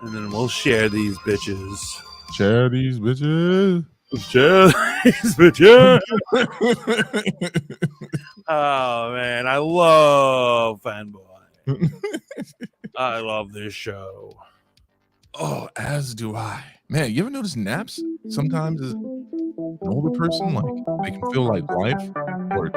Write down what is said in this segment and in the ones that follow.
and then we'll share these bitches. Share these bitches. Share these bitches. Oh man, I love Fanboy. I love this show. Oh, as do I. Man, you ever notice naps sometimes as an older person, like they can feel like life or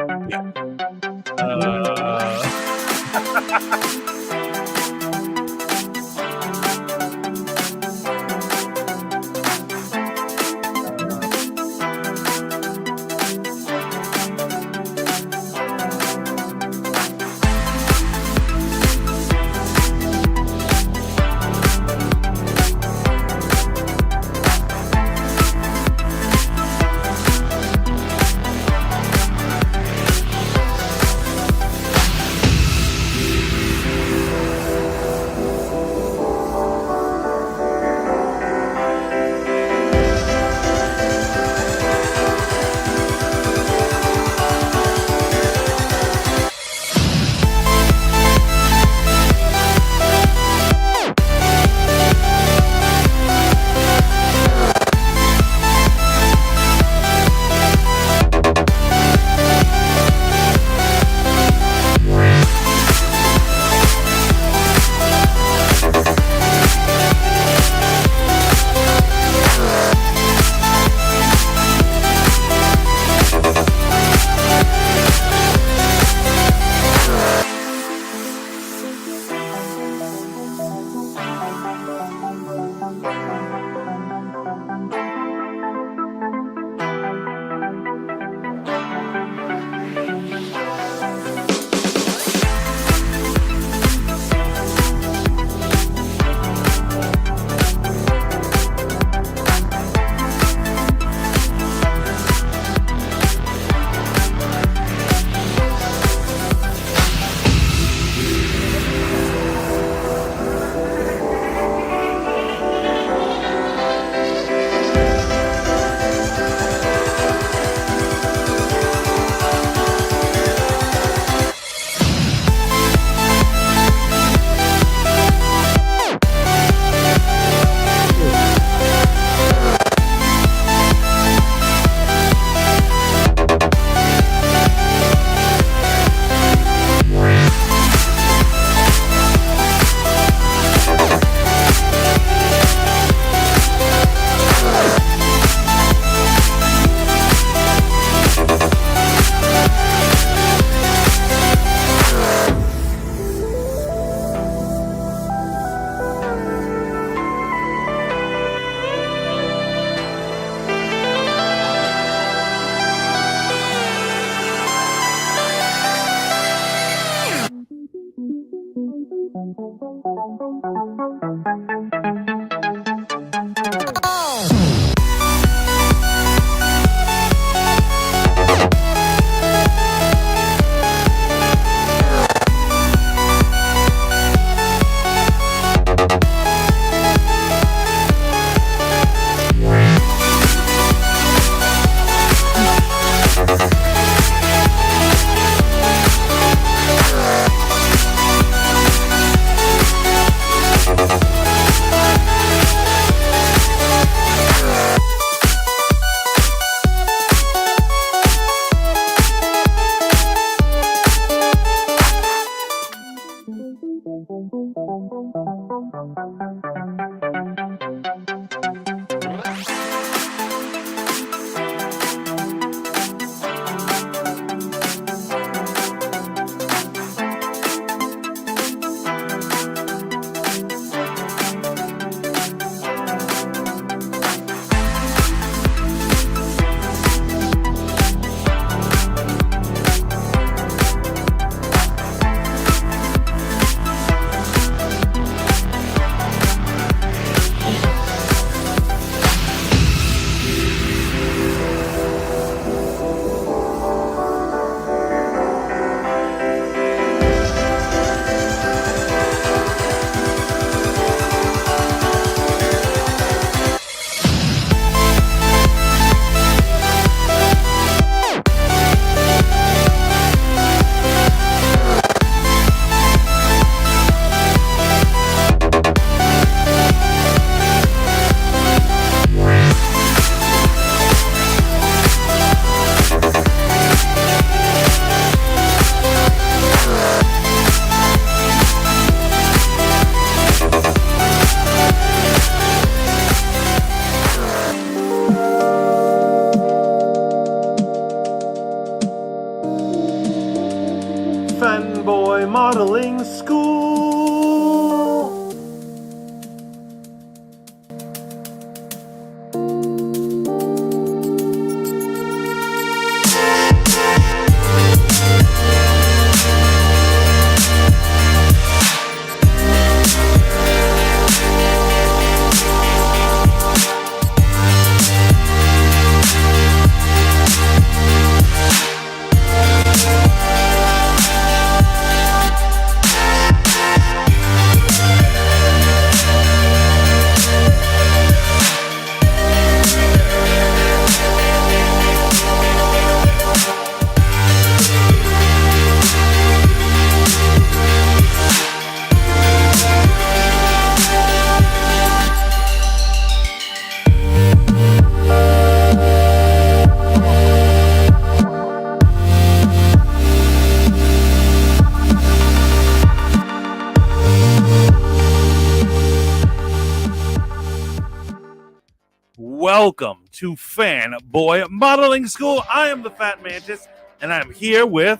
welcome to Fanboy Modeling School. I am the Fat Mantis, and I'm here with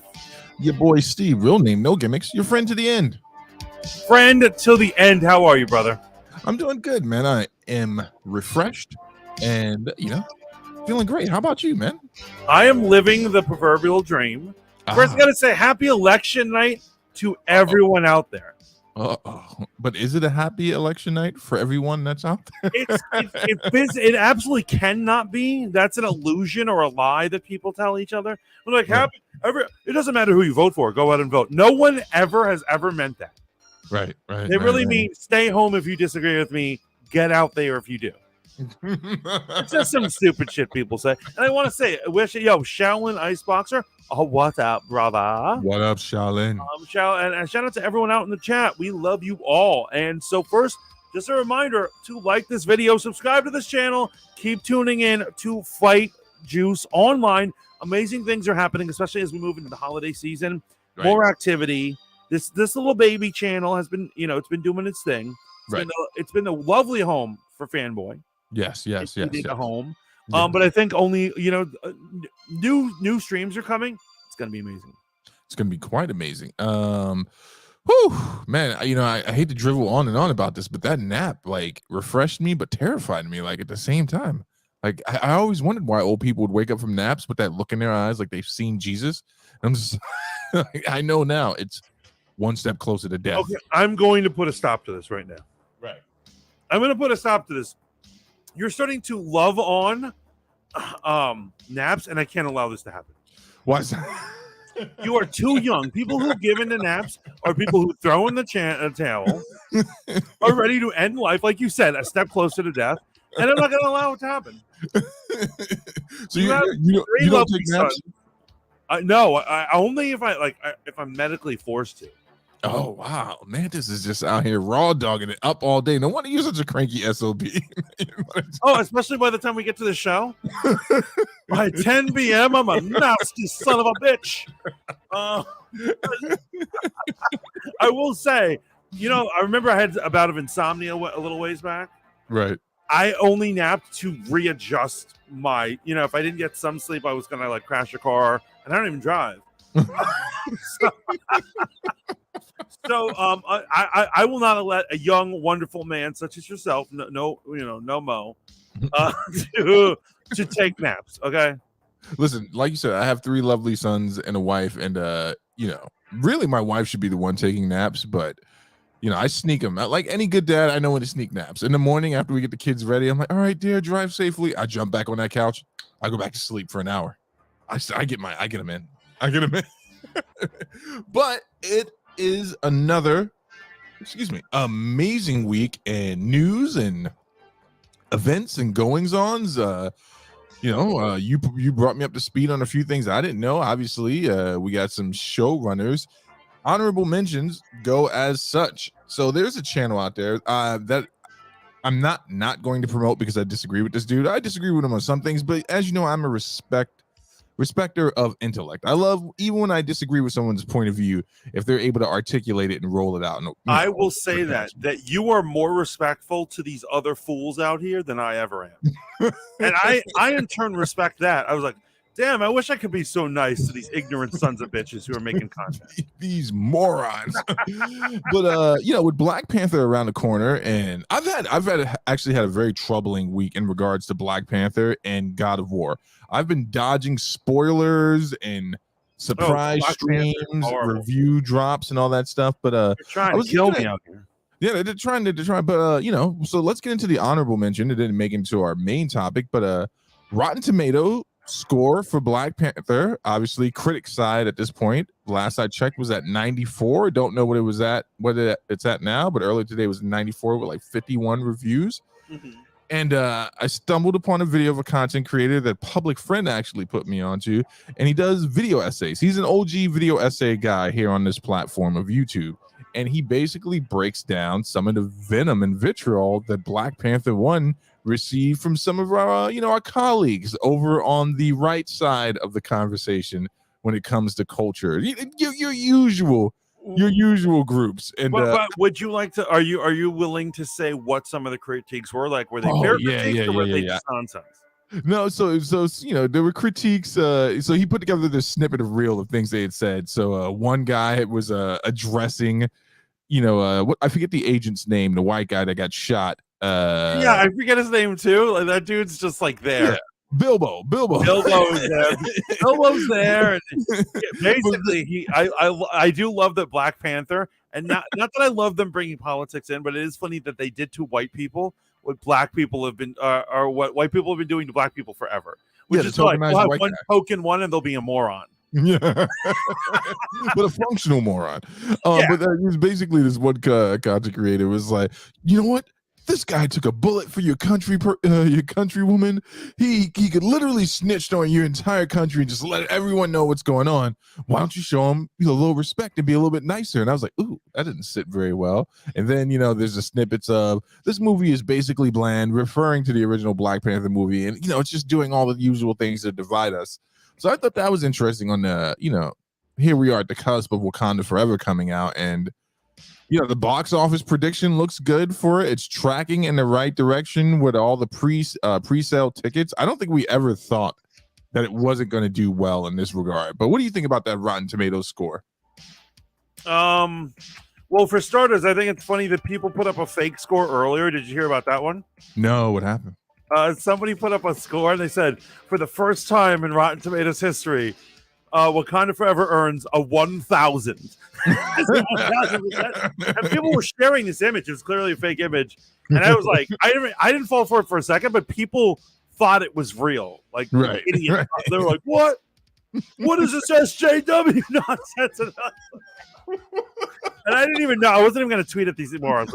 your boy Steve, real name, no gimmicks, your friend to the end. Friend till the end. How are you, brother? I'm doing good, man. I am refreshed and, feeling great. How about you, man? I am living the proverbial dream. First, I got to say happy election night to everyone out there. But is it a happy election night for everyone that's out there? It absolutely cannot be. That's an illusion or a lie that people tell each other. We're like, it doesn't matter who you vote for. Go out and vote. No one has ever meant that. Right. They really mean stay home if you disagree with me. Get out there if you do. It's just some stupid shit people say. And I want to say, Shaolin Iceboxer. Oh, what's up, brother? What up, Shaolin? And shout out to everyone out in the chat. We love you all. And so first, just a reminder to like this video, subscribe to this channel, keep tuning in to Fight Juice Online. Amazing things are happening, especially as we move into the holiday season. Right. More activity. This little baby channel has been, it's been doing its thing. It's been a lovely home for Fanboy. Yes. A home. Yeah. But I think only, new streams are coming. It's going to be amazing. It's going to be quite amazing. Man, I hate to drivel on and on about this, but that nap refreshed me, but terrified me at the same time. I always wondered why old people would wake up from naps with that look in their eyes like they've seen Jesus. I'm just, I know now it's one step closer to death. Okay, I'm going to put a stop to this right now. Right. I'm going to put a stop to this. You're starting to love on naps, and I can't allow this to happen. Why is that? You are too young. People who give into naps are people who throw in the towel, are ready to end life, like you said, a step closer to death, and I'm not going to allow it to happen. So you don't take naps? No, I only if I'm medically forced to. Oh wow, Mantis is just out here raw dogging it up all day. No wonder you're such a cranky SOB. Especially by the time we get to the show. By 10 p.m., I'm a nasty son of a bitch. I will say, I remember I had a bout of insomnia a little ways back. Right. I only napped to readjust my, if I didn't get some sleep, I was going to crash a car, and I don't even drive. So I will not let a young, wonderful man such as yourself, no mo, to take naps. Okay. Listen, like you said, I have 3 lovely sons and a wife, and really my wife should be the one taking naps, but I sneak them. Like any good dad, I know when to sneak naps. In the morning after we get the kids ready, I'm like, all right, dear, drive safely. I jump back on that couch. I go back to sleep for an hour. I get them in. But it is another amazing week and news and events and goings-ons. You brought me up to speed on a few things I didn't know. Obviously, we got some showrunners. Honorable mentions go as such. So there's a channel out there that I'm not going to promote because I disagree with this dude. I disagree with him on some things, but as you know, I'm a respecter of intellect. I love, even when I disagree with someone's point of view, if they're able to articulate it and roll it out. I will say that you are more respectful to these other fools out here than I ever am. And I in turn respect that. I was like, damn, I wish I could be so nice to these ignorant sons of bitches who are making content. These morons. But with Black Panther around the corner, and I've actually had a very troubling week in regards to Black Panther and God of War. I've been dodging spoilers and surprise streams, review drops, and all that stuff. But they're trying to kill me out here. Yeah, they're trying. But so let's get into the honorable mention. It didn't make it into our main topic, but Rotten Tomato score for Black Panther, obviously critic side at this point, last I checked, was at 94. Don't know what it was at, it's at now, but earlier today was 94 with 51 reviews. Mm-hmm. And I stumbled upon a video of a content creator that public friend actually put me onto, and he does video essays. He's an OG video essay guy here on this platform of YouTube, and he basically breaks down some of the venom and vitriol that Black Panther 1 received from some of our our colleagues over on the right side of the conversation when it comes to culture. Your usual your usual groups. And but would you like to? Are you willing to say what some of the critiques were? Like, were they fair critiques or were they just nonsense? No, so there were critiques. So he put together this snippet of reel of things they had said. So one guy was addressing, what I forget the agent's name, the white guy that got shot. Yeah, I forget his name too. Like, that dude's just like there. Yeah. Bilbo's there. Bilbo's there. And basically, I do love that Black Panther, and not that I love them bringing politics in, but it is funny that they did to white people what black people have been, or what white people have been doing to black people forever. Which is like, we'll have one token one, and they'll be a moron. Yeah, but a functional moron. But that was basically this one content creator was like, you know what? This guy took a bullet for your countrywoman. He could literally snitched on your entire country and just let everyone know what's going on. Why don't you show him a little respect and be a little bit nicer? And I was like, ooh, that didn't sit very well. And then, there's the snippets of this movie is basically bland, referring to the original Black Panther movie. And, it's just doing all the usual things that divide us. So I thought that was interesting on the, here we are at the cusp of Wakanda Forever coming out. And, the box office prediction looks good for it. It's tracking in the right direction with all the pre-sale tickets. I don't think we ever thought that it wasn't going to do well in this regard. But what do you think about that Rotten Tomatoes score? Well, for starters, I think it's funny that people put up a fake score earlier. Did you hear about that one? No, what happened? Somebody put up a score and they said, for the first time in Rotten Tomatoes history, Wakanda Forever earns a 1,000. And people were sharing this image. It was clearly a fake image. And I was like, I didn't fall for it for a second, but people thought it was real. Like, right, idiots. Right. They were like, what? What is this SJW nonsense? And I didn't even know. I wasn't even going to tweet at these morons.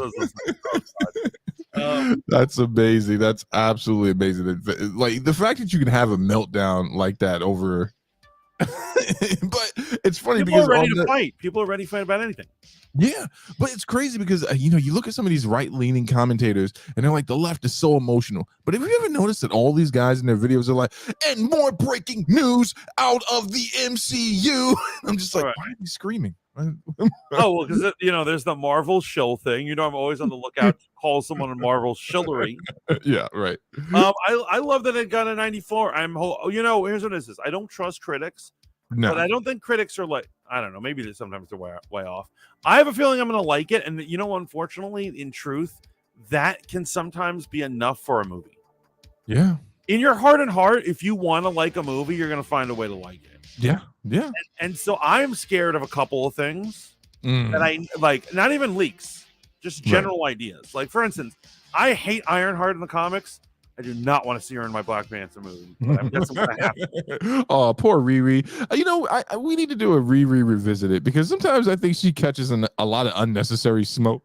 That's amazing. That's absolutely amazing. Like the fact that you can have a meltdown like that over. But it's funny people because are ready to fight. People are ready to fight about anything. Yeah, but it's crazy because you look at some of these right-leaning commentators and they're like, the left is so emotional. But have you ever noticed that all these guys in their videos are like, and more breaking news out of the MCU? I'm just like, why are you screaming? Well, because there's the Marvel shill thing. I'm always on the lookout to call someone a Marvel shillery. Yeah, right. I love that it got a 94. Here's what it is. I don't trust critics. No. But I don't think critics are like, I don't know, maybe sometimes they're way off. I have a feeling I'm going to like it. And, unfortunately, in truth, that can sometimes be enough for a movie. Yeah. In your heart and heart, if you want to like a movie, you're going to find a way to like it. Yeah. Yeah. And so I'm scared of a couple of things that I like, not even leaks, just general ideas. Like, for instance, I hate Ironheart in the comics. I do not want to see her in my Black Panther movie. But I guess I'm gonna have to. Oh, poor Riri. We need to do a Riri revisited because sometimes I think she catches a lot of unnecessary smoke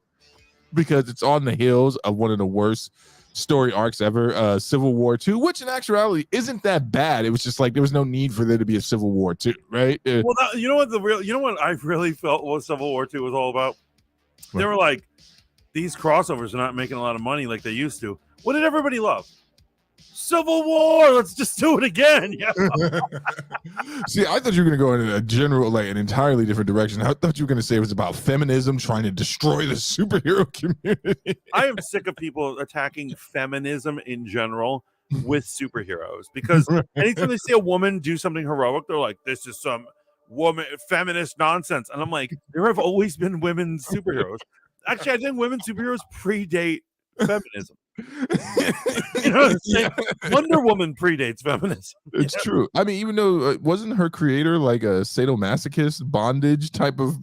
because it's on the heels of one of the worst story arcs ever, Civil War II, which in actuality isn't that bad. It was just like there was no need for there to be a Civil War II, right? Well, what I really felt what Civil War II was all about? They were like, these crossovers are not making a lot of money like they used to. What did everybody love? Civil War. Let's just do it again. Yeah. See, I thought you were going to go in an entirely different direction. I thought you were going to say it was about feminism trying to destroy the superhero community. I am sick of people attacking feminism in general with superheroes because anytime they see a woman do something heroic, they're like, this is some woman feminist nonsense. And I'm like, there have always been women superheroes. Actually, I think women superheroes predate feminism. Wonder Woman predates feminism. It's true. I mean, even though wasn't her creator like a sadomasochist bondage type of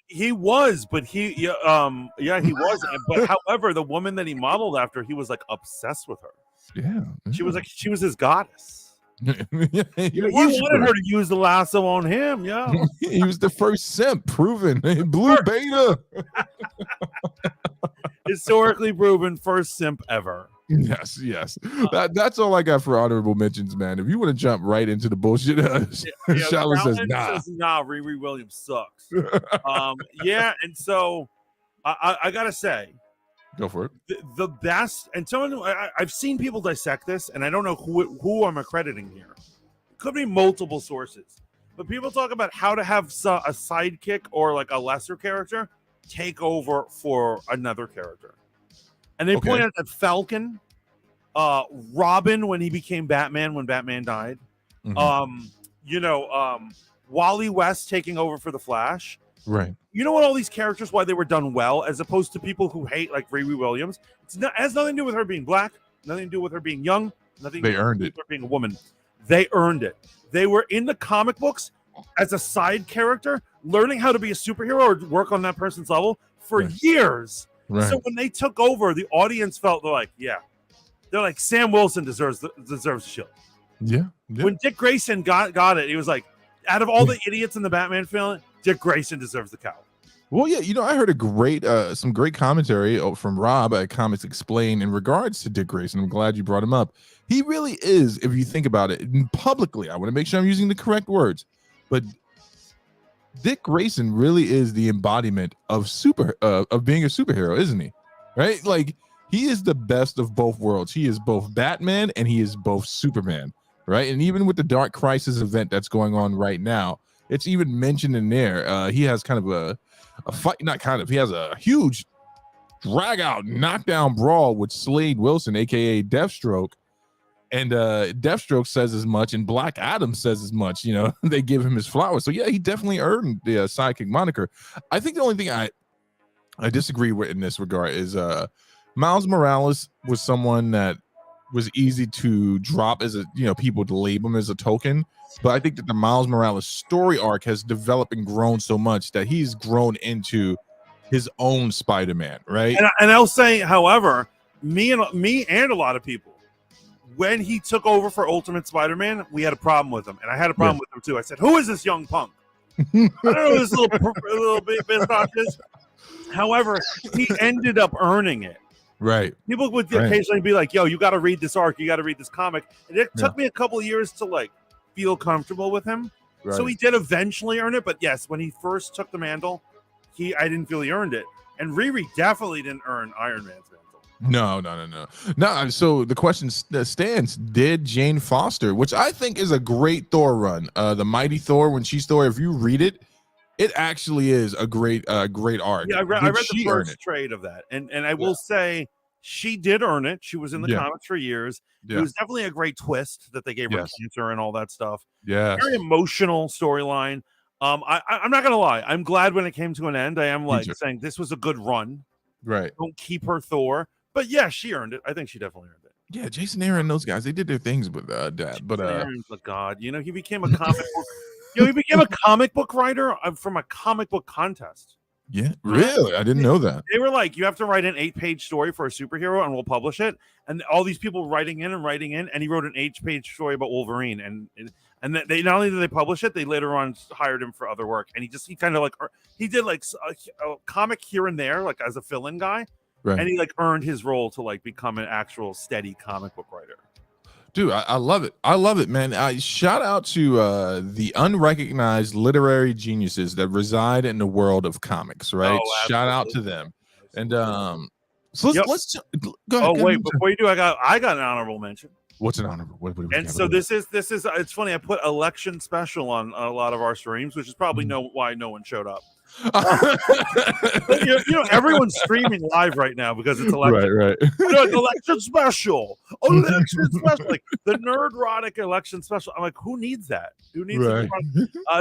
he was, but he was. But however, the woman that he modeled after, he was like obsessed with her. Yeah. She was his goddess. He wanted her to use the lasso on him. Yeah. He was the first simp, proven. Blue Beta. Historically proven first simp ever. Yes. That's all I got for honorable mentions, man. If you want to jump right into the bullshit, Shallow says nah. Riri Williams sucks. And so I gotta say, go for it. The best, and I've seen people dissect this, and I don't know who I'm accrediting here. It could be multiple sources, but people talk about how to have a sidekick or like a lesser character take over for another character. And they point out that Falcon, Robin when he became Batman when Batman died, Wally West taking over for the Flash. Right. You know what? All these characters, why they were done well, as opposed to people who hate like Riri Williams. It has nothing to do with her being black, nothing to do with her being young, nothing. They earned it. Her being a woman, they earned it. They were in the comic books as a side character, learning how to be a superhero or work on that person's level for years. Right. So when they took over, the audience felt they're like Sam Wilson deserves the shield. Yeah. When Dick Grayson got it, he was like, out of all the idiots in the Batman film, Dick Grayson deserves the cowl. Well, yeah, I heard some great commentary from Rob at Comics Explain in regards to Dick Grayson. I'm glad you brought him up. He really is, if you think about it, publicly. I want to make sure I'm using the correct words, but Dick Grayson really is the embodiment of being a superhero, isn't he? Right? Like, he is the best of both worlds. He is both Batman and he is both Superman. Right. And even with the Dark Crisis event that's going on right now, it's even mentioned in there. He has kind of a fight, he has a huge drag out, knockdown brawl with Slade Wilson, aka Deathstroke. And Deathstroke says as much, and Black Adam says as much. They give him his flowers. So yeah, he definitely earned the sidekick moniker. I think the only thing I disagree with in this regard is Miles Morales was someone that was easy to drop as people to label him as a token. But I think that the Miles Morales story arc has developed and grown so much that he's grown into his own Spider-Man, right? And I'll say, however, me and a lot of people, when he took over for Ultimate Spider-Man, we had a problem with him. And I had a problem with him too. I said, who is this young punk? I don't know who this little bit is. However, he ended up earning it. Right. People would occasionally be like, yo, you got to read this arc. You got to read this comic. And it took me a couple of years to like feel comfortable with him. Right. So he did eventually earn it. But yes, when he first took the mantle, I didn't feel he earned it. And Riri definitely didn't earn Iron Man's mantle. No. So the question stands, did Jane Foster, which I think is a great Thor run, the Mighty Thor, when she's Thor, if you read it, it actually is a great arc. Yeah, I read the first trade of that. And I will say she did earn it. She was in the comics for years. It was definitely a great twist that they gave her cancer and all that stuff. Yeah. Very emotional storyline. I'm not going to lie. I'm glad when it came to an end. I am saying this was a good run. Right. Don't keep her Thor. But yeah, she earned it. I think she definitely earned it. Yeah, Jason Aaron, those guys, they did their things with that. But Aaron's a god. He became a comic book. He became a comic book writer from a comic book contest. Yeah, really? I didn't know that. They were like, you have to write an 8-page story for a superhero and we'll publish it. And all these people writing in, and he wrote an 8-page story about Wolverine. And they not only did they publish it, they later on hired him for other work. And he kind of like, he did like a comic here and there, like as a fill-in guy. Right. And he like earned his role to like become an actual steady comic book writer. Dude, I love it. I love it, man. Shout out to the unrecognized literary geniuses that reside in the world of comics, right? Oh, shout out to them. And so let's go ahead. Oh, wait, before you do, I got an honorable mention. What's an honorable? What so this is it's funny. I put election special on a lot of our streams, which is probably why no one showed up. Everyone's streaming live right now because it's election. Right. Like, election special. Election special. Like the nerd-rotic election special. I'm like, who needs that? Who needs it?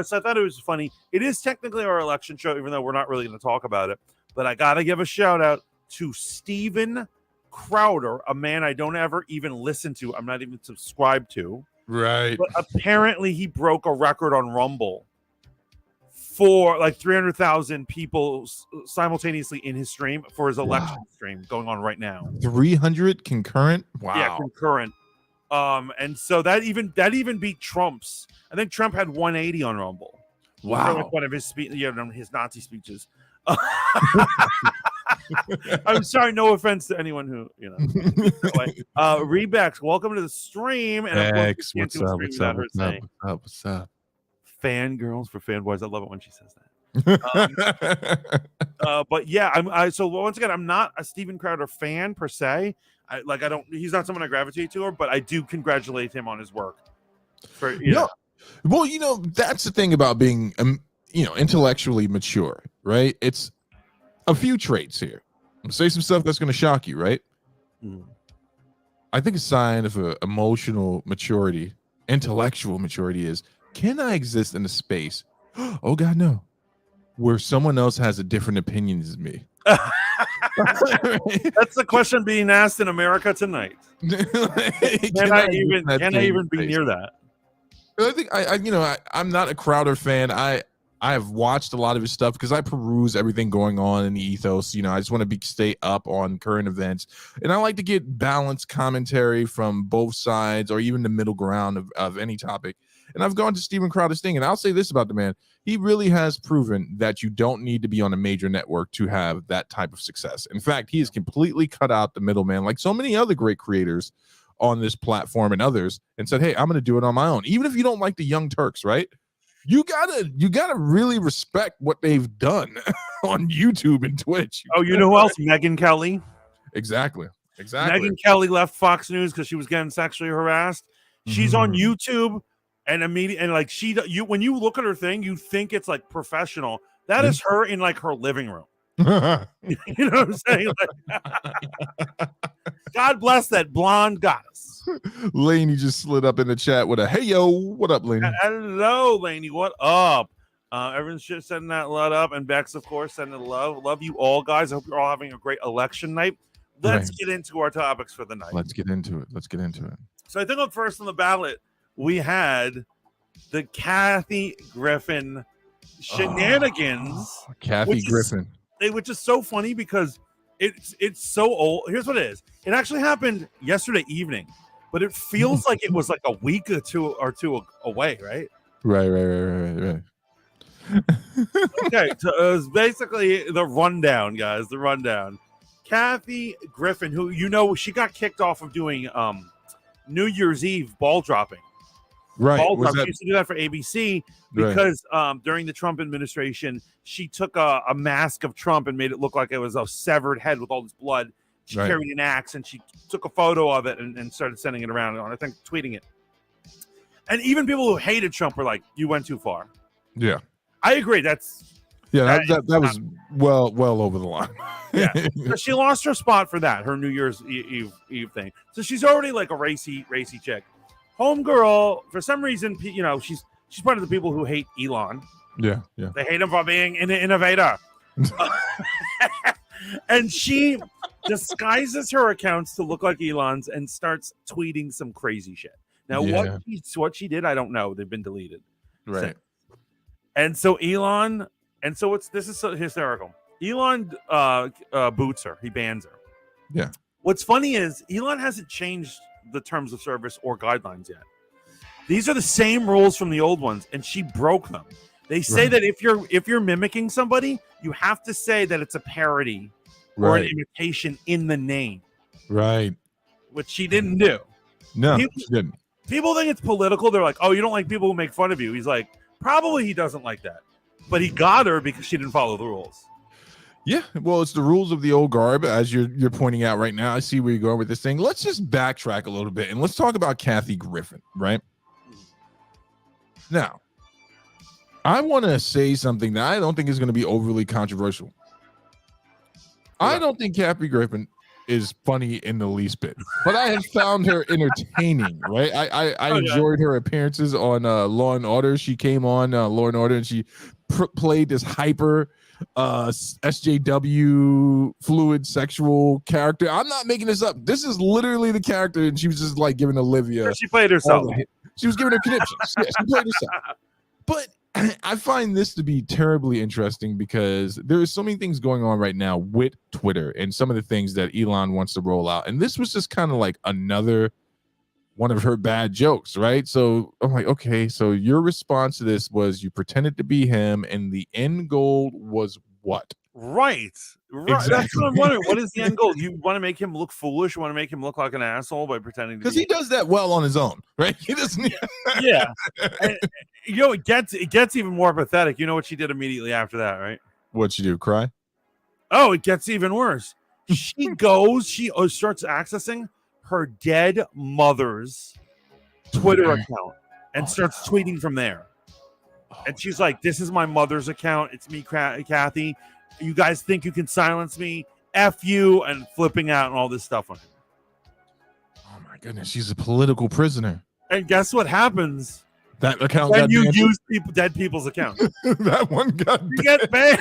So I thought it was funny. It is technically our election show, even though we're not really going to talk about it. But I got to give a shout out to Steven Crowder, a man I don't ever even listen to. I'm not even subscribed to. Right. But apparently he broke a record on Rumble for like 300,000 people simultaneously in his stream for his election stream going on right now. 300 concurrent? Wow. Yeah, concurrent. And so that even beat Trump's. I think Trump had 180 on Rumble. Wow. One of his his Nazi speeches. I'm sorry, no offense to anyone who, Rebex, welcome to the stream. And X, what's up? Fangirls for fanboys. I love it when she says that. But yeah, so once again, I'm not a Steven Crowder fan per se. He's not someone I gravitate to, but I do congratulate him on his work. Well, that's the thing about being, intellectually mature, right? It's a few traits here. I'll say some stuff that's going to shock you, right? Mm. I think a sign of emotional maturity, intellectual maturity is, can I exist in a space, oh God, no, where someone else has a different opinion as me? That's the question being asked in America tonight. Can I even be near that? I think I'm not a Crowder fan. I have watched a lot of his stuff because I peruse everything going on in the ethos. I just want to stay up on current events, and I like to get balanced commentary from both sides, or even the middle ground of any topic. And I've gone to Steven Crowder's thing, and I'll say this about the man: he really has proven that you don't need to be on a major network to have that type of success. In fact, he has completely cut out the middleman, like so many other great creators on this platform and others, and said, hey, I'm going to do it on my own. Even if you don't like the Young Turks, right? You gotta really respect what they've done on YouTube and Twitch. Oh, you know who else? Megyn Kelly. Exactly. Megyn Kelly left Fox News because she was getting sexually harassed. She's on YouTube, and when you look at her thing, you think it's like professional. That is her in like her living room. You know what I'm saying? Like, God bless that blonde goddess. Laney just slid up in the chat with a hey yo, what up, Laney? Hello, Laney, what up? Everyone's just sending that love up, and Bex, of course, sending the love. Love you all, guys. I hope you're all having a great election night. Let's get into our topics for the night. Let's get into it. So I think up first on the ballot, we had the Kathy Griffin shenanigans. Kathy Griffin. Which is so funny because it's so old. Here's what it is. It actually happened yesterday evening, but it feels like it was like a week or two away, right? Right. Okay, so it was basically the rundown, guys. The rundown. Kathy Griffin, who she got kicked off of doing New Year's Eve ball dropping. Right. She used to do that for ABC because during the Trump administration, she took a mask of Trump and made it look like it was a severed head with all this blood. She carried an axe, and she took a photo of it and started sending it around, and I think tweeting it. And even people who hated Trump were like, you went too far. Yeah. I agree. That was well over the line. Yeah. So she lost her spot for that, her New Year's Eve thing. So she's already like a racy chick. Homegirl, for some reason, she's part of the people who hate Elon. Yeah. They hate him for being an innovator. And she disguises her accounts to look like Elon's and starts tweeting some crazy shit. Now, what she did, I don't know. They've been deleted. Right. And so Elon, this is so hysterical. Elon boots her. He bans her. Yeah. What's funny is Elon hasn't changed the terms of service or guidelines yet. These are the same rules from the old ones, and she broke them. They say that if you're mimicking somebody, you have to say that it's a parody or an imitation in the name. Right. Which she didn't do. No, she didn't. People think it's political. They're like, oh, you don't like people who make fun of you. He's like, probably he doesn't like that. But he got her because she didn't follow the rules. Yeah, well, it's the rules of the old garb, as you're pointing out right now. I see where you're going with this thing. Let's just backtrack a little bit, and let's talk about Kathy Griffin, right? Now, I want to say something that I don't think is going to be overly controversial. I don't think Kathy Griffin is funny in the least bit, but I have found her entertaining, right? I enjoyed her appearances on Law and Order. She came on Law and Order, and she played this hyper SJW fluid sexual character. I'm not making this up. This is literally the character, and she was just like giving Olivia. She played herself. She was giving her conniptions. Yeah, she played herself. But I find this to be terribly interesting because there is so many things going on right now with Twitter and some of the things that Elon wants to roll out. And this was just kind of like another one of her bad jokes, right? So I'm like, okay, so your response to this was you pretended to be him, and the end goal was what? Right. Exactly. That's what I'm wondering. What is the end goal? You want to make him look foolish? You want to make him look like an asshole by pretending to be? Because he does that well on his own, right? He doesn't. Yeah. And, it gets even more pathetic. You know what she did immediately after that, right? What'd she do? Cry? Oh, it gets even worse. She starts accessing her dead mother's Twitter account. and starts tweeting from there. And she's like, "This is my mother's account. It's me, Kathy. You guys think you can silence me? F you," and flipping out and all this stuff on him. Oh my goodness, she's a political prisoner. And guess what happens? That account when got you banned. use dead people's accounts. That one got you get banned.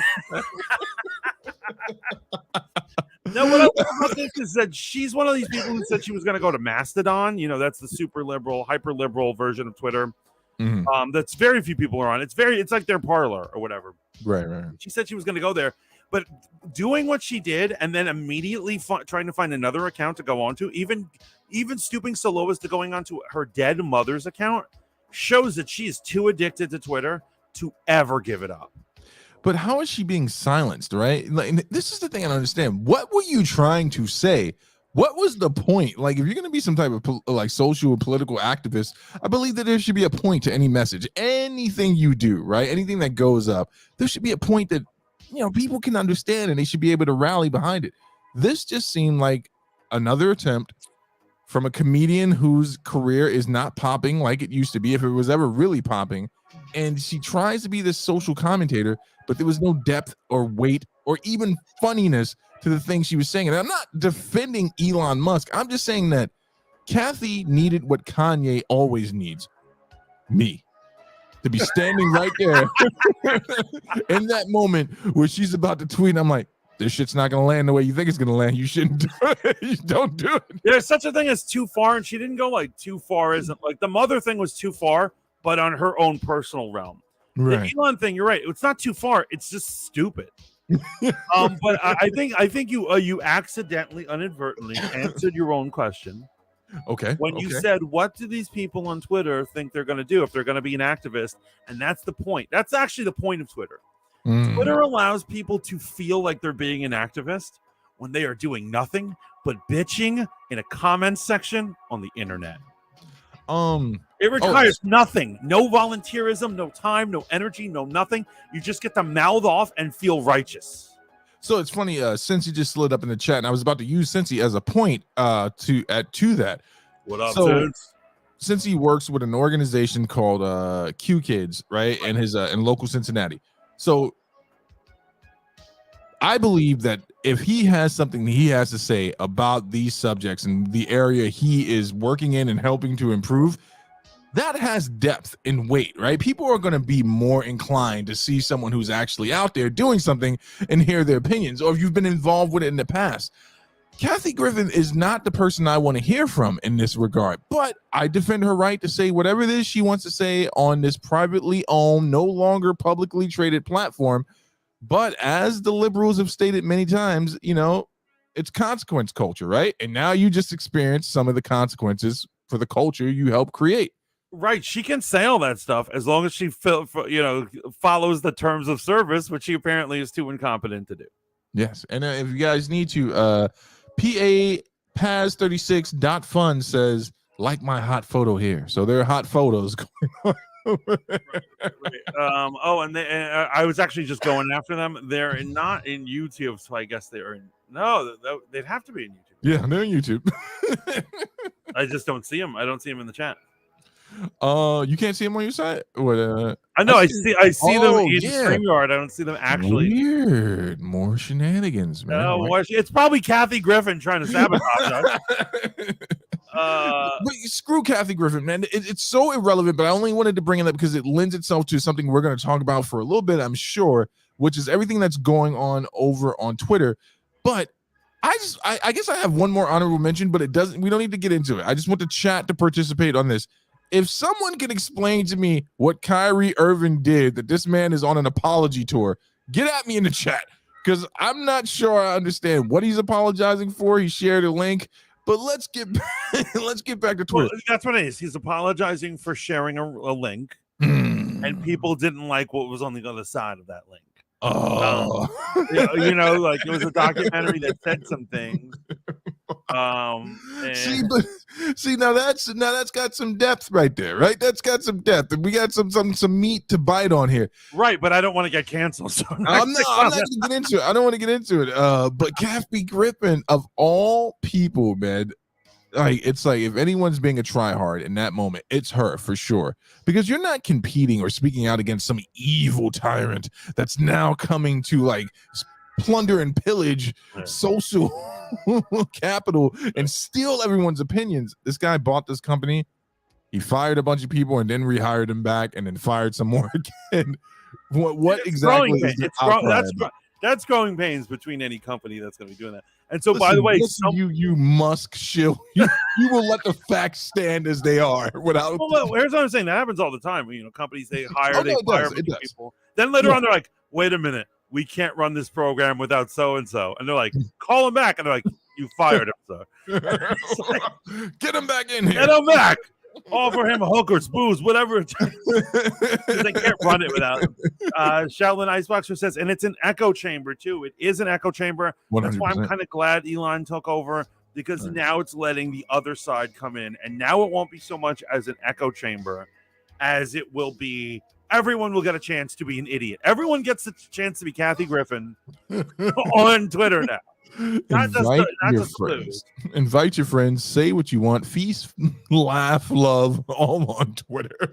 No, what I love about this is that she's one of these people who said she was going to go to Mastodon. You know, that's the super liberal, hyper liberal version of Twitter. Mm-hmm. That's very few people are on. It's like their Parler or whatever. Right. She said she was going to go there, but doing what she did and then immediately trying to find another account to go on to, even stooping so low as to going onto her dead mother's account, shows that she is too addicted to Twitter to ever give it up. But how is she being silenced, right? Like, this is the thing I don't understand. What were you trying to say? What was the point? Like, if you're going to be some type of like social or political activist, I believe that there should be a point to any message, anything you do, right? Anything that goes up, there should be a point that, you know, people can understand and they should be able to rally behind it. This just seemed like another attempt from a comedian whose career is not popping like it used to be, if it was ever really popping. And she tries to be this social commentator, but there was no depth or weight or even funniness to the things she was saying. And I'm not defending Elon Musk. I'm just saying that Kathy needed what Kanye always needs. Me. To be standing right there in that moment where she's about to tweet. I'm like, this shit's not going to land the way you think it's going to land. You shouldn't do it. You don't do it. There's such a thing as too far, and she didn't go like too far. Isn't like the mother thing was too far, but on her own personal realm. Right. The Elon thing, you're right. It's not too far. It's just stupid. But I think you accidentally, inadvertently answered your own question. Okay. When you said, what do these people on Twitter think they're going to do if they're going to be an activist? And that's the point. That's actually the point of Twitter. Twitter allows people to feel like they're being an activist when they are doing nothing but bitching in a comments section on the internet. It requires nothing. No volunteerism, no time, no energy, no nothing. You just get to mouth off and feel righteous. So it's funny, Cincy just slid up in the chat, and I was about to use Cincy as a point to that. What up, so, Cincy works with an organization called Q Kids, right? And his in local Cincinnati. So I believe that if he has something he has to say about these subjects and the area he is working in and helping to improve, that has depth and weight, right? People are going to be more inclined to see someone who's actually out there doing something and hear their opinions, or if you've been involved with it in the past. Kathy Griffin is not the person I want to hear from in this regard, but I defend her right to say whatever it is she wants to say on this privately owned, no longer publicly traded platform. But as the liberals have stated many times, you know, it's consequence culture, right? And now you just experience some of the consequences for the culture you help create. Right. She can say all that stuff as long as she follows the terms of service, which she apparently is too incompetent to do. Yes. And if you guys need to, PAS36.fun says, like my hot photo here. So there are hot photos going on. And I was actually just going after them. They're not in YouTube, so I guess they're in. No, they'd have to be in YouTube. Yeah, they're in YouTube. I just don't see them. I don't see them in the chat. You can't see them on your side. What? I know. I see them in StreamYard. I don't see them actually. Weird. More shenanigans, man. It's probably Kathy Griffin trying to sabotage us. But screw Kathy Griffin, man. It's so irrelevant, but I only wanted to bring it up because it lends itself to something we're going to talk about for a little bit, I'm sure, which is everything that's going on over on Twitter. But I guess I have one more honorable mention, but we don't need to get into it. I just want the chat to participate on this. If someone can explain to me what Kyrie Irving did, that this man is on an apology tour, get at me in the chat, because I'm not sure I understand what he's apologizing for. He shared a link. But let's get back to Twitter. Well, that's what it is. He's apologizing for sharing a link, and people didn't like what was on the other side of that link. Oh, like it was a documentary that said some things. See, now that's got some depth right there, right? That's got some depth, and we got some meat to bite on here, right? But I don't want to get canceled, so I'm not going to get into it. I don't want to get into it. But Kathy Griffin, of all people, man, like it's like if anyone's being a tryhard in that moment, it's her for sure. Because you're not competing or speaking out against some evil tyrant that's now coming to like plunder and pillage social capital and steal everyone's opinions. This guy bought this company. He fired a bunch of people and then rehired them back and then fired some more again. What exactly is the that's growing pains between any company that's going to be doing that. And so, by the way, you Musk shill, you will let the facts stand as they are without. Well, here's what I'm saying. That happens all the time. You know, companies they hire, they fire people. Then later on, they're like, "Wait a minute, we can't run this program without so and so," and they're like, "Call him back," and they're like, "You fired him, sir." Like, get him back in here. Get him back. Offer him a hook or booze, whatever it takes. They can't run it without him. Shaolin Iceboxer says, and it's an echo chamber too. It is an echo chamber. 100%. That's why I'm kind of glad Elon took over, because now it's letting the other side come in, and now it won't be so much as an echo chamber as it will be. Everyone will get a chance to be an idiot. Everyone gets the chance to be Kathy Griffin on Twitter now. Invite your friends, say what you want, feast, laugh, love, all on Twitter.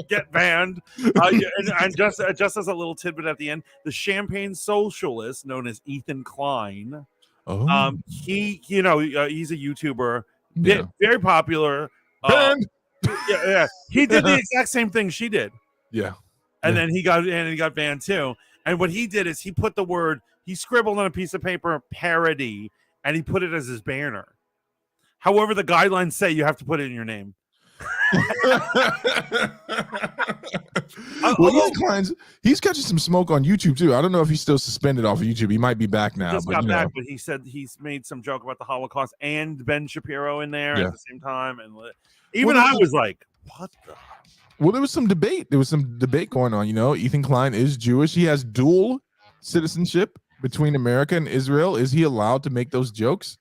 Get banned. And just as a little tidbit at the end, the champagne socialist known as Ethan Klein, he's a YouTuber, very popular. He did the exact same thing she did. And then he got banned too. And what he did is he put the word, he scribbled on a piece of paper parody, and he put it as his banner. However, the guidelines say you have to put it in your name. He's catching some smoke on YouTube too. I don't know if he's still suspended off of YouTube. He might be back now. Just got back, but he said he's made some joke about the Holocaust and Ben Shapiro in there at the same time. And even I was like, what the? Well, there was some debate. Going on. You know, Ethan Klein is Jewish. He has dual citizenship between America and Israel. Is he allowed to make those jokes?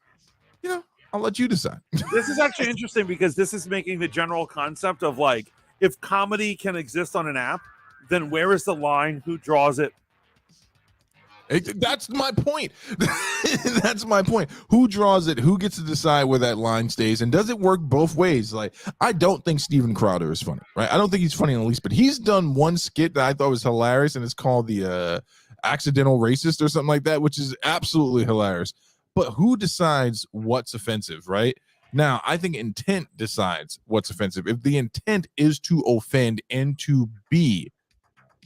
You know, I'll let you decide. This is actually interesting because this is making the general concept of like, if comedy can exist on an app, then where is the line? Who draws it? That's my point. That's my point. Who draws it? Who gets to decide where that line stays? And does it work both ways? Like, I don't think Steven Crowder is funny, right? I don't think he's funny in the least, but he's done one skit that I thought was hilarious, and it's called the accidental racist or something like that, which is absolutely hilarious. But who decides what's offensive, right? Now, I think intent decides what's offensive. If the intent is to offend and to be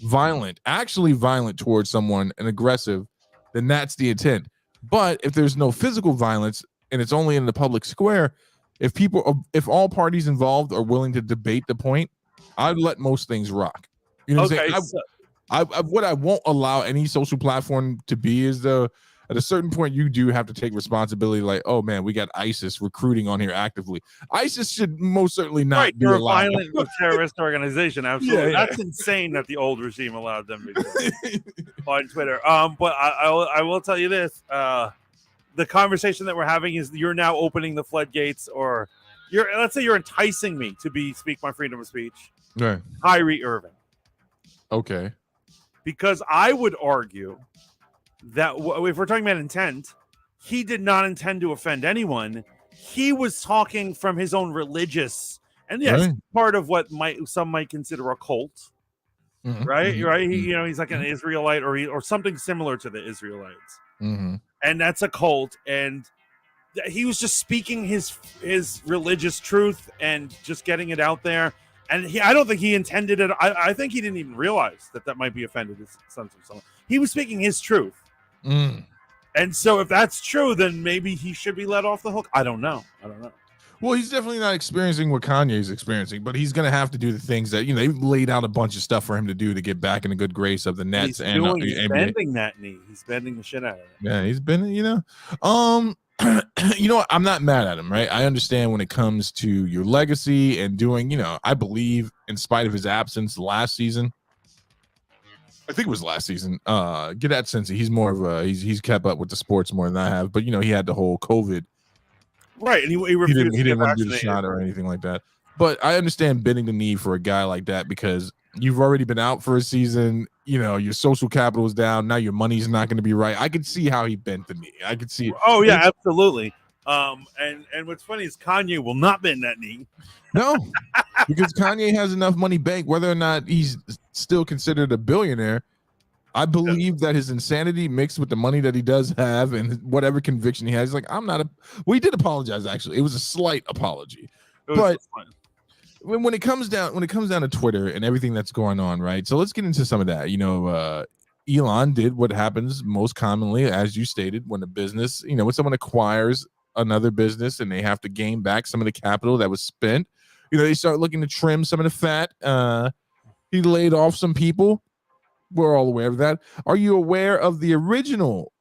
violent, actually violent towards someone and aggressive, then that's the intent. But if there's no physical violence and it's only in the public square, if all parties involved are willing to debate the point, I'd let most things rock. You know what I'm saying? What I won't allow any social platform to be is at a certain point, you do have to take responsibility. Like, oh man, we got ISIS recruiting on here actively. ISIS should most certainly not be a allowed. Violent terrorist organization. Absolutely, that's insane that the old regime allowed them to do on Twitter. But I will tell you this: the conversation that we're having is you're now opening the floodgates, or let's say you're enticing me to speak my freedom of speech. Right, Kyrie Irving. Okay, because I would argue that if we're talking about intent, he did not intend to offend anyone. He was talking from his own religious, and yes, part of what some might consider a cult, right? He's like an Israelite or something similar to the Israelites, and that's a cult. And he was just speaking his religious truth and just getting it out there. And I don't think he intended it. I think he didn't even realize that might be offended. He was speaking his truth. And so if that's true, then maybe he should be let off the hook. I don't know. Well, he's definitely not experiencing what Kanye's experiencing, but he's going to have to do the things that, they've laid out a bunch of stuff for him to do to get back in the good grace of the Nets. He's bending that knee. He's bending the shit out of it. Yeah, he's been, I'm not mad at him, right? I understand when it comes to your legacy and doing, I believe in spite of his absence last season, I think it was last season. Get that sense he's more of he's kept up with the sports more than I have. But he had the whole COVID, right? And he didn't want to do the shot or anything like that. But I understand bending the knee for a guy like that because you've already been out for a season. Your social capital is down. Now your money's not going to be right. I could see how he bent the knee. I could see. Oh yeah, absolutely. And what's funny is Kanye will not bend that knee. No, because Kanye has enough money banked, whether or not he's still considered a billionaire. I believe that his insanity mixed with the money that he does have and whatever conviction he has, like, I'm not a. Well, he did apologize. Actually, it was a slight apology, but when it comes down to Twitter and everything that's going on, right? So let's get into some of that. Elon did what happens most commonly, as you stated, when a business, when someone acquires another business and they have to gain back some of the capital that was spent. They start looking to trim some of the fat. He laid off some people. We're all aware of that. Are you aware of the original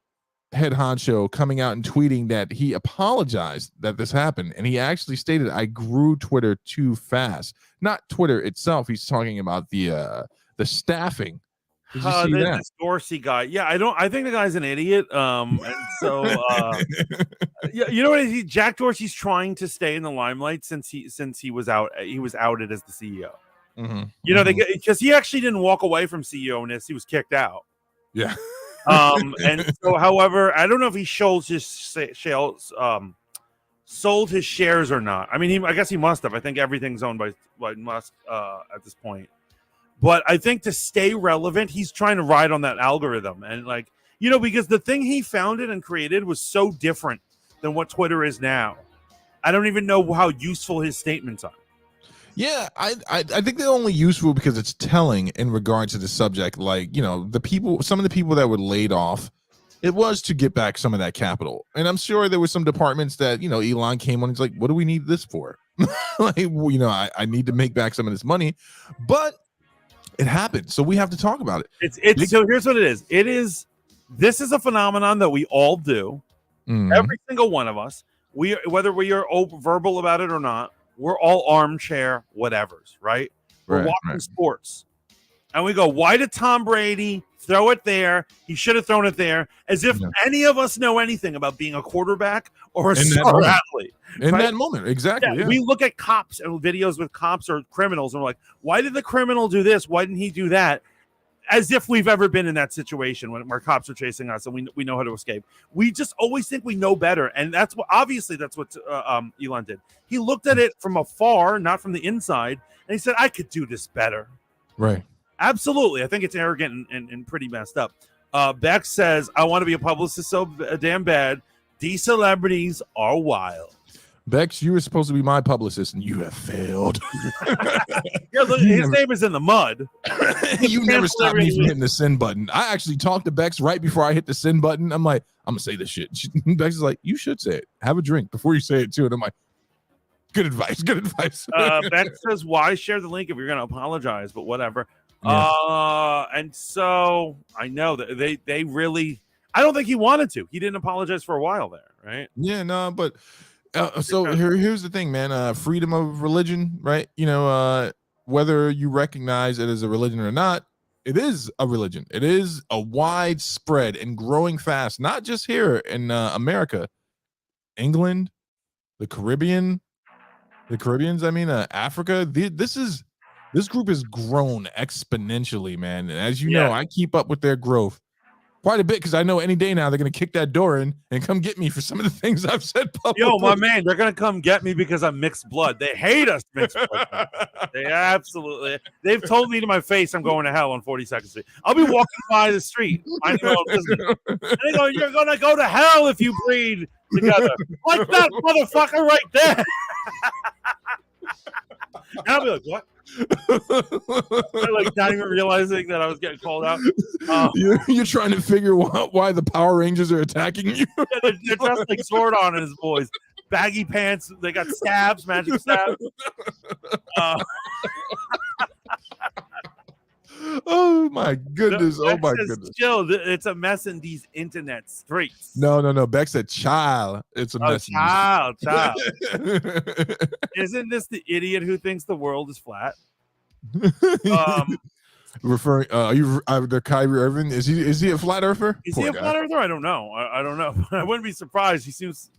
head honcho coming out and tweeting that he apologized that this happened? And he actually stated, I grew Twitter too fast. Not Twitter itself. He's talking about the staffing. Did you see that? This Dorsey guy. Yeah, I think the guy's an idiot. And so yeah, you know what? Jack Dorsey's trying to stay in the limelight since he was out. He was outed as the CEO. Mm-hmm. Because he actually didn't walk away from CEO-ness. He was kicked out. Yeah. And so, however, I don't know if he sold his shares or not. I mean, I guess he must have. I think everything's owned by Musk at this point. But I think to stay relevant, he's trying to ride on that algorithm. And because the thing he founded and created was so different than what Twitter is now. I don't even know how useful his statements are. Yeah, I think they're only useful because it's telling in regards to the subject. Like, some of the people that were laid off, it was to get back some of that capital. And I'm sure there were some departments that, Elon came on. He's like, what do we need this for? I need to make back some of this money. But it happened, so we have to talk about it. So here's what it is. This is a phenomenon that we all do. Every single one of us. Whether we are verbal about it or not, we're all armchair whatevers, right? We're watching sports, and we go, "Why did Tom Brady throw it there? He should have thrown it there." As if any of us know anything about being a quarterback or a star athlete. In that moment, exactly. Yeah. We look at cops and videos with cops or criminals, and we're like, why did the criminal do this? Why didn't he do that? As if we've ever been in that situation where cops are chasing us and we know how to escape. We just always think we know better. And that's what Elon did. He looked at it from afar, not from the inside, and he said, I could do this better. Right. Absolutely. I think it's arrogant and pretty messed up. Beck says, I want to be a publicist so damn bad. These celebrities are wild. Bex, you were supposed to be my publicist, and you have failed. Yeah, look, his name is in the mud. You never stopped me from hitting the send button. I actually talked to Bex right before I hit the send button. I'm like, I'm going to say this shit. Bex is like, you should say it. Have a drink before you say it, too. And I'm like, good advice. Bex says, why share the link if you're going to apologize? But whatever. Yeah. And so I know that they really, I don't think he wanted to. He didn't apologize for a while there, right? Yeah, no, but... so here's the thing, man. Freedom of religion, right? Whether you recognize it as a religion or not, it is a religion. It is a widespread and growing fast, not just here in America, England, the Caribbeans. I mean, Africa. This group has grown exponentially, man. And as you know, I keep up with their growth quite a bit because I know any day now they're going to kick that door in and come get me for some of the things I've said publicly. Yo, my man, they're going to come get me because I'm mixed blood. They hate us mixed blood. They absolutely. They've told me to my face I'm going to hell on 42nd Street. I'll be walking by the street. And they go, you're going to go to hell if you breed together. Like that motherfucker right there. And I'll be like, what? Like not even realizing that I was getting called out. You're trying to figure out why the Power Rangers are attacking you. They're dressed like Zordon and his boys. Baggy pants. They got stabs, magic stabs. Oh my goodness! Still, it's a mess in these internet streets. No. Beck said, "Child, it's a mess." Child. Isn't this the idiot who thinks the world is flat? Referring, are you the Kyrie Irving? Is he a flat earther? Is he a flat earther? I don't know. I don't know. I wouldn't be surprised. He seems.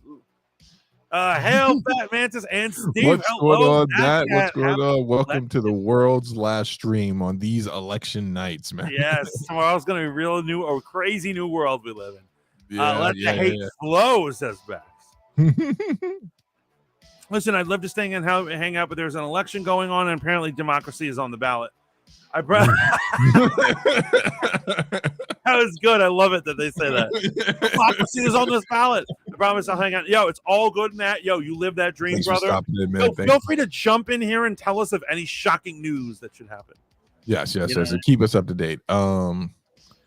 Hail, Fat Mantis and Steve. What's going on, Matt? What's going on? Welcome to the world's last stream on these election nights, man. Yes, tomorrow's going to be a crazy new world we live in. Let the hate flow, says Bex. Listen, I'd love to stay and hang out, but there's an election going on, and apparently democracy is on the ballot. That was good. I love it that they say that. Democracy is on this ballot. I promise I'll hang out. Yo, it's all good in that. Yo, you live that dream, Thanks brother. Feel free to jump in here and tell us of any shocking news that should happen. Yes. So keep us up to date.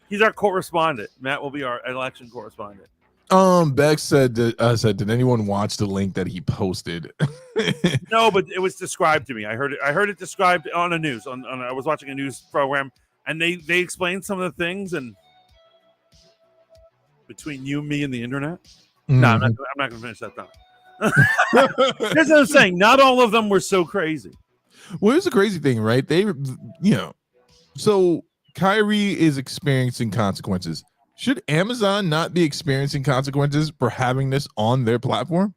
He's our correspondent. Matt will be our election correspondent. Bex said, did anyone watch the link that he posted? No, but it was described to me. I heard it described on the news. I was watching a news program, and they explained some of the things. And between you, me, and the internet, no, I'm not going to finish that thought. Here's what I'm saying. Not all of them were so crazy. Well, here's the crazy thing, right? So Kyrie is experiencing consequences. Should Amazon not be experiencing consequences for having this on their platform?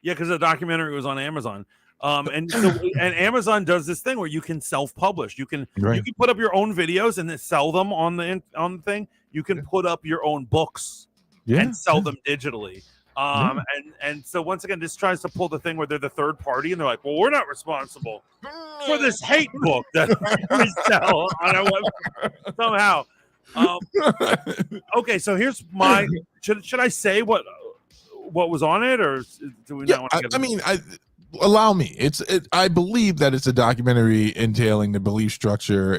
Yeah, because the documentary was on Amazon. And Amazon does this thing where you can self-publish. You can put up your own videos and then sell them on the thing. You can put up your own books and sell them digitally. And so once again, this tries to pull the thing where they're the third party and they're like, well, we're not responsible for this hate book that we sell on our website somehow. Okay, so here's my should I say what was on it, or do we not want to get allow me. I believe that it's a documentary entailing the belief structure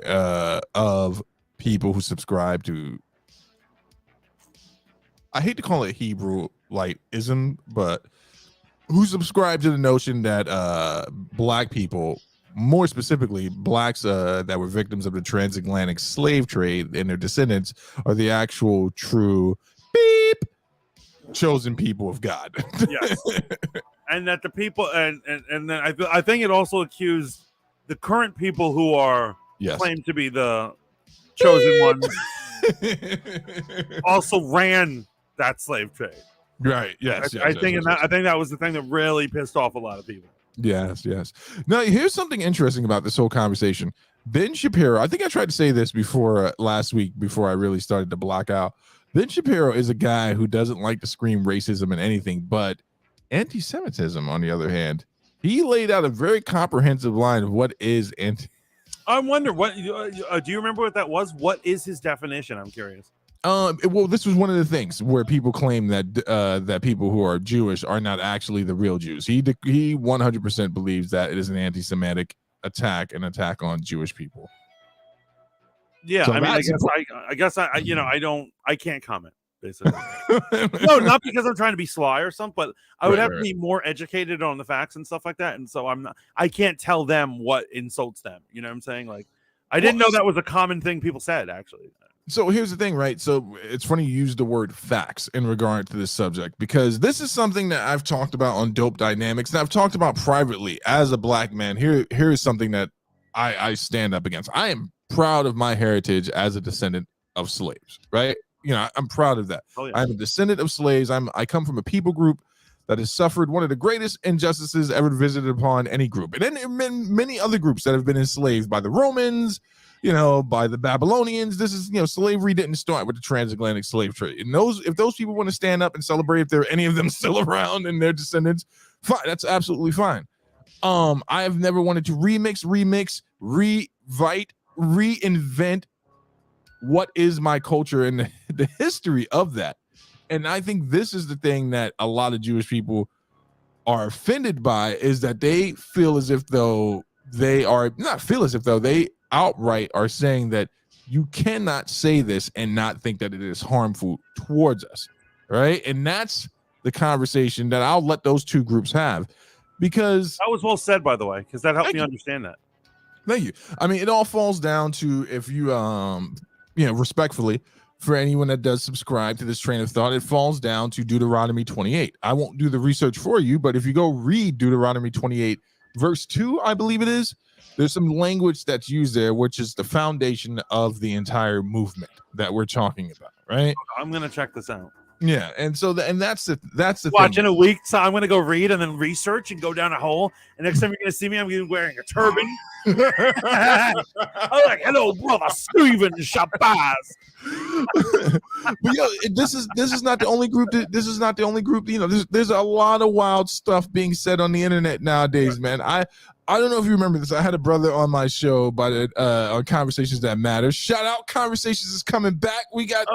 of people who subscribe to, I hate to call it Hebrew ism, but who subscribe to the notion that black people, more specifically blacks that were victims of the transatlantic slave trade and their descendants, are the actual true chosen people of God. Yes. And that the people and then I think it also accused the current people who are claimed to be the chosen ones also ran that slave trade. Right. Yes. I think that was the thing that really pissed off a lot of people. Yes. Now, here's something interesting about this whole conversation. Ben Shapiro, I think I tried to say this before last week before I really started to block out. Ben Shapiro is a guy who doesn't like to scream racism and anything, but anti-Semitism, on the other hand, he laid out a very comprehensive line of what is anti. I wonder what do you remember what that was? What is his definition? I'm curious. Well, this was one of the things where people claim that that people who are Jewish are not actually the real Jews. He 100% believes that it is an anti-Semitic attack, an attack on Jewish people. Yeah, so I guess I can't comment. Basically, no, not because I'm trying to be sly or something, but I would have to be more educated on the facts and stuff like that, and so I can't tell them what insults them. You know what I'm saying? Like, I didn't know that was a common thing people said, actually. So here's the thing, right? So it's funny you use the word facts in regard to this subject, because this is something that I've talked about on Dope Dynamics, and I've talked about privately as a black man. Here is something that I stand up against. I am proud of my heritage as a descendant of slaves, right? I'm proud of that. Oh, yeah. I'm a descendant of slaves. I come from a people group that has suffered one of the greatest injustices ever visited upon any group. And then many other groups that have been enslaved by the Romans, by the Babylonians. This is, slavery didn't start with the transatlantic slave trade. And if those people want to stand up and celebrate, if there are any of them still around and their descendants, fine. That's absolutely fine. I have never wanted to remix, reinvent what is my culture and the history of that. And I think this is the thing that a lot of Jewish people are offended by, is that they feel as if though they outright are saying that you cannot say this and not think that it is harmful towards us, right? And that's the conversation that I'll let those two groups have, because that was well said, by the way, because that helped me understand that. Thank you. I mean, it all falls down to, if you respectfully, for anyone that does subscribe to this train of thought, it falls down to Deuteronomy 28. I won't do the research for you, but if you go read Deuteronomy 28 verse 2, I believe it is, there's some language that's used there, which is the foundation of the entire movement that we're talking about, right? I'm going to check this out. Yeah, and so that's the Watching thing. a week, so I'm going to go read and then research and go down a hole. And next time you're going to see me, I'm going to be wearing a turban. I'm like, hello, brother Steven Shabazz. But yo, this is not the only group. This is not the only group. You know, there's a lot of wild stuff being said on the internet nowadays, man. I don't know if you remember this. I had a brother on my show on Conversations That Matter. Shout out, Conversations is coming back. We got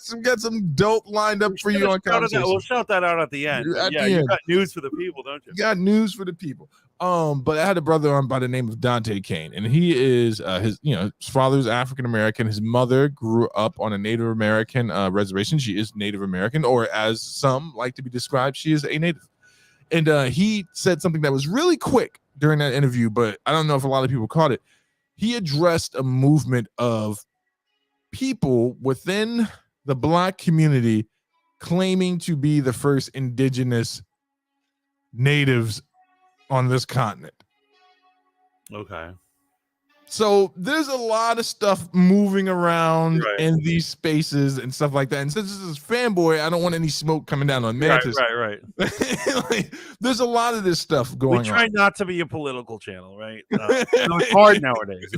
some dope lined up for you on Conversations. We'll shout that out at the end. You got news for the people, don't you? You got news for the people. But I had a brother on by the name of Dante Kane, and he is his father's African American. His mother grew up on a Native American reservation. She is Native American, or as some like to be described, she is a Native. And he said something that was really quick during that interview, but I don't know if a lot of people caught it. He addressed a movement of people within the Black community claiming to be the first indigenous natives on this continent. Okay. So there's a lot of stuff moving around in these spaces and stuff like that. And since this is fanboy, I don't want any smoke coming down on Mantis. Right. Like, there's a lot of this stuff going on. We try not to be a political channel, right? It's hard nowadays.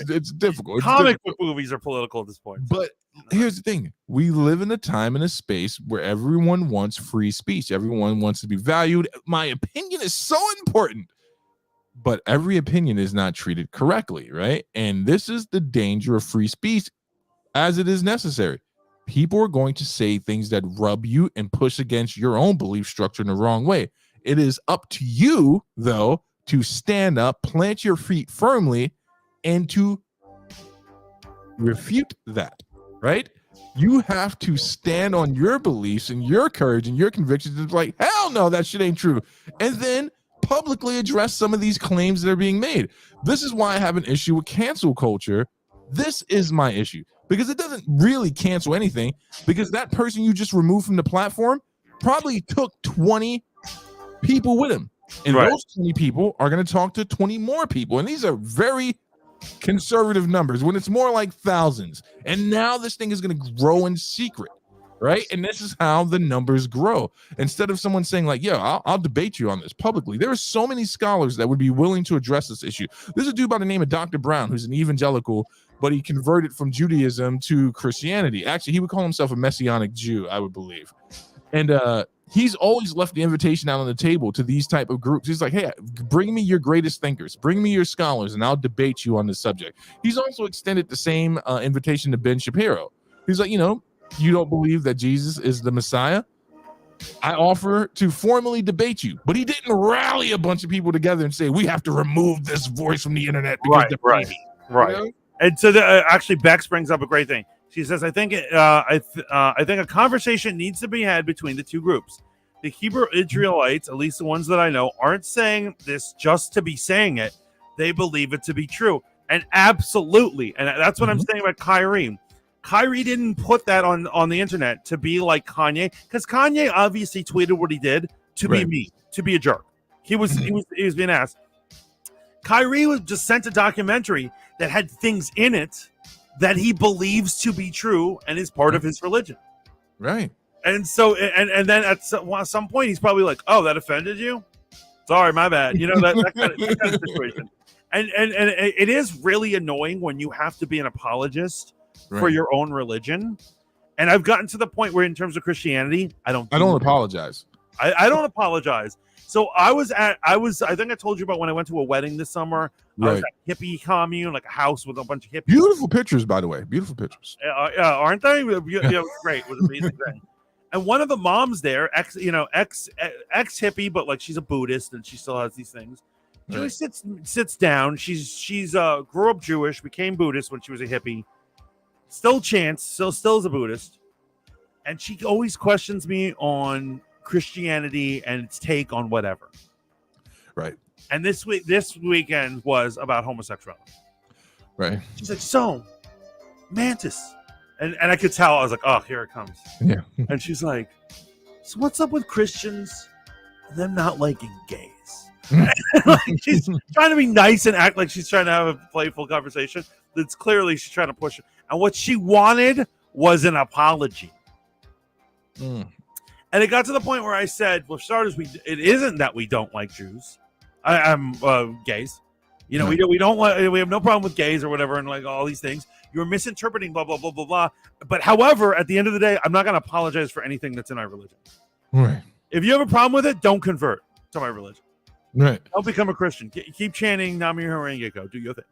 It's difficult. Comic book movies are political at this point. But here's the thing. We live in a time and a space where everyone wants free speech. Everyone wants to be valued. My opinion is so important. But every opinion is not treated correctly, right? And this is the danger of free speech as it is necessary. People are going to say things that rub you and push against your own belief structure in the wrong way. It is up to you, though, to stand up, plant your feet firmly, and to refute that, right? You have to stand on your beliefs and your courage and your convictions. It's like, hell no, that shit ain't true. And then publicly address some of these claims that are being made. This is why I have an issue with cancel culture. This is my issue because it doesn't really cancel anything, because that person you just removed from the platform probably took 20 people with him, and those 20 people are going to talk to 20 more people, and these are very conservative numbers when it's more like thousands. And now this thing is going to grow in secret, right? And this is how the numbers grow. Instead of someone saying like, yeah, I'll debate you on this publicly. There are so many scholars that would be willing to address this issue. There's a dude by the name of Dr. Brown, who's an evangelical, but he converted from Judaism to Christianity. Actually, he would call himself a Messianic Jew, I would believe. And he's always left the invitation out on the table to these type of groups. He's like, hey, bring me your greatest thinkers, bring me your scholars, and I'll debate you on this subject. He's also extended the same invitation to Ben Shapiro. He's like, you don't believe that Jesus is the Messiah? I offer to formally debate you. But he didn't rally a bunch of people together and say, we have to remove this voice from the internet. Right. And so actually, Bex brings up a great thing. She says, I think a conversation needs to be had between the two groups. The Hebrew Israelites, at least the ones that I know, aren't saying this just to be saying it. They believe it to be true. And absolutely. And that's what I'm saying about Kyrie. Kyrie didn't put that on the internet to be like Kanye, because Kanye obviously tweeted what he did to be mean, to be a jerk. He was being asked. Kyrie was just sent a documentary that had things in it that he believes to be true and is part of his religion. Right. And so and then at some point he's probably like, oh, that offended you? Sorry, my bad. That kind of situation. And it is really annoying when you have to be an apologist for your own religion. And I've gotten to the point where in terms of Christianity, I don't apologize. I don't apologize. So I think I told you about when I went to a wedding this summer. I was at a hippie commune, like a house with a bunch of hippies. Beautiful pictures, by the way. Beautiful pictures. Aren't they? It was great. It was an amazing thing. And one of the moms there, ex hippie, but like she's a Buddhist and she still has these things. She sits down. She's grew up Jewish, became Buddhist when she was a hippie. Still is a Buddhist. And she always questions me on Christianity and its take on whatever. Right. And this weekend was about homosexuality. Right. She's like, so Mantis. And I could tell, I was like, oh, here it comes. Yeah. And she's like, so what's up with Christians, them not liking gays? Like, she's trying to be nice and act like she's trying to have a playful conversation. That's clearly she's trying to push it. And what she wanted was an apology. And it got to the point where I said, well, for starters, it isn't that we don't like Jews. I'm gays. You know, we don't like, we have no problem with gays or whatever, and like all these things. You're misinterpreting blah blah blah blah blah. But however, at the end of the day, I'm not going to apologize for anything that's in our religion. Right. If you have a problem with it, don't convert to my religion. Right. Don't become a Christian. Keep chanting Nam-myoho Renge-kyo. Do your thing.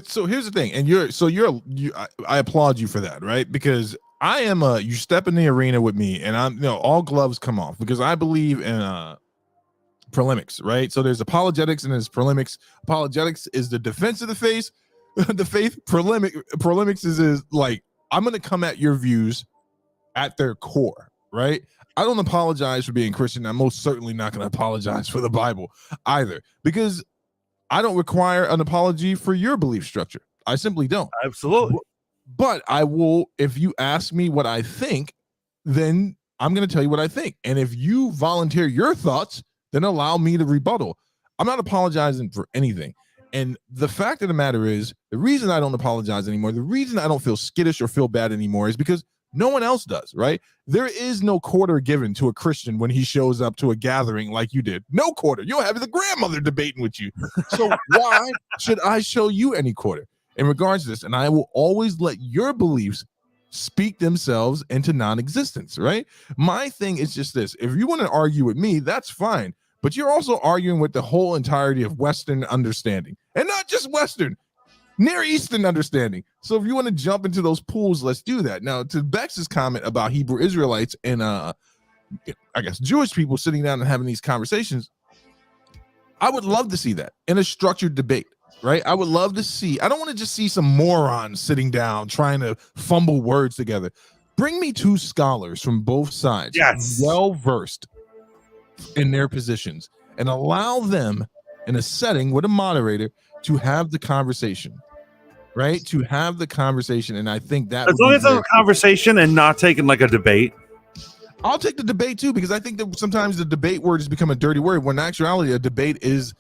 So here's the thing, and I applaud you for that, right? Because I am you step in the arena with me, and I'm all gloves come off because I believe in polemics, right? So there's apologetics and there's polemics. Apologetics is the defense of the faith. The faith. Polemics is like I'm going to come at your views at their core, right? I don't apologize for being Christian. I'm most certainly not going to apologize for the Bible either, because I don't require an apology for your belief structure. I simply don't. Absolutely. But I will, if you ask me what I think, then I'm going to tell you what I think. And if you volunteer your thoughts, then allow me to rebuttal. I'm not apologizing for anything. And the fact of the matter is, the reason I don't apologize anymore, the reason I don't feel skittish or feel bad anymore is because no one else does, right? There is no quarter given to a Christian when he shows up to a gathering like you did. No quarter. You'll have the grandmother debating with you. So why should I show you any quarter in regards to this? And I will always let your beliefs speak themselves into non-existence, right? My thing is just this. If you want to argue with me, that's fine. But you're also arguing with the whole entirety of Western understanding. And not just Western. Near Eastern understanding. So if you want to jump into those pools, let's do that. Now, to Bex's comment about Hebrew Israelites and I guess Jewish people sitting down and having these conversations, I would love to see that in a structured debate, right? I would love to see. I don't want to just see some morons sitting down trying to fumble words together. Bring me two scholars from both sides, yes, well versed in their positions, and allow them in a setting with a moderator to have the conversation, right? To have the conversation. And I think that as long as it's a conversation and not taking like a debate. I'll take the debate too, because I think that sometimes the debate word has become a dirty word when in actuality a debate is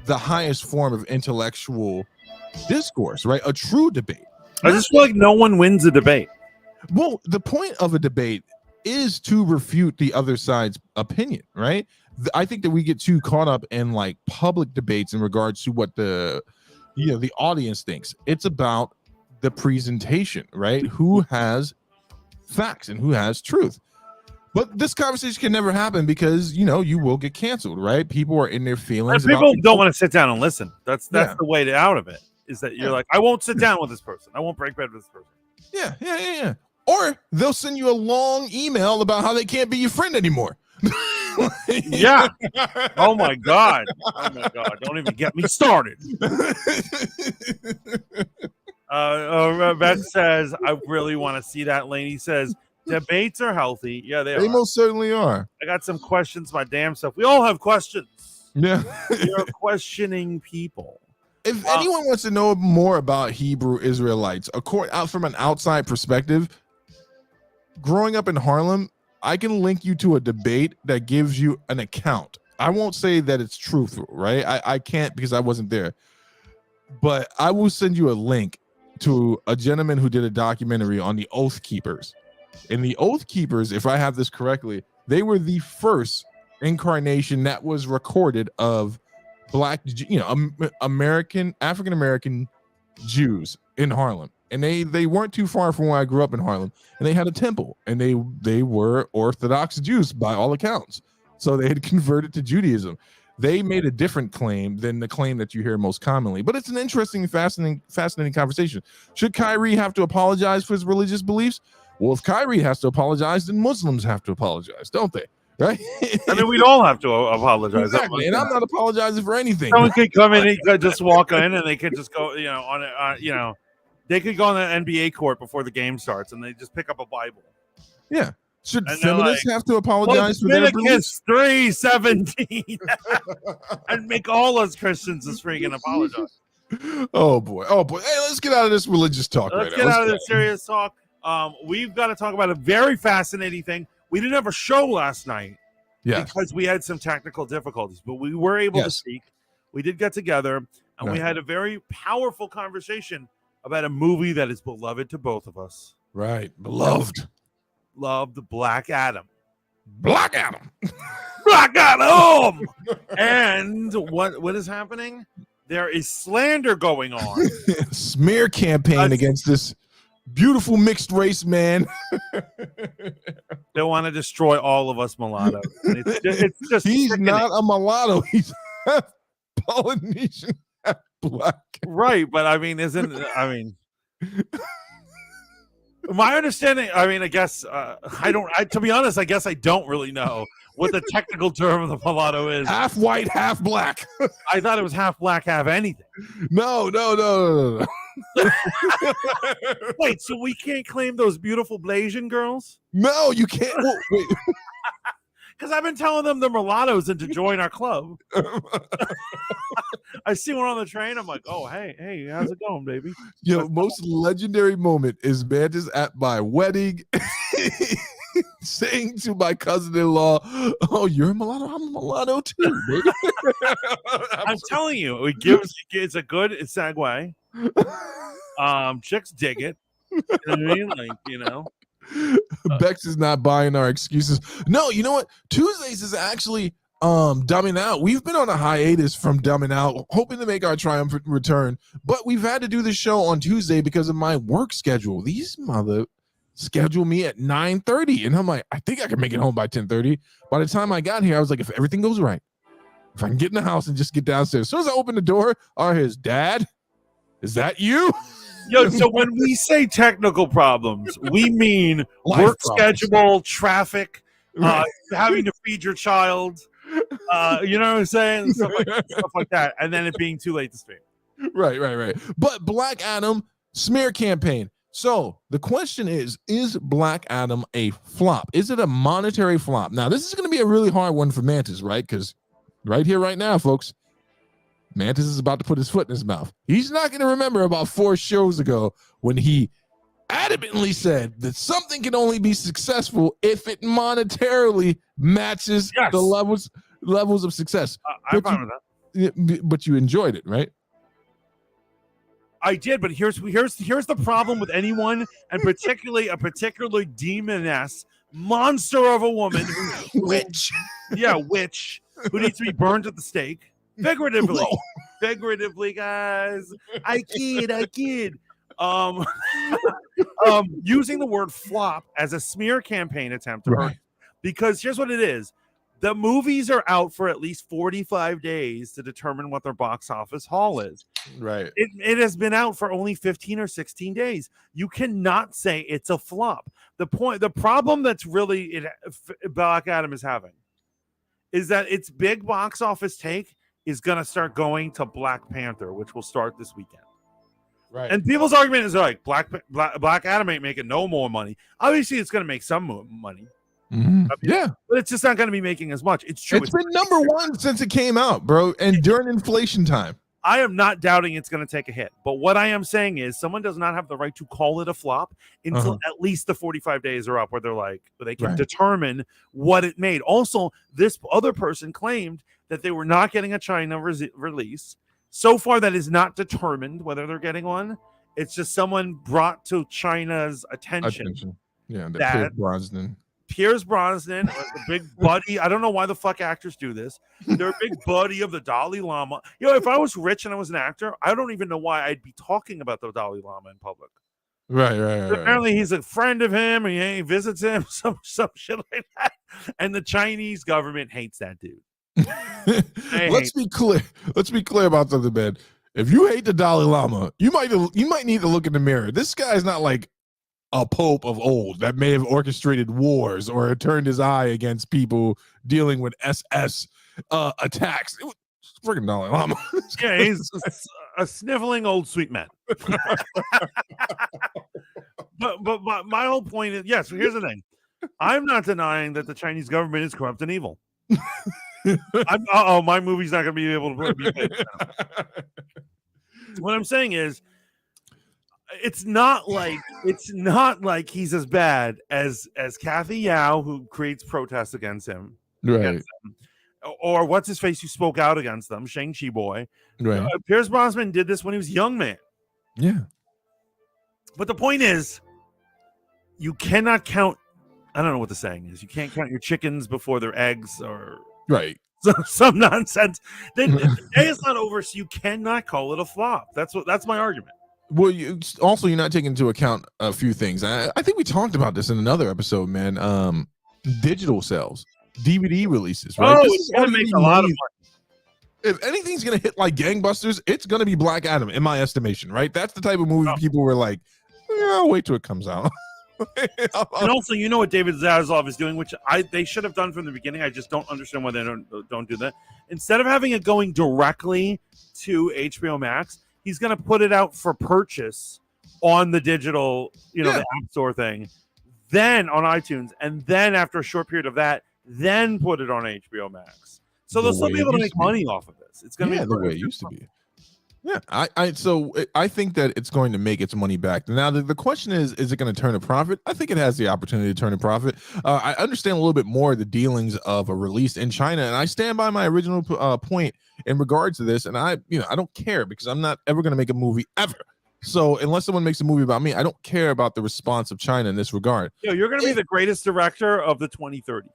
the highest form of intellectual discourse, right? A true debate. I just feel like no one wins a debate. Well, the point of a debate is to refute the other side's opinion, right? I think that we get too caught up in like public debates in regards to what the audience thinks. It's about the presentation, right? Who has facts and who has truth. But this conversation can never happen because you will get canceled, right? People are in their feelings. People don't want to sit down and listen. That's the way out of it. Is that you're like, I won't sit down with this person. I won't break bread with this person. Yeah. Or they'll send you a long email about how they can't be your friend anymore. Yeah. Oh my god. Don't even get me started. Beth says, I really want to see that. Laney says, debates are healthy. Yeah, they most certainly are. I got some questions, my damn self. We all have questions. Yeah. You're questioning people. If anyone wants to know more about Hebrew Israelites, from an outside perspective, growing up in Harlem, I can link you to a debate that gives you an account. I won't say that it's truthful, right? I can't because I wasn't there. But I will send you a link to a gentleman who did a documentary on the Oath Keepers. And the Oath Keepers, if I have this correctly, they were the first incarnation that was recorded of Black, African-American Jews in Harlem. And they weren't too far from where I grew up in Harlem. And they had a temple. And they were Orthodox Jews by all accounts. So they had converted to Judaism. They made a different claim than the claim that you hear most commonly. But it's an interesting, fascinating conversation. Should Kyrie have to apologize for his religious beliefs? Well, if Kyrie has to apologize, then Muslims have to apologize, don't they? Right? I mean, we'd all have to apologize. Exactly. And I'm not apologizing for anything. Someone could come in and could just walk in and they could just go, they could go on the NBA court before the game starts and they just pick up a Bible. Yeah. Should feminists have to apologize for their beliefs? 3:17 and make all us Christians as freaking apologize. Oh boy. Hey, let's get out of this religious talk. Let's get out of this serious talk. We've got to talk about a very fascinating thing. We didn't have a show last night because we had some technical difficulties, but we were able to speak. We did get together and we had a very powerful conversation about a movie that is beloved to both of us. Right. Beloved. loved Black Adam. Black Adam. Black Adam. And what is happening? There is slander going on. Smear campaign against this beautiful mixed race man. They want to destroy all of us mulattoes. It's just he's sickening. not a mulatto. He's half Polynesian, half black. Right, but my understanding, I guess to be honest, I guess I don't really know what the technical term of the mulatto is. Half white, half black. I thought it was half black, half anything. No. Wait, so we can't claim those beautiful Blasian girls? No, you can't. Wait. Because I've been telling them they're mulattoes and to join our club. I see one on the train. I'm like, oh, hey, how's it going, baby? Yo, most legendary moment is Mantis at my wedding saying to my cousin-in-law, oh, you're a mulatto? I'm a mulatto too, baby. I'm telling you, it's a good segue. Chicks dig it. You know what I mean? Bex is not buying our excuses. No, you know what? Tuesdays is actually dumbing out. We've been on a hiatus from dumbing out, hoping to make our triumphant return, but we've had to do the show on Tuesday because of my work schedule. These mother schedule me at 9:30, and I'm like, I think I can make it home by 10:30. By the time I got here, I was like, if everything goes right, if I can get in the house and just get downstairs. As soon as I open the door, his dad, is that you? Yo, so when we say technical problems, we mean work schedule, traffic, having to feed your child, you know what I'm saying? Stuff like that. And then it being too late to stream. Right. But Black Adam smear campaign. So the question is Black Adam a flop? Is it a monetary flop? Now, this is going to be a really hard one for Mantis, right? Because right here, right now, folks, Mantis is about to put his foot in his mouth. He's not going to remember about 4 shows ago when he adamantly said that something can only be successful if it monetarily matches the levels of success. I'm fine with that. But you enjoyed it, right? I did, but here's the problem with anyone, and particularly a particularly demoness monster of a woman, witch, who needs to be burned at the stake. Figuratively, guys. I kid. Using the word flop as a smear campaign attempt to hurt, because here's what it is. The movies are out for at least 45 days to determine what their box office haul is. Right. It has been out for only 15 or 16 days. You cannot say it's a flop. The problem that's really Black Adam is having is that its big box office take is going to start going to Black Panther, which will start this weekend. Right. And people's argument is like, Black Adam ain't making no more money. Obviously, it's going to make some money. Mm-hmm. Yeah. But it's just not going to be making as much. It's true. It's been number one since it came out, bro, and during inflation time. I am not doubting it's going to take a hit. But what I am saying is someone does not have the right to call it a flop until at least the 45 days are up where they can determine what it made. Also, this other person claimed that they were not getting a China release. So far, that is not determined whether they're getting one. It's just someone brought to China's attention. Yeah, that Pierce Brosnan, the big buddy. I don't know why the fuck actors do this. They're a big buddy of the Dalai Lama. You know, if I was rich and I was an actor, I don't even know why I'd be talking about the Dalai Lama in public. Right. Apparently, he's a friend of him. He visits him, some shit like that. And the Chinese government hates that dude. Let's be clear about something, man. If you hate the Dalai Lama, you might need to look in the mirror. This guy's not like a pope of old that may have orchestrated wars or turned his eye against people dealing with SS attacks. It was freaking Dalai Lama. Yeah, he's a sniveling old sweet man. but my whole point is, yes, here's the thing. I'm not denying that the Chinese government is corrupt and evil. My movie's not going to be able to be played. What I'm saying is, it's not like he's as bad as Kathy Yao, who creates protests against him, right? Or what's his face who spoke out against them, Shang-Chi boy. Right. Pierce Brosnan did this when he was a young man. Yeah. But the point is, you cannot count I don't know what the saying is. You can't count your chickens before their eggs, or Right. some nonsense. The day is not over, so you cannot call it a flop. That's my argument. Well, you're not taking into account a few things. I think we talked about this in another episode, man. Digital sales, DVD releases, right? Oh, it's gonna make a lot of money. If anything's gonna hit like gangbusters, it's gonna be Black Adam, in my estimation, right? That's the type of movie people were like, I'll wait till it comes out. And also, you know what David Zaslav is doing, which they should have done from the beginning. I just don't understand why they don't do that. Instead of having it going directly to HBO Max, he's going to put it out for purchase on the digital, the App Store thing, then on iTunes, and then after a short period of that, then put it on HBO Max. So they'll still be able to make money off of this. It's going to be the way it used to be. Yeah, I think that it's going to make its money back. Now, the question is it going to turn a profit? I think it has the opportunity to turn a profit. I understand a little bit more of the dealings of a release in China, and I stand by my original point in regards to this. And I don't care, because I'm not ever going to make a movie ever. So unless someone makes a movie about me, I don't care about the response of China in this regard. You're going to be the greatest director of the 2030s.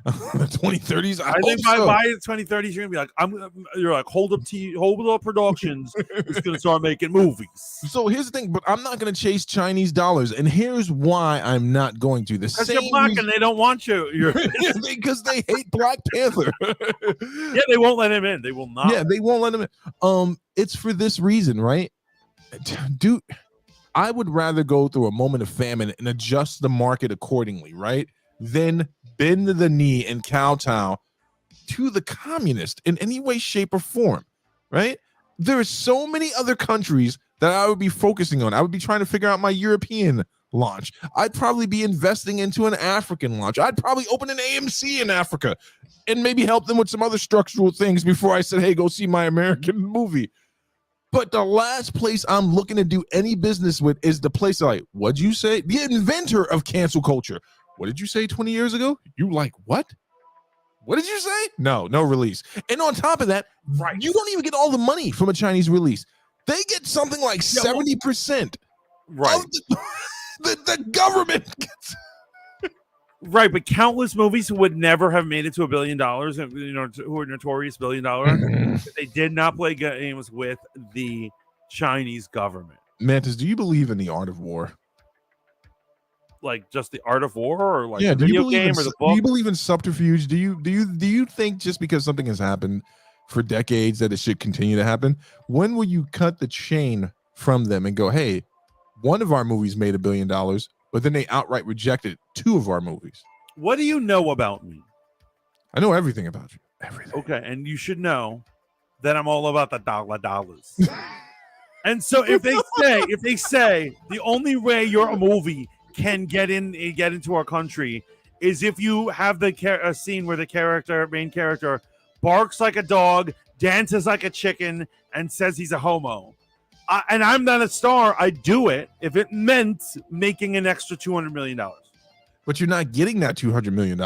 The 2030s. I think by the 2030s, you're gonna be like, you're like, hold up Productions is gonna start making movies. So here's the thing, but I'm not gonna chase Chinese dollars, and here's why I'm not going to. Because you're black and they don't want you. Because they hate Black Panther. Yeah, they won't let him in. They will not. Yeah, they won't let him in. It's for this reason, right? Dude, I would rather go through a moment of famine and adjust the market accordingly, right? Than bend the knee and kowtow to the communist in any way, shape, or form, right? There are so many other countries that I would be focusing on. I would be trying to figure out my European launch. I'd probably be investing into an African launch. I'd probably open an AMC in Africa and maybe help them with some other structural things before I said, hey, go see my American movie. But the last place I'm looking to do any business with is the place like, what'd you say? The inventor of cancel culture. What did you say 20 years ago? You like what? What did you say? No release. And on top of that, you don't even get all the money from a Chinese release. They get something like 70%. Right. The government gets. Right, but countless movies who would never have made it to $1 billion, who are notorious $1 billion, they did not play games with the Chinese government. Mantis, do you believe in the art of war? Like just the art of war, or like the video game, or the book? Do you believe in subterfuge? Do you think just because something has happened for decades that it should continue to happen? When will you cut the chain from them and go, hey, one of our movies made $1 billion, but then they outright rejected 2 of our movies? What do you know about me? I know everything about you. Everything. Okay, and you should know that I'm all about the dollars. And so if they say the only way your movie can get into our country is if you have a scene where the main character barks like a dog, dances like a chicken, and says he's a homo, and I'm not a star, I'd do it if it meant making an extra $200 million. But you're not getting that $200 million.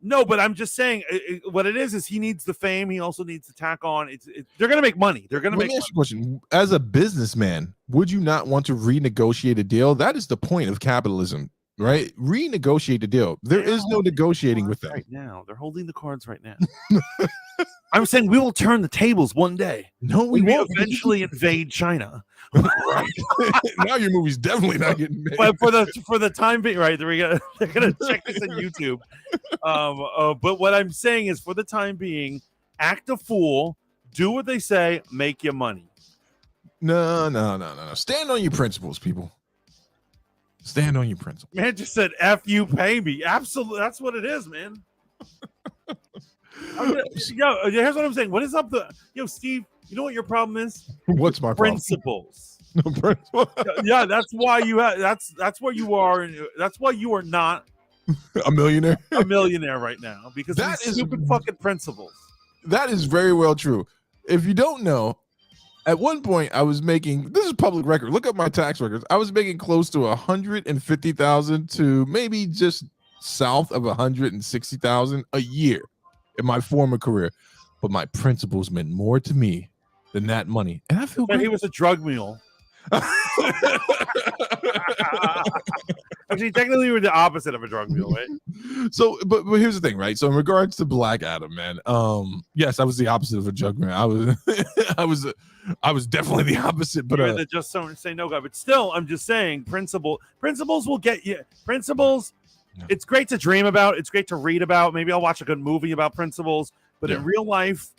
No, but I'm just saying what it is he needs the fame. He also needs to tack on. They're going to make money. They're going to make money. Let me ask you a question. As a businessman, would you not want to renegotiate a deal? That is the point of capitalism, right? Renegotiate the deal. There is no negotiating with them. Right now. They're holding the cards right now. I'm saying we will turn the tables one day. No, we won't. Eventually invade China. Now your movie's definitely not getting made. But for the time being, right? They're gonna check this on YouTube. But what I'm saying is, for the time being, act a fool, do what they say, make your money. No. Stand on your principles, people. Stand on your principles. Man just said, F you, pay me. Absolutely, that's what it is, man. Here's what I'm saying. What is up Steve, you know what your problem is? What's my principles? Yeah, that's why you have that's where you are, and that's why you are not a millionaire right now, because of these stupid fucking principles. That is very well true. If you don't know, at one point I was making, this is public record, look up my tax records, I was making close to $150,000 to maybe just south of $160,000 a year in my former career, but my principles meant more to me than that money, and I feel great. He was a drug mule. Actually, technically, we're the opposite of a drug mule, right? So, but here's the thing, right? So, in regards to Black Adam, man, yes, I was the opposite of a jug man. I was, I was definitely the opposite. But you're the just don't say no guy. But still, I'm just saying, principles will get you. Principles. Yeah. It's great to dream about. It's great to read about. Maybe I'll watch a good movie about principles. But in real life,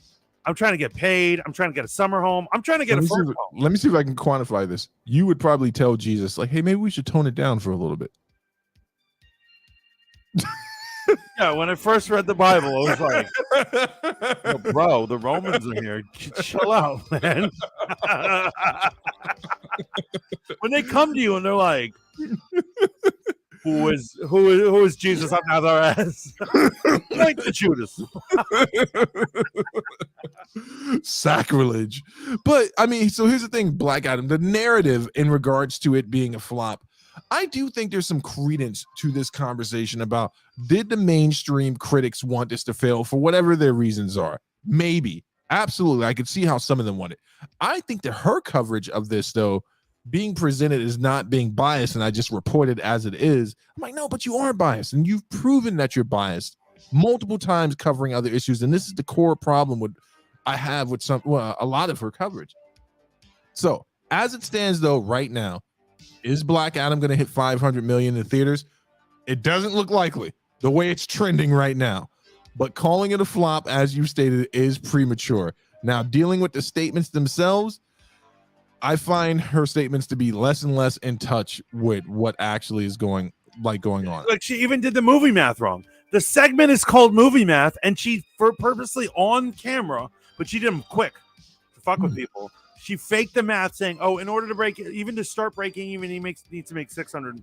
I'm trying to get paid. I'm trying to get a summer home. I'm trying to get a first home. Let me see if I can quantify this. You would probably tell Jesus, like, hey, maybe we should tone it down for a little bit. Yeah, when I first read the Bible, I was like, oh, bro, the Romans are here. Chill out, man. When they come to you and they're like, who is Jesus of Nazareth? Like the Judas. Sacrilege. But I mean, so here's the thing, Black Adam, the narrative in regards to it being a flop, I do think there's some credence to this conversation about, did the mainstream critics want this to fail for whatever their reasons are? Maybe. Absolutely. I could see how some of them want it. I think that her coverage of this, though, being presented as not being biased, and I just report it as it is. I'm like, no, but you are biased, and you've proven that you're biased multiple times covering other issues. And this is the core problem I have with a lot of her coverage. So as it stands, though, right now, is Black Adam going to hit 500 million in theaters? It doesn't look likely the way it's trending right now, but calling it a flop, as you stated, is premature. Now, dealing with the statements themselves, I find her statements to be less and less in touch with what actually is going on. Like, she even did the movie math wrong. The segment is called Movie Math, and she purposely on camera, but she did them quick to fuck with people. She faked the math, saying, "Oh, in order to break it, even to start breaking even, he needs to make 600."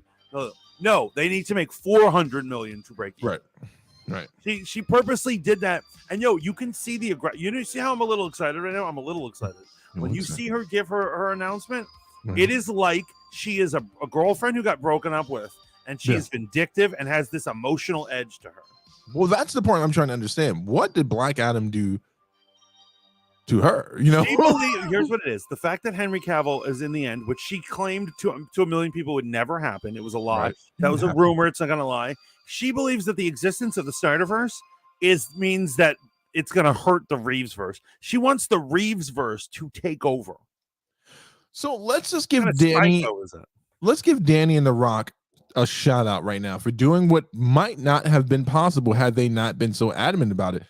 No, they need to make 400 million to break even. Right. She purposely did that, and you can see the you see how I'm a little excited right now. I'm a little excited when you see her give her announcement. It is like she is a girlfriend who got broken up with, and she is vindictive and has this emotional edge to her. Well, that's the point I'm trying to understand. What did Black Adam do to her? Here's what it is: the fact that Henry Cavill is in the end, which she claimed to a million people would never happen. It was a lie. Right. That was a rumor. It's not gonna lie. She believes that the existence of the Snyderverse means that it's gonna hurt the Reevesverse. She wants the Reevesverse to take over. So let's just give Danny. Let's give Danny and The Rock a shout out right now for doing what might not have been possible had they not been so adamant about it.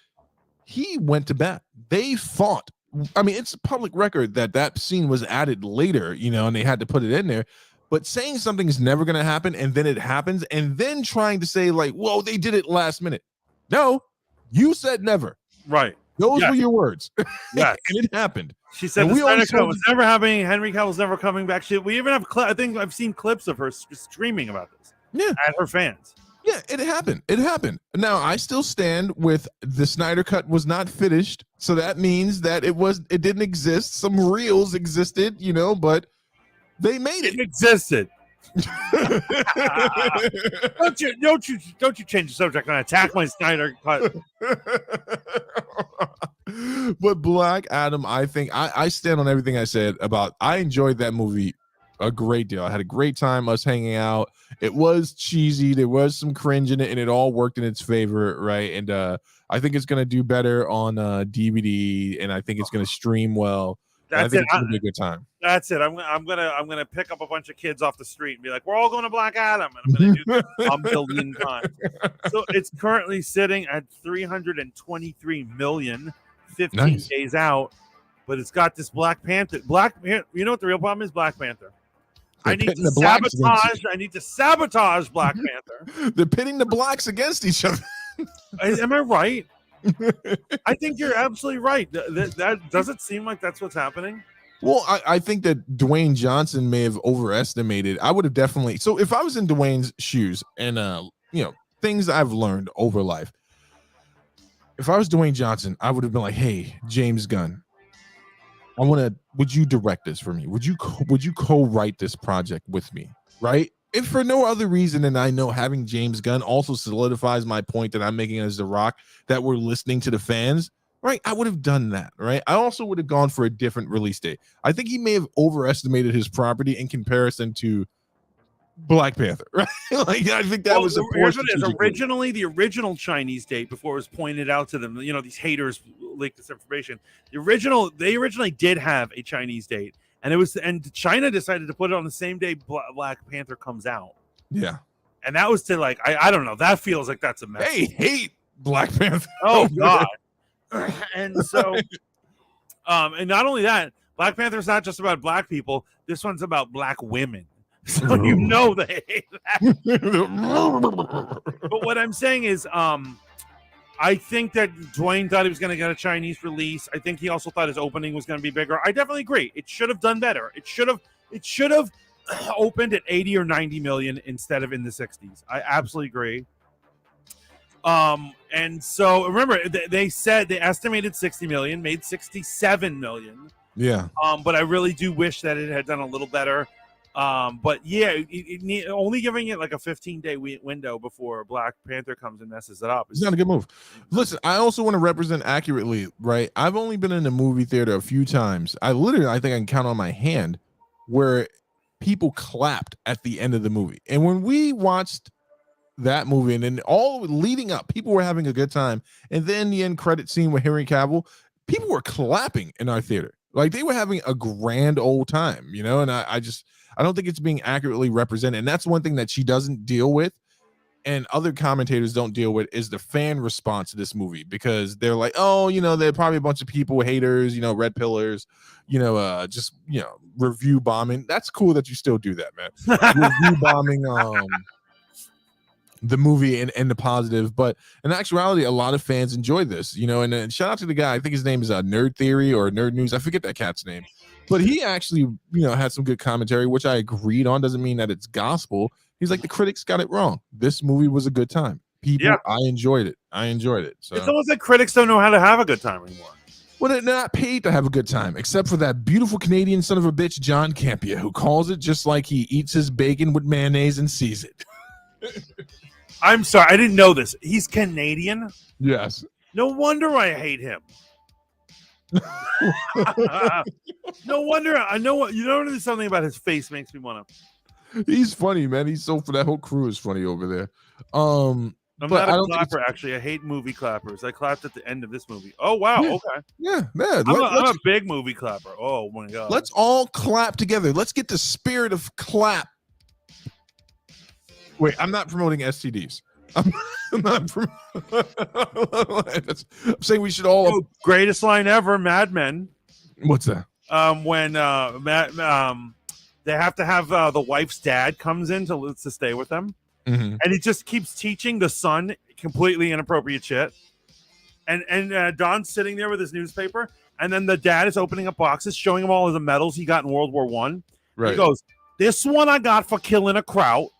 He went to bat. They fought. I mean, it's a public record that scene was added later, and they had to put it in there. But saying something is never going to happen, and then it happens, and then trying to say, like, whoa, they did it last minute. No, you said never. Right. Those were your words. Yes. And it happened. She said the Snyder Cut was never happening. Henry Cavill's never coming back. We even have I think I've seen clips of her screaming about this. Yeah. At her fans. Yeah, it happened. It happened. Now, I still stand with the Snyder Cut was not finished. So that means that it didn't exist. Some reels existed, but they made it. It existed. Don't you change the subject and attack my Snyder Cut. But Black Adam, I think I stand on everything I said about. I enjoyed that movie a great deal. I had a great time us hanging out. It was cheesy. There was some cringe in it, and it all worked in its favor, right? And I think it's gonna do better on DVD, and I think it's gonna stream well. I think it's gonna be a good time. That's it. I'm gonna pick up a bunch of kids off the street and be like, "We're all going to Black Adam," and I'm gonna do this a million times. So it's currently sitting at 323 million, 15 days out, but it's got this Black Panther. You know what the real problem is? Black Panther. I need to sabotage Black Panther. They're pitting the blacks against each other. Am I right? I think you're absolutely right. That does it seem like that's what's happening? Well, I think that Dwayne Johnson may have overestimated. I would have definitely. So if I was in Dwayne's shoes and, things I've learned over life, if I was Dwayne Johnson, I would have been like, hey, James Gunn, would you direct this for me? Would you co-write this project with me? Right. If for no other reason, and I know having James Gunn also solidifies my point that I'm making as The Rock, that we're listening to the fans, right? I would have done that, right? I also would have gone for a different release date. I think he may have overestimated his property in comparison to Black Panther, right? Like I think that was a poor here's what it is. strategic move. Originally, the original Chinese date, before it was pointed out to them, these haters leaked this information. They originally did have a Chinese date, and China decided to put it on the same day Black Panther comes out. Yeah, and that was to like, I don't know. That feels like that's a mess. They hate Black Panther. Oh God. And so, and not only that, Black Panther is not just about black people. This one's about black women. So they hate that. But what I'm saying is, I think that Dwayne thought he was going to get a Chinese release. I think he also thought his opening was going to be bigger. I definitely agree. It should have done better. It should have opened at 80 or 90 million instead of in the 60s. I absolutely agree. And so remember, they said they estimated 60 million, made 67 million. Yeah. But I really do wish that it had done a little better. But yeah, only giving it like a 15-day window before Black Panther comes and messes it up. It's not a good move. Listen, I also want to represent accurately, right? I've only been in a movie theater a few times. I think I can count on my hand where people clapped at the end of the movie. And when we watched that movie and then all leading up, people were having a good time. And then the end credit scene with Henry Cavill, people were clapping in our theater. Like they were having a grand old time, and I don't think it's being accurately represented. And that's one thing that she doesn't deal with and other commentators don't deal with is the fan response to this movie, because they're like, oh, there are probably a bunch of people, haters, red pillars, just, review bombing. That's cool that you still do that, man. Review bombing the movie and the positive, but in actuality, a lot of fans enjoy this, and shout out to the guy. I think his name is Nerd Theory or Nerd News. I forget that cat's name, but he actually, had some good commentary, which I agreed on. Doesn't mean that it's gospel. He's like, the critics got it wrong. This movie was a good time. I enjoyed it. So it's almost like critics don't know how to have a good time anymore. Well, they're not paid to have a good time, except for that beautiful Canadian son of a bitch, John Campea, who calls it just like he eats his bacon with mayonnaise and sees it. I'm sorry, I didn't know this. He's Canadian? Yes. No wonder I hate him. No wonder. I know. There's something about his face makes me want to. He's funny, man. He's so for that whole crew is funny over there. I'm not a clapper, actually. I hate movie clappers. I clapped at the end of this movie. Oh wow, yeah. okay. Yeah, man. I'm a big movie clapper. Oh my god. Let's all clap together. Let's get the spirit of clap. Wait, I'm not promoting STDs. I'm saying we should all. Greatest line ever, Mad Men. What's that? When they have to have the wife's dad comes in to stay with them, and he just keeps teaching the son completely inappropriate shit. And Don's sitting there with his newspaper, and then the dad is opening up boxes, showing him all of the medals he got in World War I. Right. He goes, "This one I got for killing a kraut.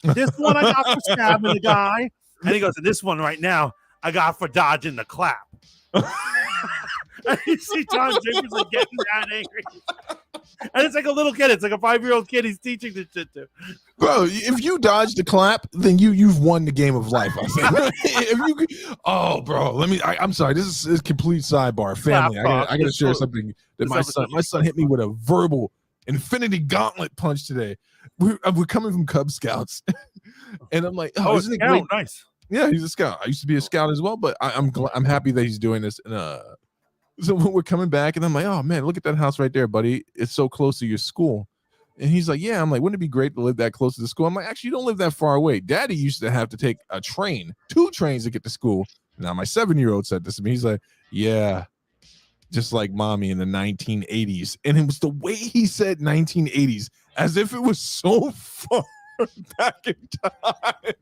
This one I got for stabbing a guy." And he goes, "And this one right now I got for dodging the clap." And you see John Chambers like getting that angry. And it's like a little kid. It's like a 5-year-old kid he's teaching this shit to. Bro, if you dodge the clap, then you've won the game of life, I say. Bro, I'm sorry. This is complete sidebar. Family, I gotta share something that my son hit me with a verbal infinity gauntlet punch today. We're coming from Cub Scouts, and I'm like, isn't it great? Nice. Yeah, he's a scout. I used to be a scout as well, but I'm happy that he's doing this. And so when we're coming back, and I'm like, oh man, look at that house right there, buddy. It's so close to your school. And he's like, yeah. I'm like, wouldn't it be great to live that close to the school? I'm like, actually, you don't live that far away. Daddy used to have to take a train, 2 trains to get to school. Now my 7-year-old said this to me. He's like, yeah, just like mommy in the 1980s. And it was the way he said 1980s, as if it was so far back in time.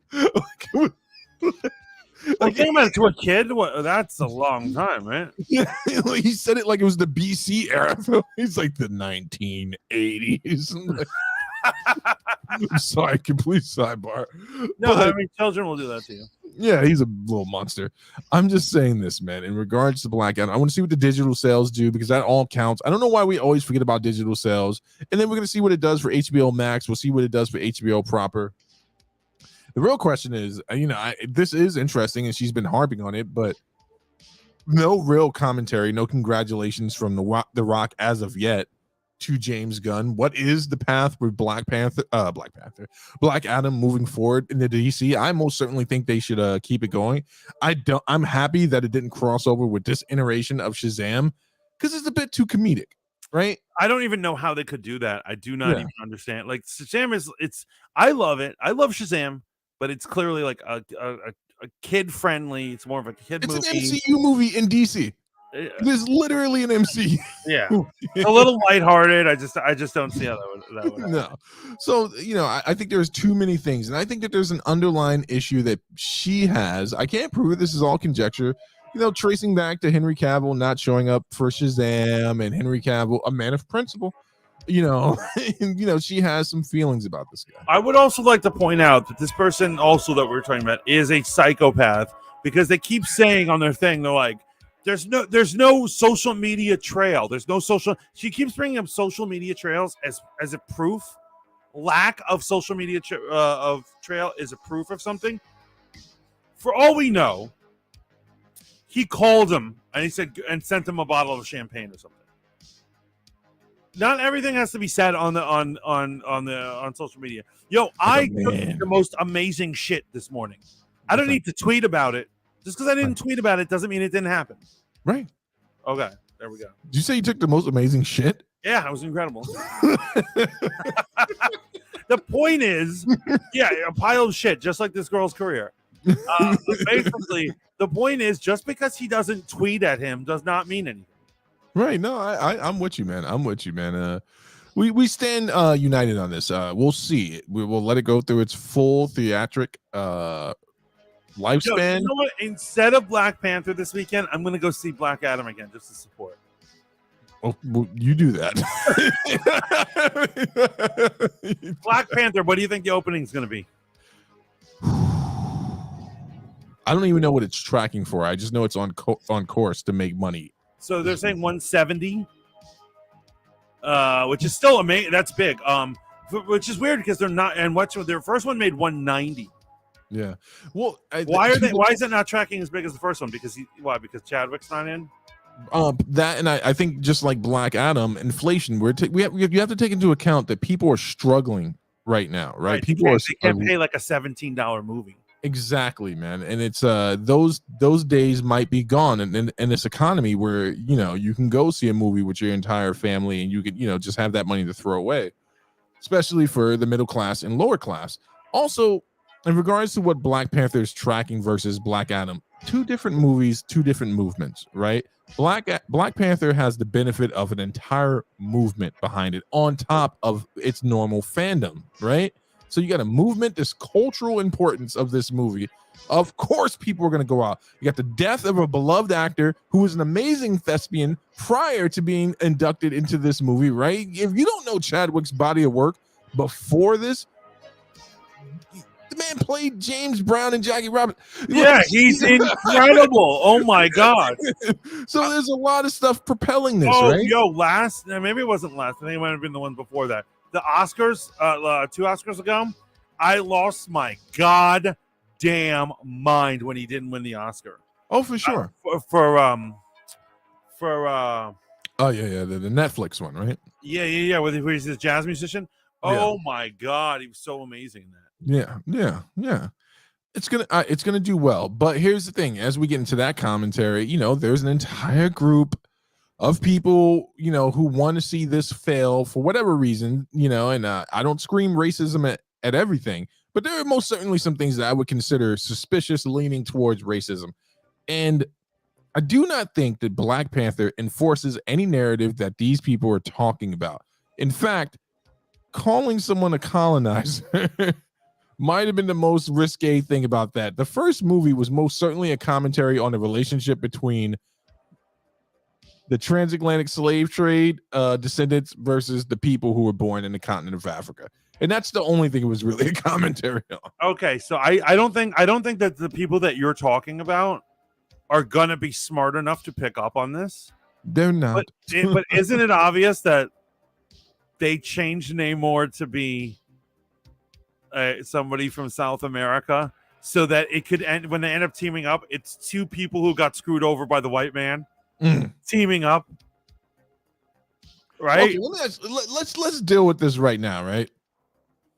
Think about it to a kid. That's a long time, right? Yeah, he said it like it was the BC era. He's like the 1980s. I'm sorry, complete sidebar. No, I mean children will do that to you. Yeah, he's a little monster. I'm just saying this, man. In regards to Blackout, I want to see what the digital sales do, because that all counts. I don't know why we always forget about digital sales. And then we're going to see what it does for HBO Max. We'll see what it does for HBO proper. The real question is, this is interesting, and she's been harping on it, but no real commentary, no congratulations from The Rock as of yet. to James Gunn. What is the path with Black Adam moving forward in the DC? I most certainly think they should keep it going. I'm happy that it didn't cross over with this iteration of Shazam because it's a bit too comedic, right? I don't even know how they could do that. I do not Yeah. even understand. Like Shazam I love it. I love Shazam, but it's clearly like a kid friendly. It's more of a kid It's movie. an MCU movie in DC. It is literally an MCU. Yeah, a little lighthearted. I just don't see how that would happen. No. So, I think there's too many things. And I think that there's an underlying issue that she has. I can't prove it. This is all conjecture. Tracing back to Henry Cavill not showing up for Shazam and Henry Cavill, a man of principle. And, she has some feelings about this guy. I would also like to point out that this person also that we're talking about is a psychopath because they keep saying on their thing, they're like, there's no social media trail. There's no social. She keeps bringing up social media trails as a proof. Lack of social media of trail is a proof of something. For all we know, he called him and he said and sent him a bottle of champagne or something. Not everything has to be said on social media. Yo, I took the most amazing shit this morning. I don't need to tweet about it. Just because I didn't tweet about it doesn't mean it didn't happen. Right. Okay. There we go. Did you say you took the most amazing shit? Yeah, it was incredible. The point is, a pile of shit, just like this girl's career. Basically, the point is, just because he doesn't tweet at him does not mean anything. Right. No, I'm with you, man. We stand united on this. We'll see. We will let it go through its full theatric lifespan. You know what? Instead of Black Panther this weekend, I'm going to go see Black Adam again just to support. Oh, well, you do that. Black Panther, what do you think the opening is going to be? I don't even know what it's tracking for. I just know it's on course to make money. So they're saying 170, which is still amazing. That's big. Which is weird because they're not. And their first one made 190. Yeah. Well, why is it not tracking as big as the first one? Because Chadwick's not in. That and I think just like Black Adam, inflation. You have to take into account that people are struggling right now, right? People they can't pay like a $17 movie. Exactly, man. And it's those days might be gone in this economy where you can go see a movie with your entire family and you could just have that money to throw away, especially for the middle class and lower class. Also, in regards to what Black Panther is tracking versus Black Adam, two different movies, two different movements, right? Black Panther has the benefit of an entire movement behind it on top of its normal fandom, right? So you got a movement, this cultural importance of this movie. Of course, people are going to go out. You got the death of a beloved actor who was an amazing thespian prior to being inducted into this movie, right? If you don't know Chadwick's body of work before this, the man played James Brown and Jackie Robinson. Yeah, he's incredible. Oh my God. So there's a lot of stuff propelling this, right? Yo, maybe it wasn't last. I think it might have been the one before that. The Oscars, 2 Oscars ago, I lost my goddamn mind when he didn't win the Oscar. Oh, for sure. Oh yeah, the Netflix one, right? Yeah, where he's a jazz musician. Oh my God, he was so amazing in that. Yeah. It's gonna do well. But here's the thing: as we get into that commentary, there's an entire group of people, who want to see this fail for whatever reason, and I don't scream racism at everything, but there are most certainly some things that I would consider suspicious, leaning towards racism. And I do not think that Black Panther enforces any narrative that these people are talking about. In fact, calling someone a colonizer might have been the most risque thing about that. The first movie was most certainly a commentary on the relationship between the transatlantic slave trade descendants versus the people who were born in the continent of Africa. And that's the only thing it was really a commentary on. Okay, so I don't think that the people that you're talking about are gonna be smart enough to pick up on this. They're not. But isn't it obvious that they changed Namor to be somebody from South America so that it could end when they end up teaming up? It's two people who got screwed over by the white man. Teaming up, right? Okay, let's deal with this right now, right?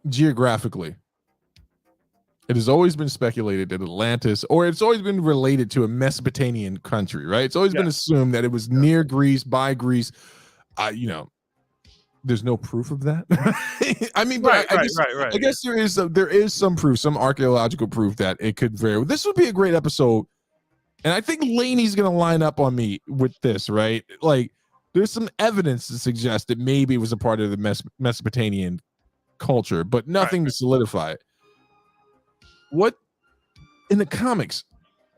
Geographically, it has always been speculated that Atlantis, or it's always been related to a Mesopotamian country, right? It's always been assumed that it was near Greece, by Greece. There's no proof of that. I mean, but I guess there is some proof, some archaeological proof that it could vary. This would be a great episode, and I think Laney's gonna line up on me with this, right? Like, there's some evidence to suggest that maybe it was a part of the Mesopotamian culture, but nothing to solidify it. What in the comics,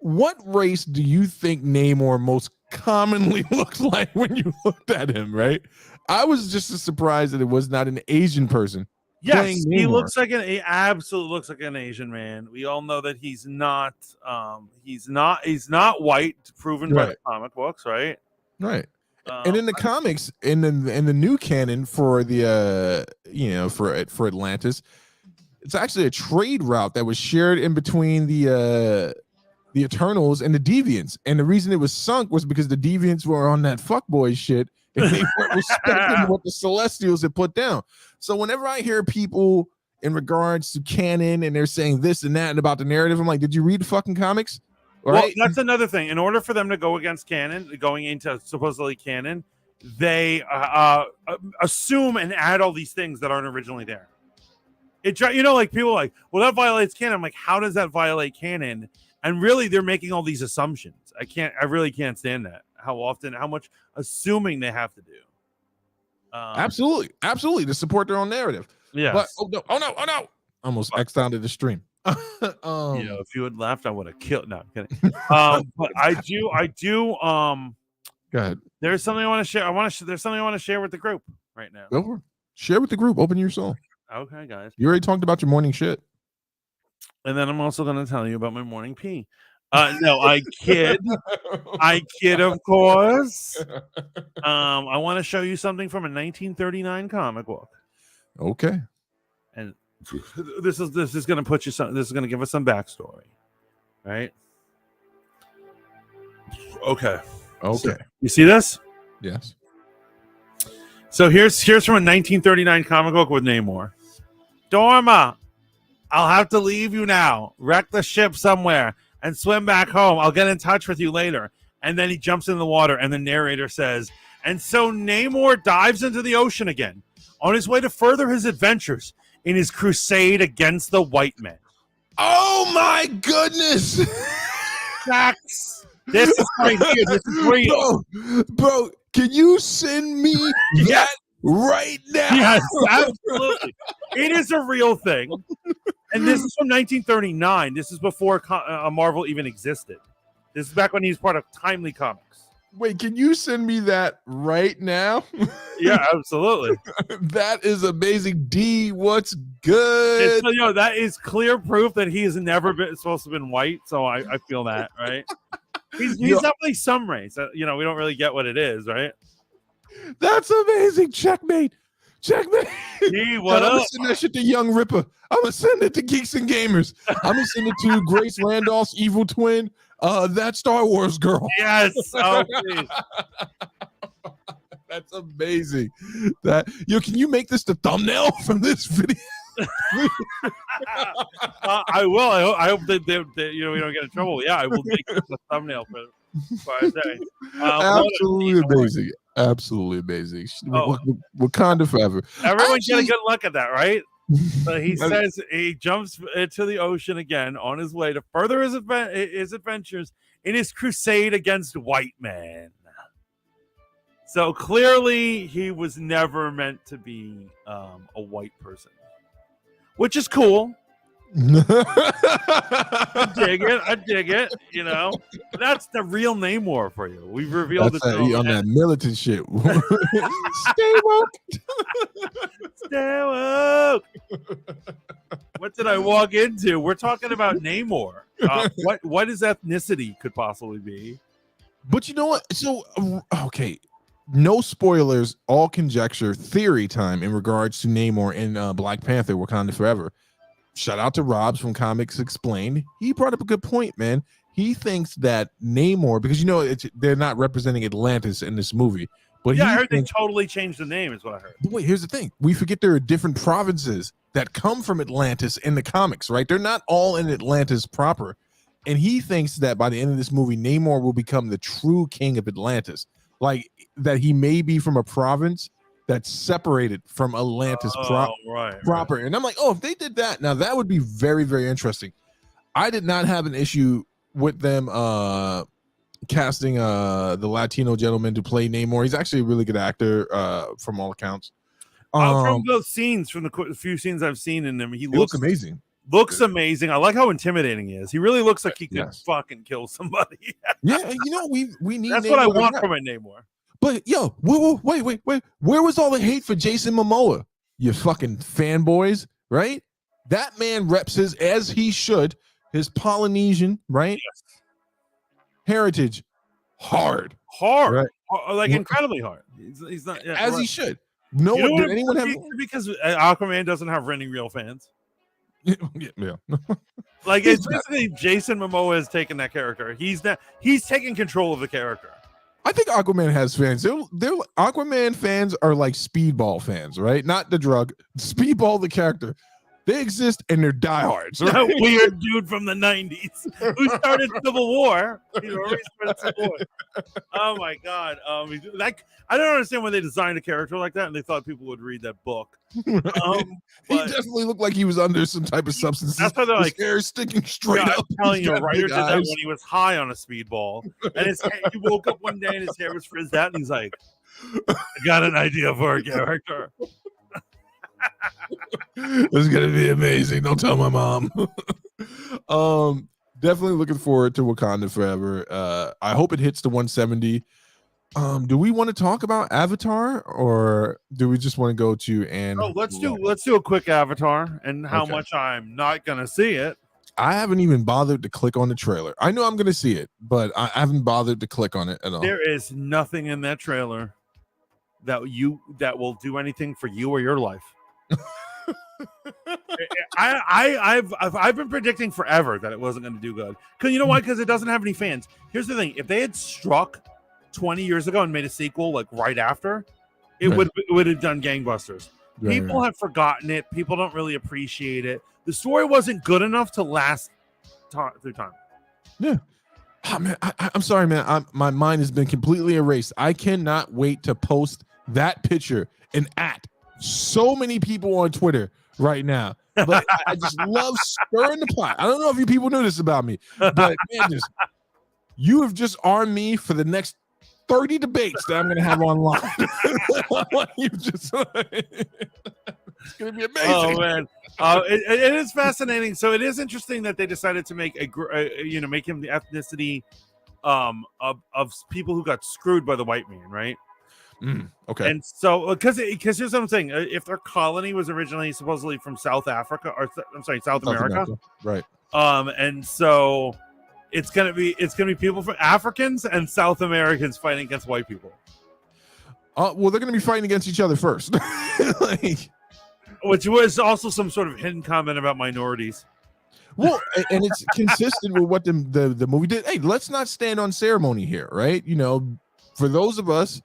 what race do you think Namor most commonly looked like when you looked at him, right? I was just as surprised that it was not an Asian person. Yes, he looks like he absolutely looks like an Asian man. We all know that he's not white, proven by the comic books, right? Right. And in the comics, in the new canon for the for Atlantis, it's actually a trade route that was shared in between the Eternals and the Deviants. And the reason it was sunk was because the Deviants were on that fuckboy shit and they weren't respecting what the Celestials had put down. So whenever I hear people in regards to canon and they're saying this and that and about the narrative, I'm like, did you read the fucking comics? Well, that's another thing. In order for them to go against canon, going into supposedly canon, they assume and add all these things that aren't originally there. Like people are like, well, that violates canon. I'm like, how does that violate canon? And really, they're making all these assumptions. I really can't stand that. How much assuming they have to do. Absolutely to support their own narrative. Yeah. But oh no, almost X'd out of the stream. If you had left, I would have killed. No, I'm kidding. But I do. Go ahead. There's something I want to share. There's something I want to share with the group right now. Go for it. Share with the group. Open your soul. Okay, guys. You already talked about your morning shit. And then I'm also going to tell you about my morning pee. No, I kid. I kid, of course. I want to show you something from a 1939 comic book. Okay. And this is going to put you some. This is going to give us some backstory, right? Okay. So, you see this? Yes. So here's from a 1939 comic book with Namor. Dorma, I'll have to leave you now. Wreck the ship somewhere and swim back home. I'll get in touch with you later. And then he jumps in the water, and the narrator says, and so Namor dives into the ocean again on his way to further his adventures in his crusade against the white men. Oh my goodness! Facts. This is right here. This is real. Bro, can you send me that right now? Yes, absolutely. It is a real thing. And this is from 1939. This is before Marvel even existed. This is back when he was part of Timely Comics. Wait, can you send me that right now? Yeah, absolutely. That is amazing. D, what's good? So, that is clear proof that he has never been supposed to have been white. So I feel that, right? He's definitely some race. We don't really get what it is, right? That's amazing. Checkmate. Hey, what I'm up? gonna send that shit to Young Ripper. I'm gonna send it to Geeks and Gamers. I'm gonna send it to Grace Randolph's evil twin, that Star Wars girl. Yes. Oh, please. That's amazing. Can you make this the thumbnail from this video? I will. I hope that we don't get in trouble. Yeah, I will make this a thumbnail for our day. Absolutely amazing. Absolutely amazing. Wakanda forever. Everyone get a good look at that, right? So he says he jumps into the ocean again on his way to further his adventures in his crusade against white men. So clearly he was never meant to be a white person, which is cool. I dig it. That's the real Namor for you. We've revealed it on that militant shit. Stay woke. Stay woke. What did I walk into? We're talking about Namor. What his ethnicity could possibly be. But you know what? So okay, no spoilers. All conjecture, theory time in regards to Namor in Black Panther: Wakanda Forever. Shout out to Robs from Comics Explained. He brought up a good point, man. He thinks that Namor, because they're not representing Atlantis in this movie, But Yeah, he I heard thinks, they totally changed the name. Is what I heard. but wait, here's the thing: we forget there are different provinces that come from Atlantis in the comics, right? They're not all in Atlantis proper. And he thinks that by the end of this movie, Namor will become the true king of Atlantis, like that he may be from a province that's separated from Atlantis Right. proper. And I'm like, oh, if they did that, now that would be very, very interesting. I did not have an issue with them casting the Latino gentleman to play Namor. He's actually a really good actor from all accounts. From the scenes, from the few scenes I've seen in him, he looks amazing. Looks amazing. I like how intimidating he is. He really looks like he could Yes. fucking kill somebody. Yeah, you know, we need. That's Namor what I to want rap. from a Namor. But yo, wait. Where was all the hate for Jason Momoa? You fucking fanboys, right? That man reps his, as he should, his Polynesian, right? Yes. Heritage hard. Right? Like What? Incredibly hard. He's not As right. he should. No You know one, what did anyone have because Aquaman doesn't have any real fans. yeah. Like it's basically Jason Momoa has taken that character. He's taking control of the character. I think Aquaman has fans. They're Aquaman fans are like Speedball fans, right? Not the drug. Speedball, the character. They exist and they're diehards. Right? That weird dude from the 90s who started Civil War. He already started Civil War. Oh my god. Like I don't understand when they designed a character like that and they thought people would read that book. He definitely looked like he was under some type of substance. That's why they're his like hair sticking straight up. I'm telling you, a He's got writer big did that eyes. when he was high on a speedball. And he woke up one day and his hair was frizzed out and he's like, I got an idea for a character. This is gonna be amazing. Don't tell my mom. Definitely looking forward to Wakanda Forever. I hope it hits the 170. Do we want to talk about Avatar or do we just want to go to let's do a quick Avatar and how much I'm not gonna see it. I haven't even bothered to click on the trailer. I know I'm gonna see it, but I haven't bothered to click on it at all. There is nothing in that trailer that will do anything for you or your life. I've been predicting forever that it wasn't going to do good. Because you know why? Because it doesn't have any fans. Here's the thing: if they had struck 20 years ago and made a sequel like right after, it would have done gangbusters. People have forgotten it. People don't really appreciate it. The story wasn't good enough to last through time. Yeah. Oh, man, I'm sorry, man. My mind has been completely erased. I cannot wait to post that picture and at so many people on Twitter right now. But I just love stirring the pot. I don't know if you people knew this about me, but man, you have just armed me for the next 30 debates that I'm going to have online. It's going to be amazing. Oh man, it is fascinating. So it is interesting that they decided to make make him the ethnicity of people who got screwed by the white man, right? Okay. And so because here's what I'm saying: if their colony was originally supposedly from South Africa, or South America, right? And so it's gonna be people from Africans and South Americans fighting against white people. Well, they're gonna be fighting against each other first, which was also some sort of hidden comment about minorities. Well, and it's consistent with what the movie did. Hey, let's not stand on ceremony here, right? You know, for those of us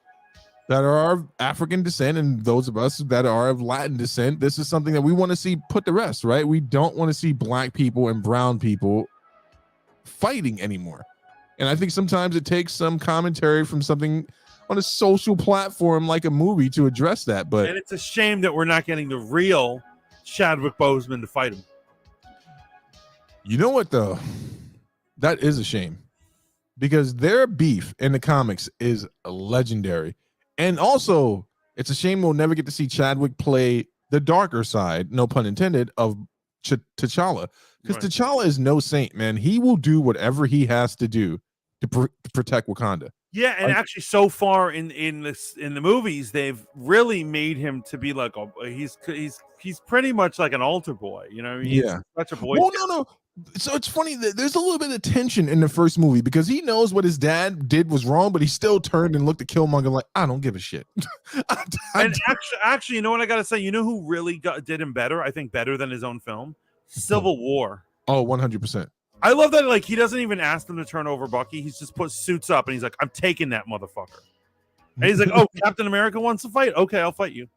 that are of African descent and those of us that are of Latin descent, this is something that we want to see put to rest, right? We don't want to see black people and brown people fighting anymore. And I think sometimes it takes some commentary from something on a social platform like a movie to address that. But and it's a shame that we're not getting the real Chadwick Boseman to fight him. You know what, though? That is a shame because their beef in the comics is legendary. And also, it's a shame we'll never get to see Chadwick play the darker side, no pun intended, of T'Challa. Because T'Challa is no saint, man. He will do whatever he has to do to protect Wakanda. Yeah, and actually, so far in the movies, they've really made him to be like he's pretty much like an altar boy. You know, he's such a boy. Well, no. So it's funny that there's a little bit of tension in the first movie because he knows what his dad did was wrong, but he still turned and looked at Killmonger like, I don't give a shit. And actually, you know what I got to say? You know who really did him better? I think better than his own film? Civil War. Oh, 100%. I love that. Like, he doesn't even ask them to turn over Bucky. He's just suits up and he's like, I'm taking that motherfucker. And he's like, "Oh, Captain America wants to fight. Okay, I'll fight you.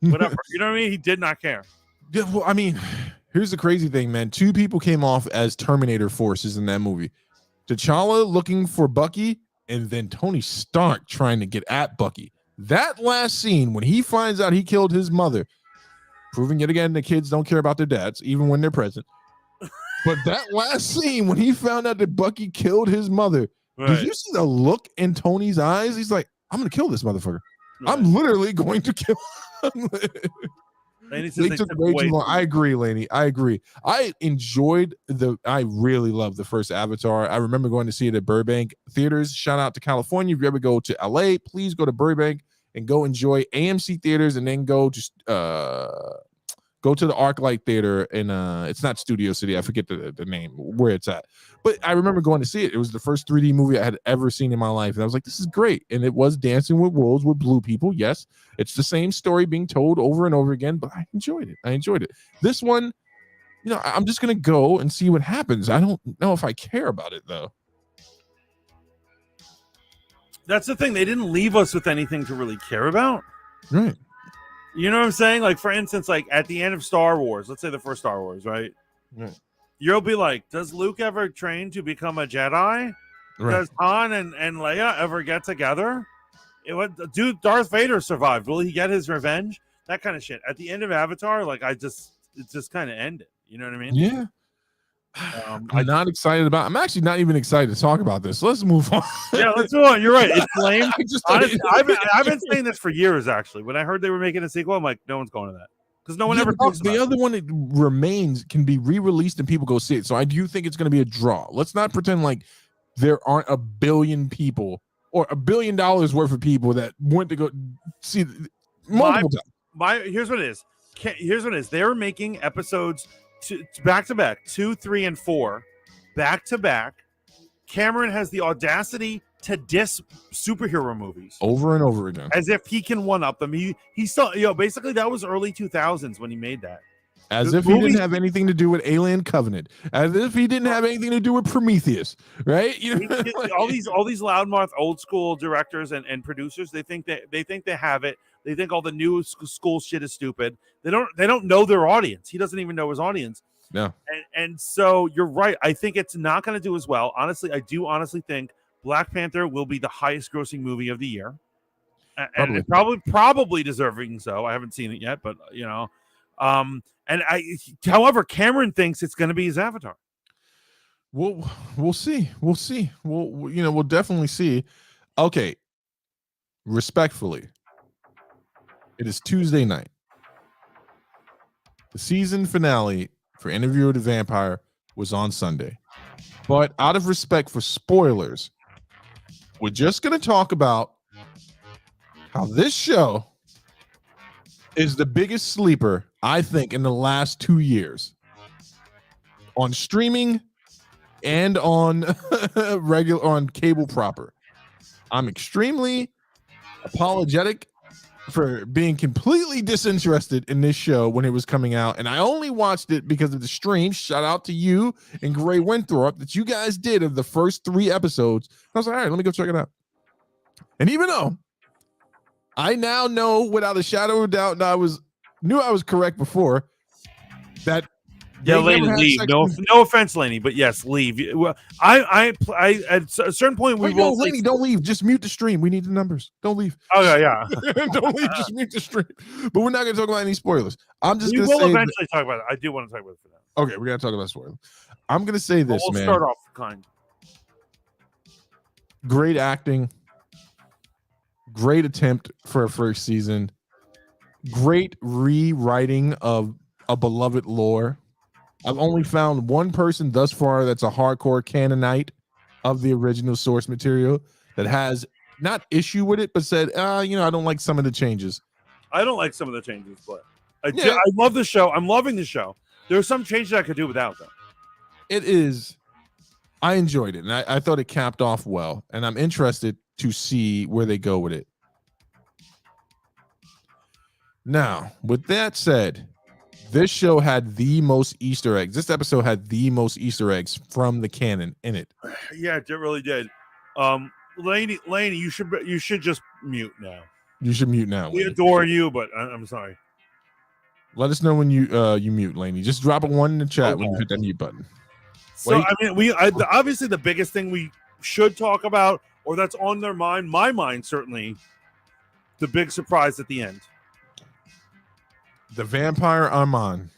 Whatever." You know what I mean? He did not care. Yeah, well, I mean, here's the crazy thing, man. 2 people came off as Terminator forces in that movie. T'Challa looking for Bucky, and then Tony Stark trying to get at Bucky. That last scene when he finds out he killed his mother, proving yet again the kids don't care about their dads, even when they're present. But that last scene when he found out that Bucky killed his mother, did you see the look in Tony's eyes? He's like, I'm going to kill this motherfucker. Right. I'm literally going to kill him. They took way too long. I agree, Laney. I agree. I really loved the first Avatar. I remember going to see it at Burbank theaters. Shout out to California. If you ever go to LA, please go to Burbank and go enjoy AMC theaters, and then go to the ArcLight Theater, and it's not Studio City. I forget the name where it's at. But I remember going to see it. It was the first 3D movie I had ever seen in my life. And I was like, this is great. And it was Dancing with Wolves with blue people. Yes, it's the same story being told over and over again, but I enjoyed it. This one, I'm just going to go and see what happens. I don't know if I care about it, though. That's the thing. They didn't leave us with anything to really care about. Right. You know what I'm saying? Like, for instance, like at the end of Star Wars, let's say the first Star Wars, right? You'll be like, does Luke ever train to become a Jedi? Right. Does Han and Leia ever get together? Dude, Darth Vader survived. Will he get his revenge? That kind of shit. At the end of Avatar, like, it just kind of ended. You know what I mean? Yeah. I'm actually not even excited to talk about this. Let's move on. Yeah, let's move on. You're right. It's lame. Honestly, I've been saying this for years, actually. When I heard they were making a sequel, I'm like, no one's going to that. Because no one ever talks about it. The other one that remains can be re-released and people go see it. So I do think it's going to be a draw. Let's not pretend like there aren't a billion people or $1 billion worth of people that went to go see multiple times. Here's what it is. They were making episodes back to back, 2, 3, and 4, back to back. Cameron has the audacity to diss superhero movies over and over again, as if he can one up them. He still, basically that was early 2000s when he made that. As if he didn't have anything to do with Alien Covenant. As if he didn't have anything to do with Prometheus, right? All these loudmouth old school directors and producers, they think they have it. They think all the new school shit is stupid. They don't know their audience. He doesn't even know his audience. No. And so you're right. I think it's not going to do as well. Honestly, I do honestly think Black Panther will be the highest grossing movie of the year. And probably deserving so. I haven't seen it yet, but however, Cameron thinks it's going to be his Avatar. We'll see. We'll definitely see. Okay. Respectfully, it is Tuesday night. The season finale for Interview with the Vampire was on Sunday. But out of respect for spoilers, we're just going to talk about how this show is the biggest sleeper, I think, in the last 2 years on streaming and on on cable proper. I'm extremely apologetic for being completely disinterested in this show when it was coming out, and I only watched it because of the stream. Shout out to you and Gray Winthrop that you guys did of the first 3 episodes. I was like, all right, let me go check it out. And even though I now know without a shadow of a doubt, and I knew I was correct before, that Laney, leave. No offense, Laney, but yes, leave. Well, I at a certain point Laney, don't leave. Just mute the stream. We need the numbers. Don't leave. Oh yeah. Don't leave. Just mute the stream. But we're not going to talk about any spoilers. I'm just going to say. We'll eventually talk about it. I do want to talk about it for that. Okay, we got to talk about spoilers. I'm going to say this, we'll man. Start off kind. Great acting. Great attempt for a first season. Great rewriting of a beloved lore. I've only found one person thus far that's a hardcore Canaanite of the original source material that has not issue with it, but said, I don't like some of the changes. I don't like some of the changes, but I love the show. I'm loving the show. There are some changes I could do without them. It is. I enjoyed it, and I thought it capped off well, and I'm interested to see where they go with it. Now, with that said, this show had the most Easter eggs. This episode had the most Easter eggs from the canon in it. Yeah, it really did. Laney, you should just mute now. You should mute now. We Laney. adore you, but I'm sorry. Let us know when you mute, Laney. Just drop a 1 in the chat when you hit that mute button. So Wait. I mean, obviously the biggest thing we should talk about, or that's on their mind, my mind certainly, the big surprise at the end. The vampire Armand.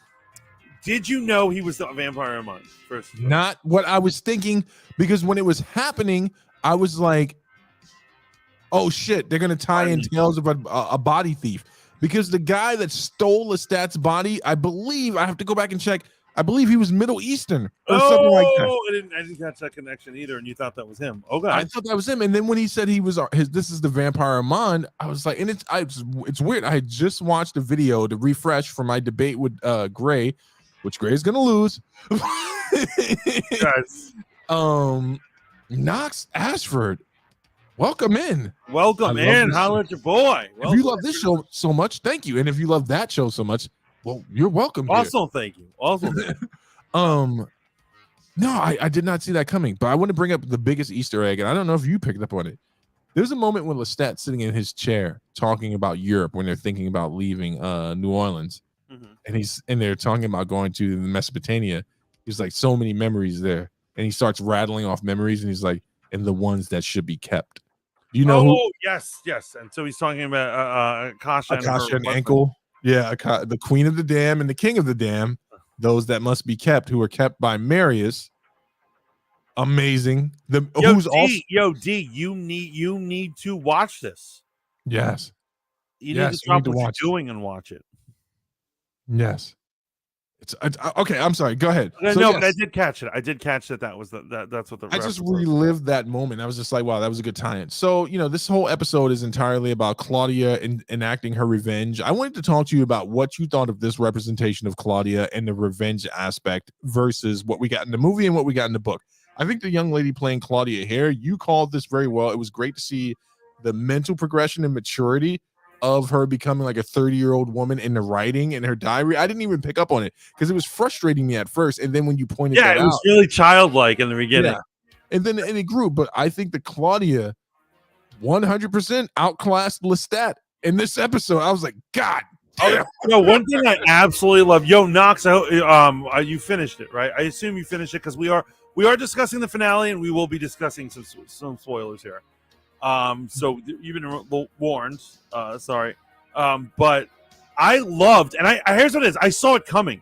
Did you know he was the vampire Armand? First, Not what I was thinking, because when it was happening, I was like, "Oh shit, they're gonna tie in tales of a body thief." Because the guy that stole Lestat's body, I believe, I have to go back and check. I believe he was Middle Eastern or something like that. I didn't catch that connection either, and you thought that was him. Okay, I thought that was him. And then when he said he was this is the vampire Armand, I was like, and it's weird. I had just watched a video to refresh for my debate with Gray, which Gray is gonna lose. Guys. Knox Ashford, welcome in. Welcome in. Holla at your boy. If you love this show so much, thank you. And if you love that show so much, well, you're welcome. Also, thank you. Also, thank you. No, I did not see that coming, but I want to bring up the biggest Easter egg, and I don't know if you picked up on it. There's a moment when Lestat sitting in his chair talking about Europe when they're thinking about leaving New Orleans, and they're talking about going to Mesopotamia. He's like, so many memories there, and he starts rattling off memories, and he's like, and the ones that should be kept. You know? Oh, yes. And so he's talking about Akasha and Ankle. Yeah, the queen of the dam and the king of the dam, those that must be kept, who are kept by Marius. Amazing. D, you need to watch this. Yes. You need to stop what you're doing and watch it. Yes. It's okay. I'm sorry. Go ahead. But I did catch it. I did catch that. That was that's what the. I just relived that moment. I was just like, wow, that was a good tie-in. So this whole episode is entirely about Claudia enacting her revenge. I wanted to talk to you about what you thought of this representation of Claudia and the revenge aspect versus what we got in the movie and what we got in the book. I think the young lady playing Claudia here, you called this very well. It was great to see the mental progression and maturity of her becoming like a 30-year-old woman in the writing in her diary. I didn't even pick up on it because it was frustrating me at first, and then when you pointed that out, it was really childlike in the beginning, and then it grew. But I think that Claudia 100% outclassed Lestat in this episode. I was like, God damn. One thing I absolutely love. Knox, you finished it, right? I assume you finished it because we are discussing the finale, and we will be discussing some spoilers here. So you've been warned. Sorry. But I loved, and I here's what it is. I saw it coming.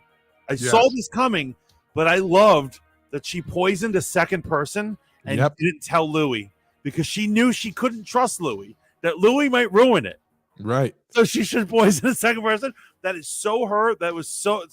I saw this coming, but I loved that she poisoned a second person and didn't tell Louis because she knew she couldn't trust Louis, that Louis might ruin it. Right. So she should poison a second person. That is so her. That was so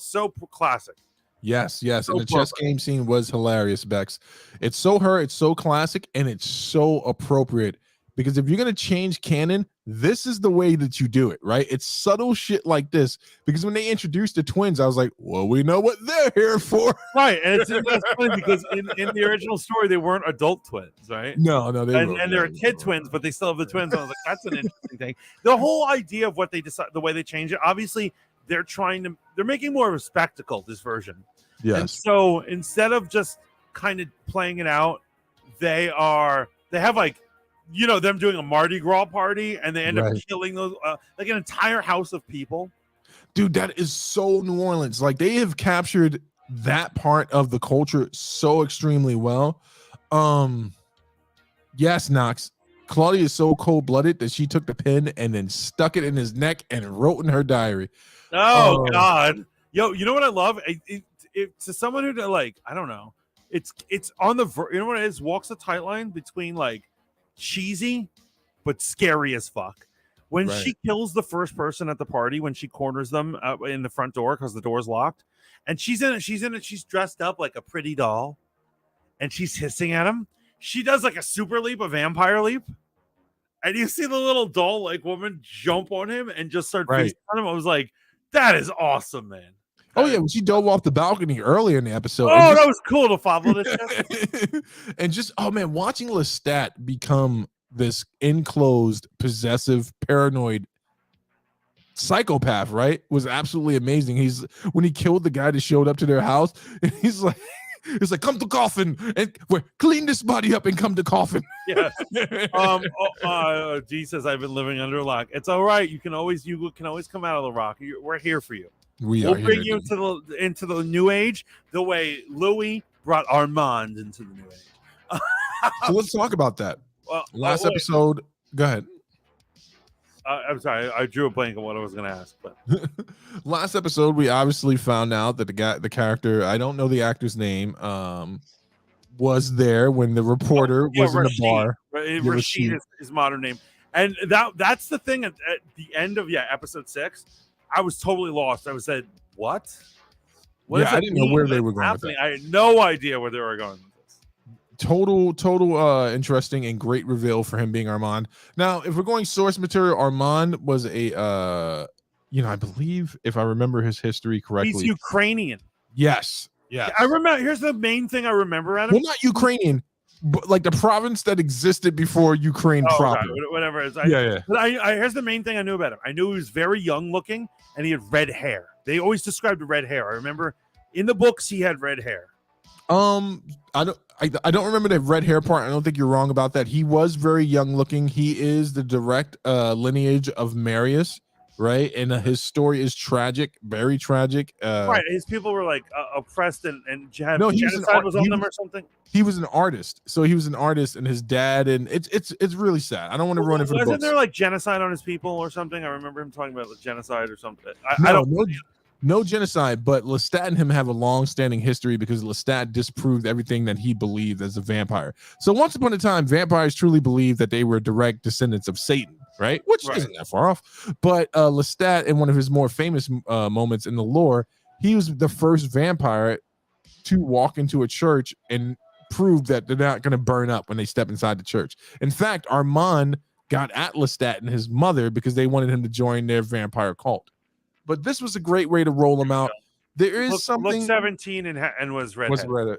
classic. Yes. So and the chess game scene was hilarious, Bex. It's so her, it's so classic, and it's so appropriate. Because if you're going to change canon, this is the way that you do it, right? It's subtle shit like this. Because when they introduced the twins, I was like, well, we know what they're here for. Right. And that's funny because in the original story, they weren't adult twins, right? No. And they're kid twins, but they still have the twins. I was like, that's an interesting thing. The whole idea of what they decide, the way they change it, obviously, they're making more of a spectacle, this version. Yes. And so instead of just kind of playing it out, they have like, them doing a Mardi Gras party, and they end up killing those like an entire house of people. Dude, that is so New Orleans. Like, they have captured that part of the culture so extremely well. Yes, Knox. Claudia is so cold-blooded that she took the pen and then stuck it in his neck and wrote in her diary. Oh God. You know what I love? It to someone who like, I don't know. It's on the you know what it is? Walks a tight line between like cheesy but scary as fuck. When she kills the first person at the party, when she corners them in the front door because the door's locked, and she's dressed up like a pretty doll, and she's hissing at him. She does like a super leap, a vampire leap, and you see the little doll like woman jump on him and just start feasting on him. I was like, that is awesome, man. When she dove off the balcony earlier in the episode. That was cool to follow this. And just, watching Lestat become this enclosed, possessive, paranoid psychopath, right, was absolutely amazing. When he killed the guy that showed up to their house, and he's like, It's like, come to coffin and clean this body up and come to coffin. Yes. G says I've been living under a rock. It's all right. You can always come out of the rock. We're here for you. We'll bring you into the new age the way Louis brought Armand into the new age. So let's talk about that. Last episode. Go ahead. I'm sorry, I drew a blank on what I was going to ask. But last episode, we obviously found out that the character, I don't know the actor's name, was there when the reporter was in the bar. Rashid is his modern name, and that's the thing. At the end of episode 6, I was totally lost. I was said, "What? I didn't know where they were going with that. I had no idea where they were going." Total interesting and great reveal for him being Armand. Now, if we're going source material, Armand was a I believe, if I remember his history correctly, he's Ukrainian. Yes. I remember. Here's the main thing I remember at him. Well, not Ukrainian, but like the province that existed before Ukraine proper. Right, whatever it is. Yeah. But here's the main thing I knew about him. I knew he was very young looking and he had red hair. They always described the red hair. I remember in the books he had red hair. I don't remember the red hair part. I don't think you're wrong about that. He was very young looking. He is the direct lineage of Marius, right? And his story is tragic, very tragic. Right, his people were like oppressed and genocide was on them or something. He was an artist, so he was an artist, and his dad, and it's really sad. I don't want to ruin it for the books. Wasn't there like genocide on his people or something? I remember him talking about like genocide or something. No genocide, but Lestat and him have a long-standing history because Lestat disproved everything that he believed as a vampire. So once upon a time, vampires truly believed that they were direct descendants of Satan, right? Which isn't that far off. But Lestat, in one of his more famous moments in the lore, he was the first vampire to walk into a church and prove that they're not going to burn up when they step inside the church. In fact, Armand got at Lestat and his mother because they wanted him to join their vampire cult. But this was a great way to roll them out. There is something. Look 17 and was redhead.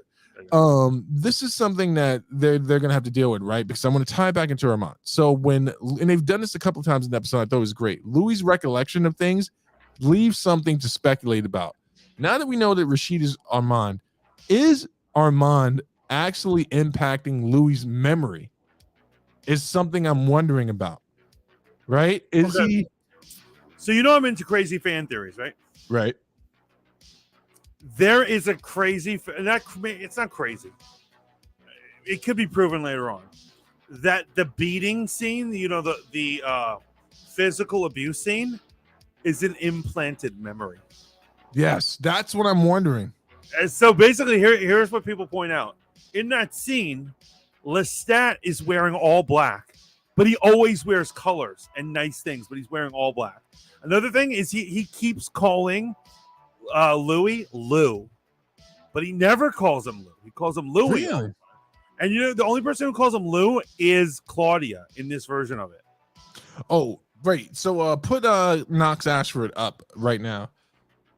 This is something that they're gonna have to deal with, right? Because I'm gonna tie it back into Armand. So and they've done this a couple of times in the episode, I thought it was great. Louis' recollection of things leaves something to speculate about. Now that we know that Rashid is Armand actually impacting Louis' memory? Is something I'm wondering about. Right? Is he? So I'm into crazy fan theories, right? Right. There is a crazy, it's not crazy. It could be proven later on that the beating scene, the physical abuse scene, is an implanted memory. Yes, that's what I'm wondering. And so basically, here's what people point out. In that scene, Lestat is wearing all black, but he always wears colors and nice things, but he's wearing all black. Another thing is he keeps calling Louis Lou, but he never calls him Lou. He calls him Louis. Really? And the only person who calls him Lou is Claudia in this version of it. Oh, right. So put Knox Ashford up right now.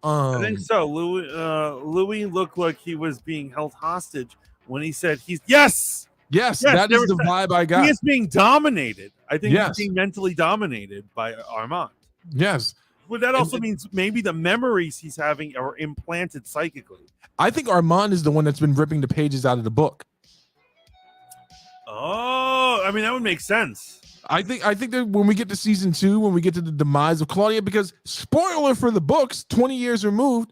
I think so. Louis looked like he was being held hostage when he said Yes, that is the vibe I got. He is being dominated. I think he's being mentally dominated by Armand. Yes. Well, that also means maybe the memories he's having are implanted psychically. I think Armand is the one that's been ripping the pages out of the book. Oh, I mean, that would make sense. I think that when we get to season 2, when we get to the demise of Claudia, because spoiler for the books, 20 years removed,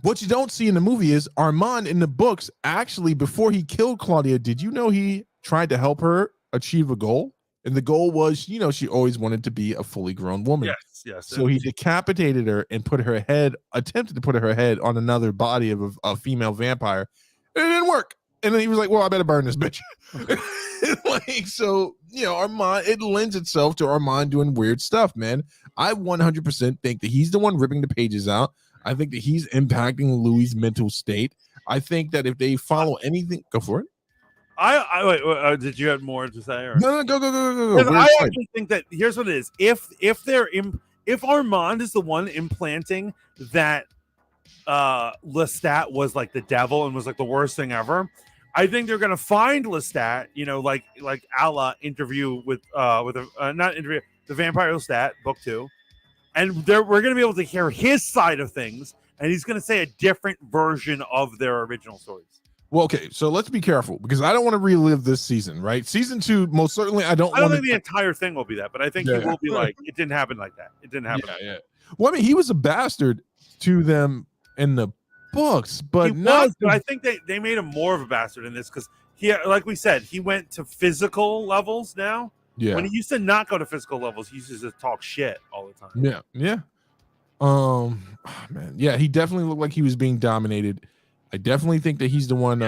what you don't see in the movie is Armand in the books, actually, before he killed Claudia, did you know he tried to help her achieve a goal? And the goal was, she always wanted to be a fully grown woman. Yes. So he decapitated her and attempted to put her head on another body of a female vampire. And it didn't work. And then he was like, well, I better burn this bitch. Armand, it lends itself to Armand doing weird stuff, man. I 100% think that he's the one ripping the pages out. I think that he's impacting Louis' mental state. I think that if they follow anything, go for it. Wait, did you have more to say? Or? No, go. I actually think that here's what it is. If Armand is the one implanting that Lestat was like the devil and was like the worst thing ever, I think they're gonna find Lestat, like a la interview with not interview, the Vampire Lestat book 2, and we're gonna be able to hear his side of things, and he's going to say a different version of their original stories. Well, okay, so let's be careful because I don't want to relive this season, right? Season 2, most certainly, I don't think the entire thing will be that, but I think he will be like, it didn't happen like that. It didn't happen. Yeah. Well, I mean, he was a bastard to them in the books, but I think they made him more of a bastard in this because he, like we said, he went to physical levels now. Yeah. When he used to not go to physical levels, he used to just talk shit all the time. Yeah. Man, yeah, he definitely looked like he was being dominated. I definitely think that he's the one.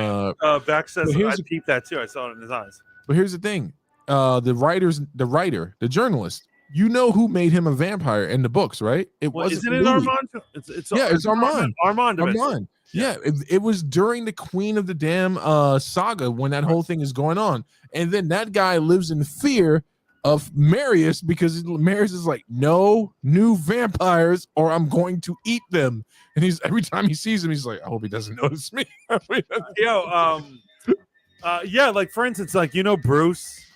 Beck says I peeped that too. I saw it in his eyes. But here's the thing: the journalist. You know who made him a vampire in the books, right? Isn't it Armand? It's Armand. Armand. Yeah, it was during the Queen of the Damn saga when that whole thing is going on, and then that guy lives in fear of Marius because Marius is like, no new vampires or I'm going to eat them. And he's every time he sees him, he's like, I hope he doesn't notice me. Like for instance, like Bruce,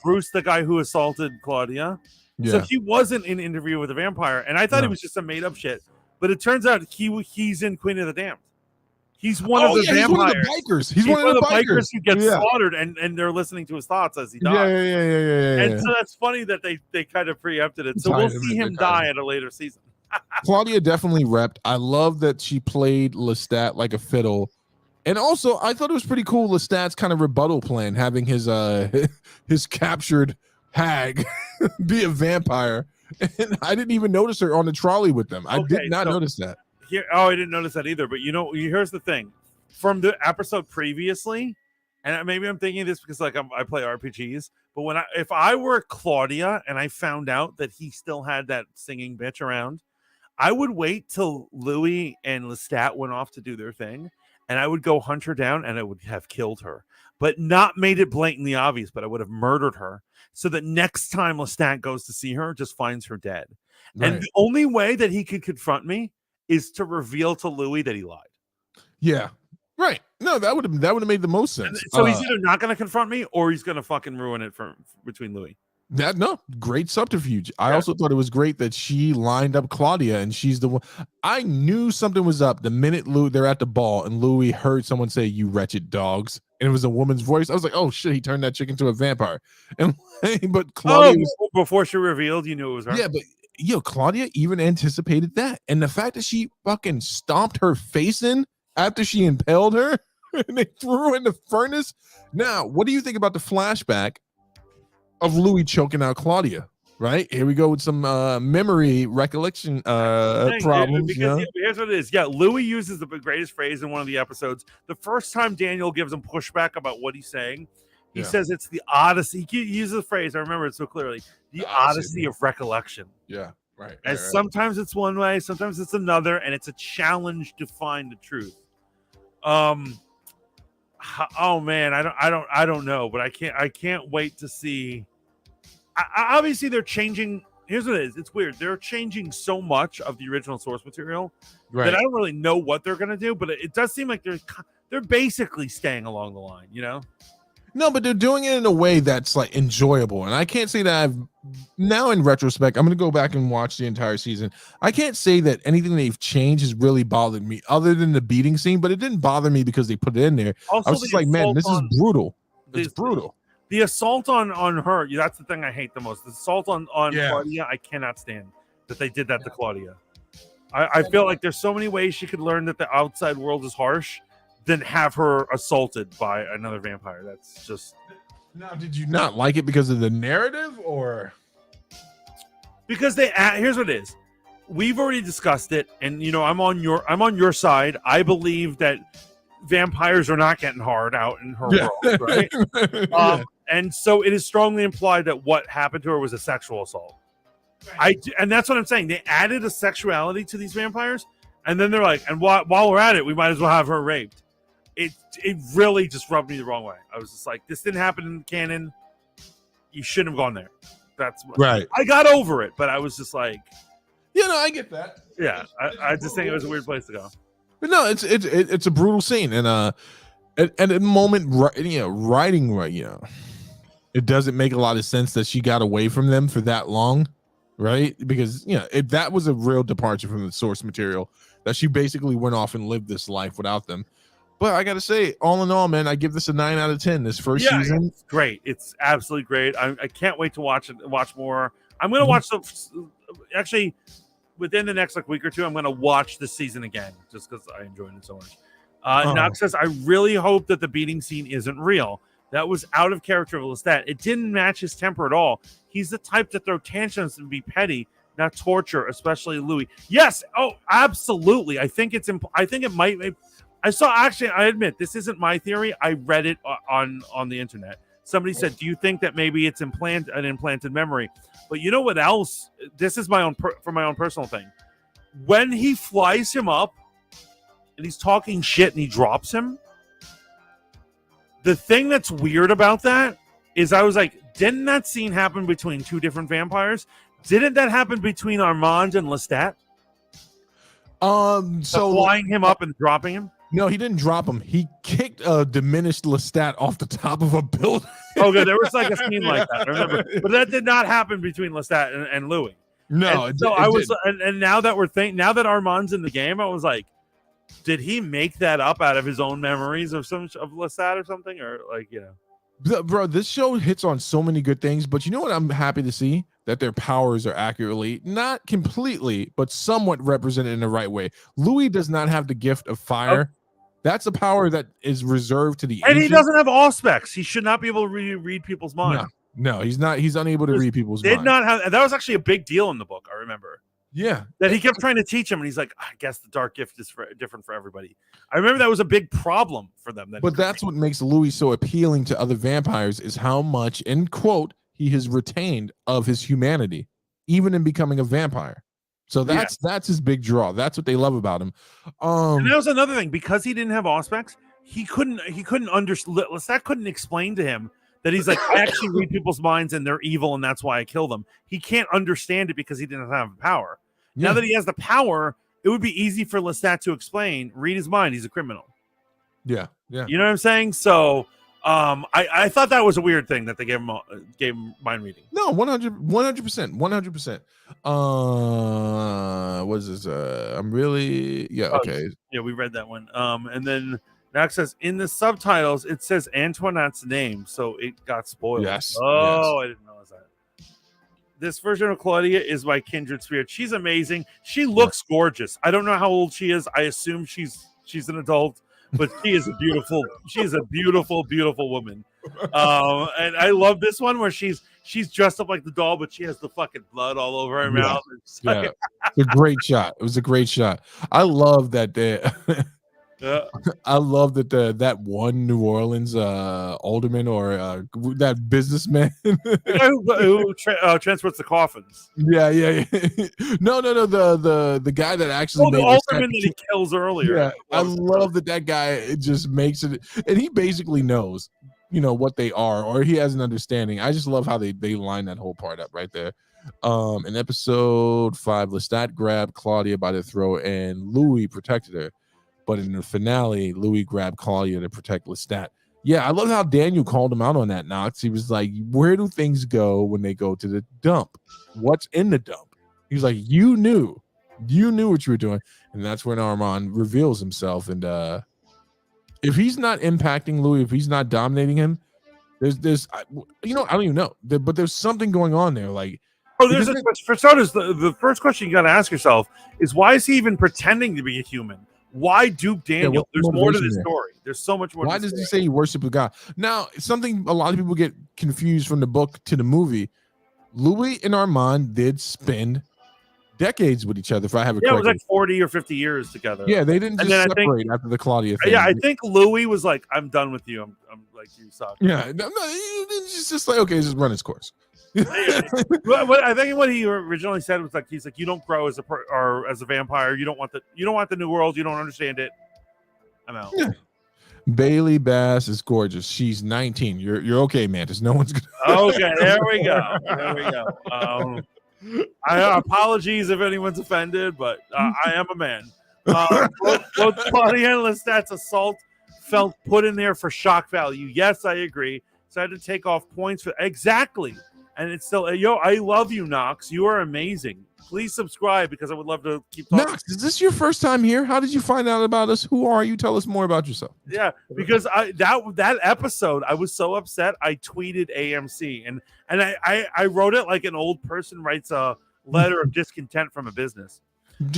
Bruce, the guy who assaulted Claudia. Yeah. So he wasn't in Interview with a Vampire, and I thought it was just some made up shit. But it turns out he's in Queen of the Damned. He's one of the vampires. He's one of the bikers. He's one of the bikers who gets slaughtered, and they're listening to his thoughts as he dies. Yeah. And so that's funny that they kind of preempted it. So we'll see him die at a later season. Claudia definitely repped. I love that she played Lestat like a fiddle. And also, I thought it was pretty cool Lestat's kind of rebuttal plan, having his captured hag be a vampire. And I didn't even notice her on the trolley with them. I did not notice that. I didn't notice that either. But here's the thing: from the episode previously, and maybe I'm thinking this because like I play RPGs. But if I were Claudia and I found out that he still had that singing bitch around, I would wait till Louis and Lestat went off to do their thing, and I would go hunt her down, and I would have killed her, but not made it blatantly obvious. But I would have murdered her, so that next time Lestat goes to see her, just finds her dead. Right. And the only way that he could confront me is to reveal to Louis that he lied. Yeah, right. No, that would have made the most sense. So he's either not going to confront me, or he's going to fucking ruin it between Louis. Great subterfuge. I also thought it was great that she lined up Claudia, and she's the one. I knew something was up the minute they're at the ball, and Louis heard someone say, "You wretched dogs," and it was a woman's voice. I was like, "Oh shit!" He turned that chick into a vampire. And but Claudia, before she revealed, you knew it was her. Yeah, but Claudia even anticipated that, and the fact that she fucking stomped her face in after she impaled her, and they threw her in the furnace. Now, what do you think about the flashback of Louis choking out Claudia? Right here we go with some memory recollection problems. Here's what it is. Yeah, Louis uses the greatest phrase in one of the episodes. The first time Daniel gives him pushback about what he's saying, he says it's the odyssey. He uses the phrase, I remember it so clearly, the odyssey of recollection. Yeah, right. Sometimes it's one way, sometimes it's another, and it's a challenge to find the truth. Oh man, I don't know, but I can't wait to see. Obviously, they're changing. Here's what it is. It's weird. They're changing so much of the original source material that I don't really know what they're gonna do. But it does seem like they're basically staying along the line, No, but they're doing it in a way that's like enjoyable. And I can't say that now in retrospect, I'm going to go back and watch the entire season. I can't say that anything they've changed has really bothered me other than the beating scene, but it didn't bother me because they put it in there. Also, I was just like, man, this is brutal. It's brutal. The assault on her, that's the thing I hate the most. The assault on Claudia, I cannot stand that they did that to Claudia. I feel like there's so many ways she could learn that the outside world is harsh than have her assaulted by another vampire. That's just. Now, did you not like it because of the narrative, or because here's what it is? We've already discussed it, and I'm on your side. I believe that vampires are not getting hard out in her world, right? And so it is strongly implied that what happened to her was a sexual assault. And that's what I'm saying. They added a sexuality to these vampires, and then they're like, and while we're at it, we might as well have her raped. It really just rubbed me the wrong way. I was just like, this didn't happen in canon. You shouldn't have gone there. That's right. I got over it, but I was just like, I get that. Yeah, I just think it was a weird place to go. But no, it's a brutal scene, and at the moment, writing right, it doesn't make a lot of sense that she got away from them for that long, right? Because if that was a real departure from the source material, that she basically went off and lived this life without them. But I gotta say, all in all, man, I give this a 9 out of 10. This first season, it's great. It's absolutely great. I can't wait to watch more. I'm gonna watch actually within the next week or two. I'm gonna watch the season again just because I enjoyed it so much. Nox says, I really hope that the beating scene isn't real. That was out of character of Lestat. It didn't match his temper at all. He's the type to throw tantrums and be petty, not torture, especially Louis. Yes. Oh, absolutely. I think it might. I admit this isn't my theory. I read it on the internet. Somebody said, do you think that maybe it's an implanted memory? But you know what else? This is my own personal thing. When he flies him up and he's talking shit and he drops him, the thing that's weird about that is I was like, didn't that scene happen between two different vampires? Didn't that happen between Armand and Lestat? So flying him up and dropping him? No, he didn't drop him. He kicked a diminished Lestat off the top of a building. Okay, there was like a scene like that, remember? But that did not happen between Lestat and Louis. No, and now that Armand's in the game, I was like, did he make that up out of his own memories of Lestat or something, or like, you know? Bro, this show hits on so many good things, but you know what I'm happy to see? That their powers are accurately, not completely, but somewhat represented in the right way. Louis does not have the gift of fire. That's a power that is reserved to the And he doesn't have Auspex. He should not be able to read people's minds. No, he's not. He's unable to read people's minds. That was actually a big deal in the book, I remember. Yeah. That he kept trying to teach him, and he's like, I guess the dark gift is different for everybody. I remember that was a big problem for them. But that's what makes Louis so appealing to other vampires is how much, in quote, he has retained of his humanity, even in becoming a vampire. So that's his big draw. That's what they love about him. And that was another thing, because he didn't have Auspex, he couldn't understand. Lestat couldn't explain to him that he's like, I actually read people's minds and they're evil and that's why I kill them. He can't understand it because he didn't have the power. Yeah. Now that he has the power, it would be easy for Lestat to explain, read his mind, he's a criminal. Yeah. You know what I'm saying? So I thought that was a weird thing that they gave him mind reading. No, 100%. What is this? Okay. Yeah, we read that one. And then Max says in the subtitles it says Antoinette's name, so it got spoiled. Yes. Oh, yes. I didn't realize that. This version of Claudia is my kindred spirit. She's amazing. She looks gorgeous. I don't know how old she is. I assume she's an adult. But she is a beautiful, beautiful woman. And I love this one where she's dressed up like the doll, but she has the fucking blood all over her mouth. Yeah. It's a great shot. It was a great shot. I love that. I love that that one New Orleans alderman or that businessman who transports the coffins. Yeah. No. The guy that actually the alderman that he kills earlier. Yeah, I love that guy just makes it, and he basically knows, what they are, or he has an understanding. I just love how they line that whole part up right there. In episode 5, Lestat grabbed Claudia by the throat, and Louis protected her. But in the finale, Louis grabbed Claudia to protect Lestat. Yeah, I love how Daniel called him out on that, Nox. He was like, where do things go when they go to the dump? What's in the dump? He was like, you knew what you were doing. And that's when Armand reveals himself. And if he's not impacting Louis, if he's not dominating him, there's I don't even know. But there's something going on there. Like, for starters, the first question you got to ask yourself is, why is he even pretending to be a human? Why dupe Daniel? There's more to this story. There's so much more. Why does he say he worships God? Now, something a lot of people get confused from the book to the movie. Louis and Armand did spend decades with each other, if I have it correctly. It was like 40 or 50 years together. Yeah, they didn't just separate after the Claudia thing. Yeah, I think Louis was like, I'm done with you. I'm like, you suck. Yeah, it's just like, okay, just run its course. I think what he originally said was like, he's like, you don't grow as a vampire. You don't want the new world. You don't understand it. I'm out. Yeah. Bailey Bass is gorgeous. She's 19. You're okay, Mantis. No one's gonna. Okay, there we go. Apologies if anyone's offended, but I am a man. Both Claudia and Lestat's assault felt put in there for shock value. Yes, I agree. So I had to take off points for exactly. and it's still I love you, Knox. You are amazing. Please subscribe because I would love to keep talking. Knox, is this your first time here? How did you find out about us? Who are you? Tell us more about yourself. Yeah, because that episode, I was so upset. I tweeted AMC and I wrote it like an old person writes a letter of discontent from a business.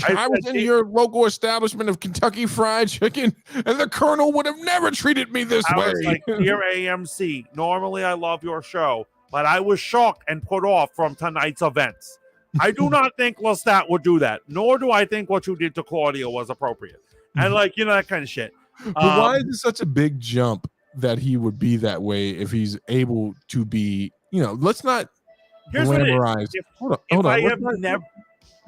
I was in your local establishment of Kentucky Fried Chicken, and the Colonel would have never treated me this way. I was like, dear AMC, normally I love your show, but I was shocked and put off from tonight's events. I do not think Lestat would do that, nor do I think what you did to Claudia was appropriate. And that kind of shit. But why is it such a big jump that he would be that way if he's able to be, let's not glamorize. Hold on.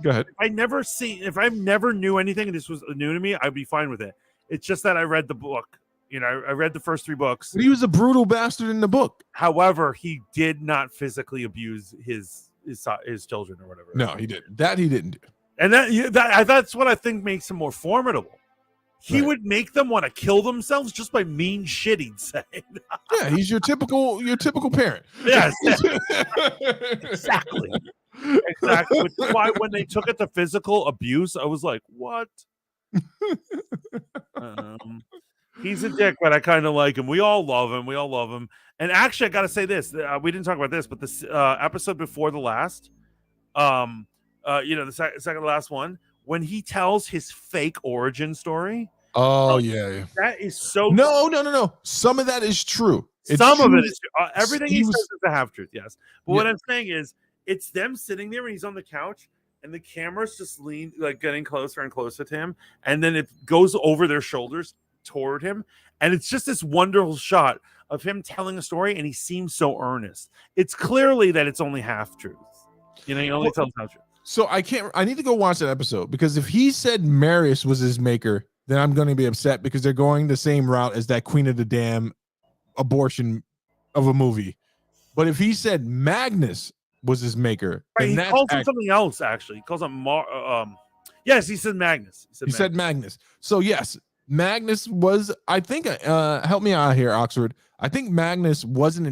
Go ahead. If I never knew anything and this was new to me, I'd be fine with it. It's just that I read the book. I read the first 3 books. But he was a brutal bastard in the book. However, he did not physically abuse his children or whatever. No, he didn't. That he didn't do. And that's what I think makes him more formidable. He would make them want to kill themselves just by mean shit he'd say. Yeah, he's your typical parent. Yes. Exactly. Which is why when they took it to physical abuse, I was like, what? He's a dick, but I kind of like him. We all love him. And actually, I got to say this. We didn't talk about this, but this episode before the last, the second to last one, when he tells his fake origin story. Oh, yeah. That is so... No. Some of that is true. Some of it is true. Everything he says is a half-truth, yes. But what I'm saying is, it's them sitting there and he's on the couch and the camera's just getting closer and closer to him. And then it goes over their shoulders toward him. And it's just this wonderful shot of him telling a story and he seems so earnest. It's clearly that it's only half-truth. He only tells half-truth. So I need to go watch that episode because if he said Marius was his maker, then I'm going to be upset because they're going the same route as that Queen of the Damn abortion of a movie. But if he said Magnus was his maker, right, he calls him something else. Actually, he calls him yes, he said Magnus. He said Magnus. So yes, Magnus was. I think. Help me out here, Oxford. I think Magnus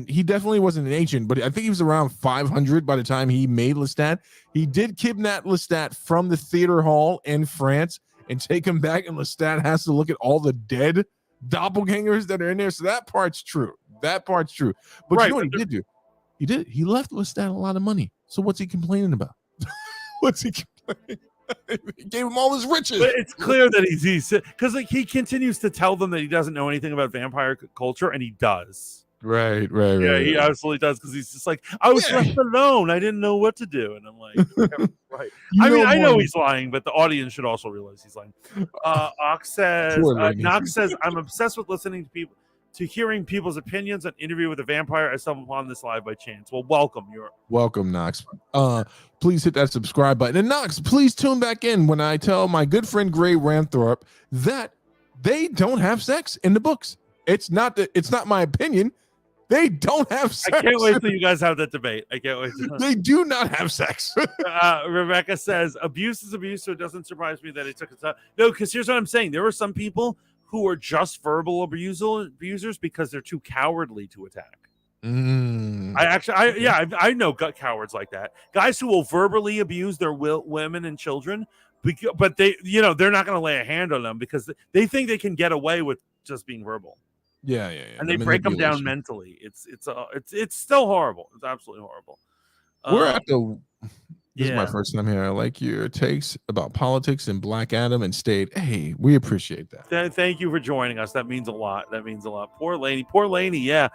he definitely wasn't an ancient, but I think he was around 500 by the time he made Lestat. He did kidnap Lestat from the theater hall in France and take him back, and Lestat has to look at all the dead doppelgangers that are in there. So that part's true. But you know what he did do? He left Lestat a lot of money. So what's he complaining about? What's he complaining? He gave him all his riches. But it's clear that he's because he continues to tell them that he doesn't know anything about vampire culture, and he does. Right. Yeah, he absolutely does because he's just like, I was left alone. I didn't know what to do, and I'm like, right. I know he's lying, but the audience should also realize he's lying. Knox says, I'm obsessed with listening to people. To hearing people's opinions on Interview with a Vampire. I stumbled upon this live by chance. Well, welcome. You're welcome, Knox. Please hit that subscribe button. And Knox, please tune back in when I tell my good friend Gray Ramthorpe that they don't have sex in the books. It's not my opinion. They don't have sex. I can't wait till you guys have that debate. I can't wait. They do not have sex. Rebecca says, abuse is abuse, so it doesn't surprise me that it took its time. No, because here's what I'm saying. There were some people who are just verbal abusers because they're too cowardly to attack. I know cowards like that. Guys who will verbally abuse their women and children, but they're not going to lay a hand on them because they think they can get away with just being verbal. Yeah. And they break them down mentally. It's still horrible. It's absolutely horrible. We're at the. This is my first time here. I like your takes about politics and Black Adam and State. Hey, we appreciate that. Thank you for joining us. That means a lot. Poor Laney. Yeah.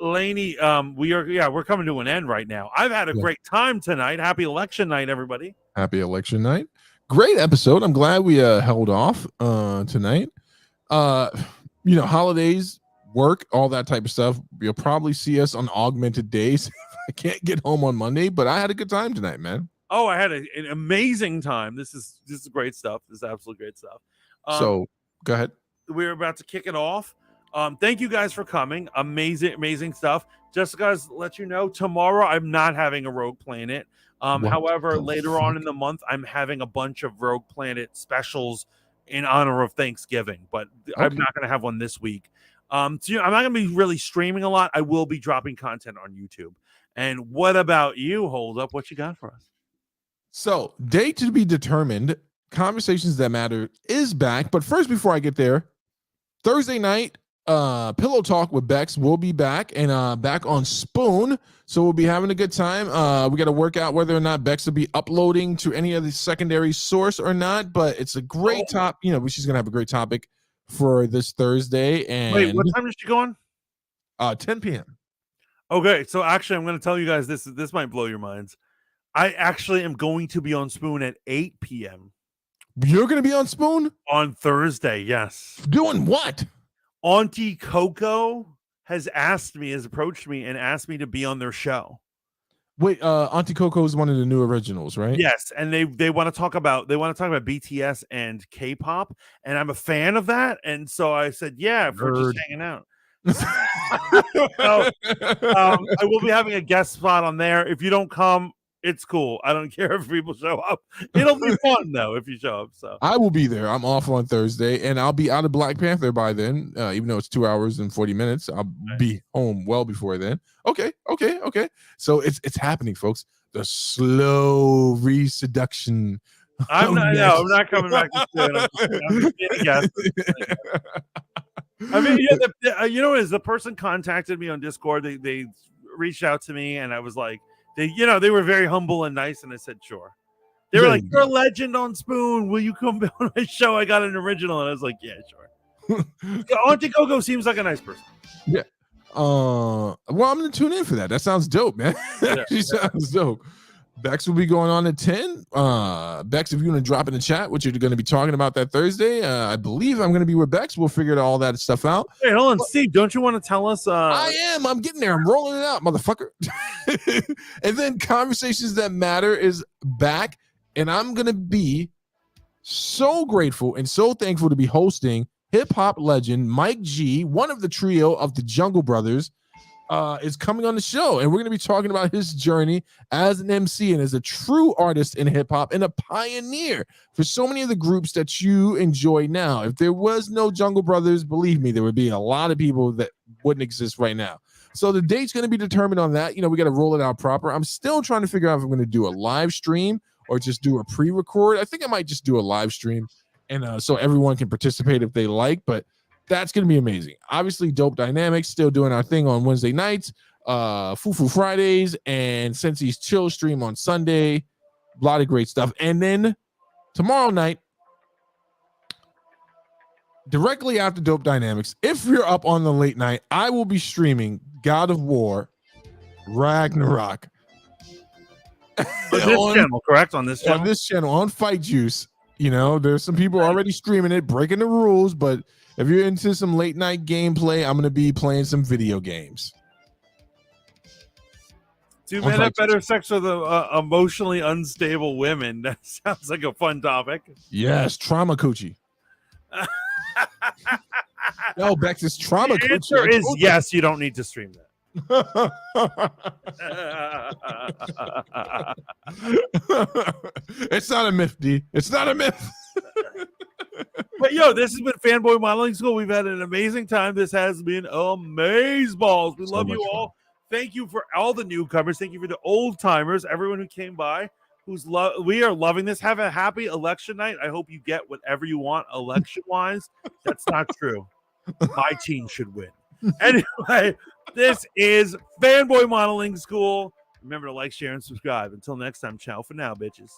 Laney, we're coming to an end right now. I've had a great time tonight. Happy election night, everybody. Happy election night. Great episode. I'm glad we held off tonight. Holidays, work, all that type of stuff. You'll probably see us on augmented days. I can't get home on Monday, but I had a good time tonight, man. Oh, I had an amazing time. This is great stuff. This is absolutely great stuff. So go ahead. We're about to kick it off. Thank you guys for coming. Amazing stuff. Just guys, let you know, tomorrow I'm not having a Rogue Planet. However, later on in the month, I'm having a bunch of Rogue Planet specials in honor of Thanksgiving, but I'm not going to have one this week. I'm not going to be really streaming a lot. I will be dropping content on YouTube. And what about you, Hold Up? What you got for us? So, date to be determined. Conversations That Matter is back. But first, before I get there, Thursday night, Pillow Talk with Bex will be back and back on Spoon. So we'll be having a good time. We got to work out whether or not Bex will be uploading to any other secondary source or not. But it's a great she's gonna have a great topic for this Thursday. And wait, what time is she going? 10 p.m. Okay, so actually, I'm going to tell you guys this. This might blow your minds. I actually am going to be on Spoon at 8 p.m. You're going to be on Spoon? On Thursday, yes. Doing what? Auntie Coco has approached me and asked me to be on their show. Wait, Auntie Coco is one of the new originals, right? Yes, and they want to talk about BTS and K-pop, and I'm a fan of that, and so I said, yeah, for just hanging out. So, I will be having a guest spot on there. If you don't come, it's cool. I don't care if people show up. It'll be fun though if you show up. So I will be there. I'm off on Thursday, and I'll be out of Black Panther by then. Even though it's 2 hours and 40 minutes, I'll be home well before then. Okay. So it's happening, folks. The slow reseduction. I'm not coming back to it. I'm just being a guest. I mean, you know, as the person contacted me on Discord, they reached out to me, and I was like, they were very humble and nice, and I said, sure. They were like, you're a legend on Spoon. Will you come on my show? I got an original, and I was like, yeah, sure. Auntie Coco seems like a nice person. Yeah. Well, I'm gonna tune in for that. That sounds dope, man. She sounds dope. Bex will be going on at 10. Bex, if you want to drop in the chat what you're going to be talking about that Thursday, I believe I'm going to be with Bex. We'll figure all that stuff out. Hey, hold on, Steve. Don't you want to tell us? I am. I'm getting there. I'm rolling it out, motherfucker. And then Conversations That Matter is back, and I'm going to be so grateful and so thankful to be hosting hip-hop legend Mike G, one of the trio of the Jungle Brothers, is coming on the show, and we're going to be talking about his journey as an MC and as a true artist in hip-hop and a pioneer for so many of the groups that you enjoy now. If there was no Jungle Brothers, believe me, there would be a lot of people that wouldn't exist right now. So the date's going to be determined on that. You know, we got to roll it out proper. I'm still trying to figure out if I'm going to do a live stream or just do a pre-record. I think I might just do a live stream, and so everyone can participate if they like, but that's going to be amazing. Obviously, Dope Dynamics still doing our thing on Wednesday nights, Fufu Fridays, and Sensei's Chill stream on Sunday. A lot of great stuff. And then tomorrow night, directly after Dope Dynamics, if you're up on the late night, I will be streaming God of War Ragnarok. On this channel, correct? On this channel? On this channel, on Fight Juice. You know, there's some people already streaming it, breaking the rules, but if you're into some late night gameplay, I'm going to be playing some video games. Two men have better sex with emotionally unstable women. That sounds like a fun topic. Yes, trauma coochie. No, Bex, is trauma coochie. The answer is yes, you don't need to stream that. It's not a myth, D. It's not a myth. But yo, this has been Fanboy Modeling School. We've had an amazing time. This has been amazeballs. We love you all. Thank you for all the newcomers. Thank you for the old timers, everyone who came by. We are loving this. Have a happy election night. I hope you get whatever you want election wise. That's not true. My team should win. Anyway, this is Fanboy Modeling School. Remember to like, share, and subscribe. Until next time, ciao for now, bitches.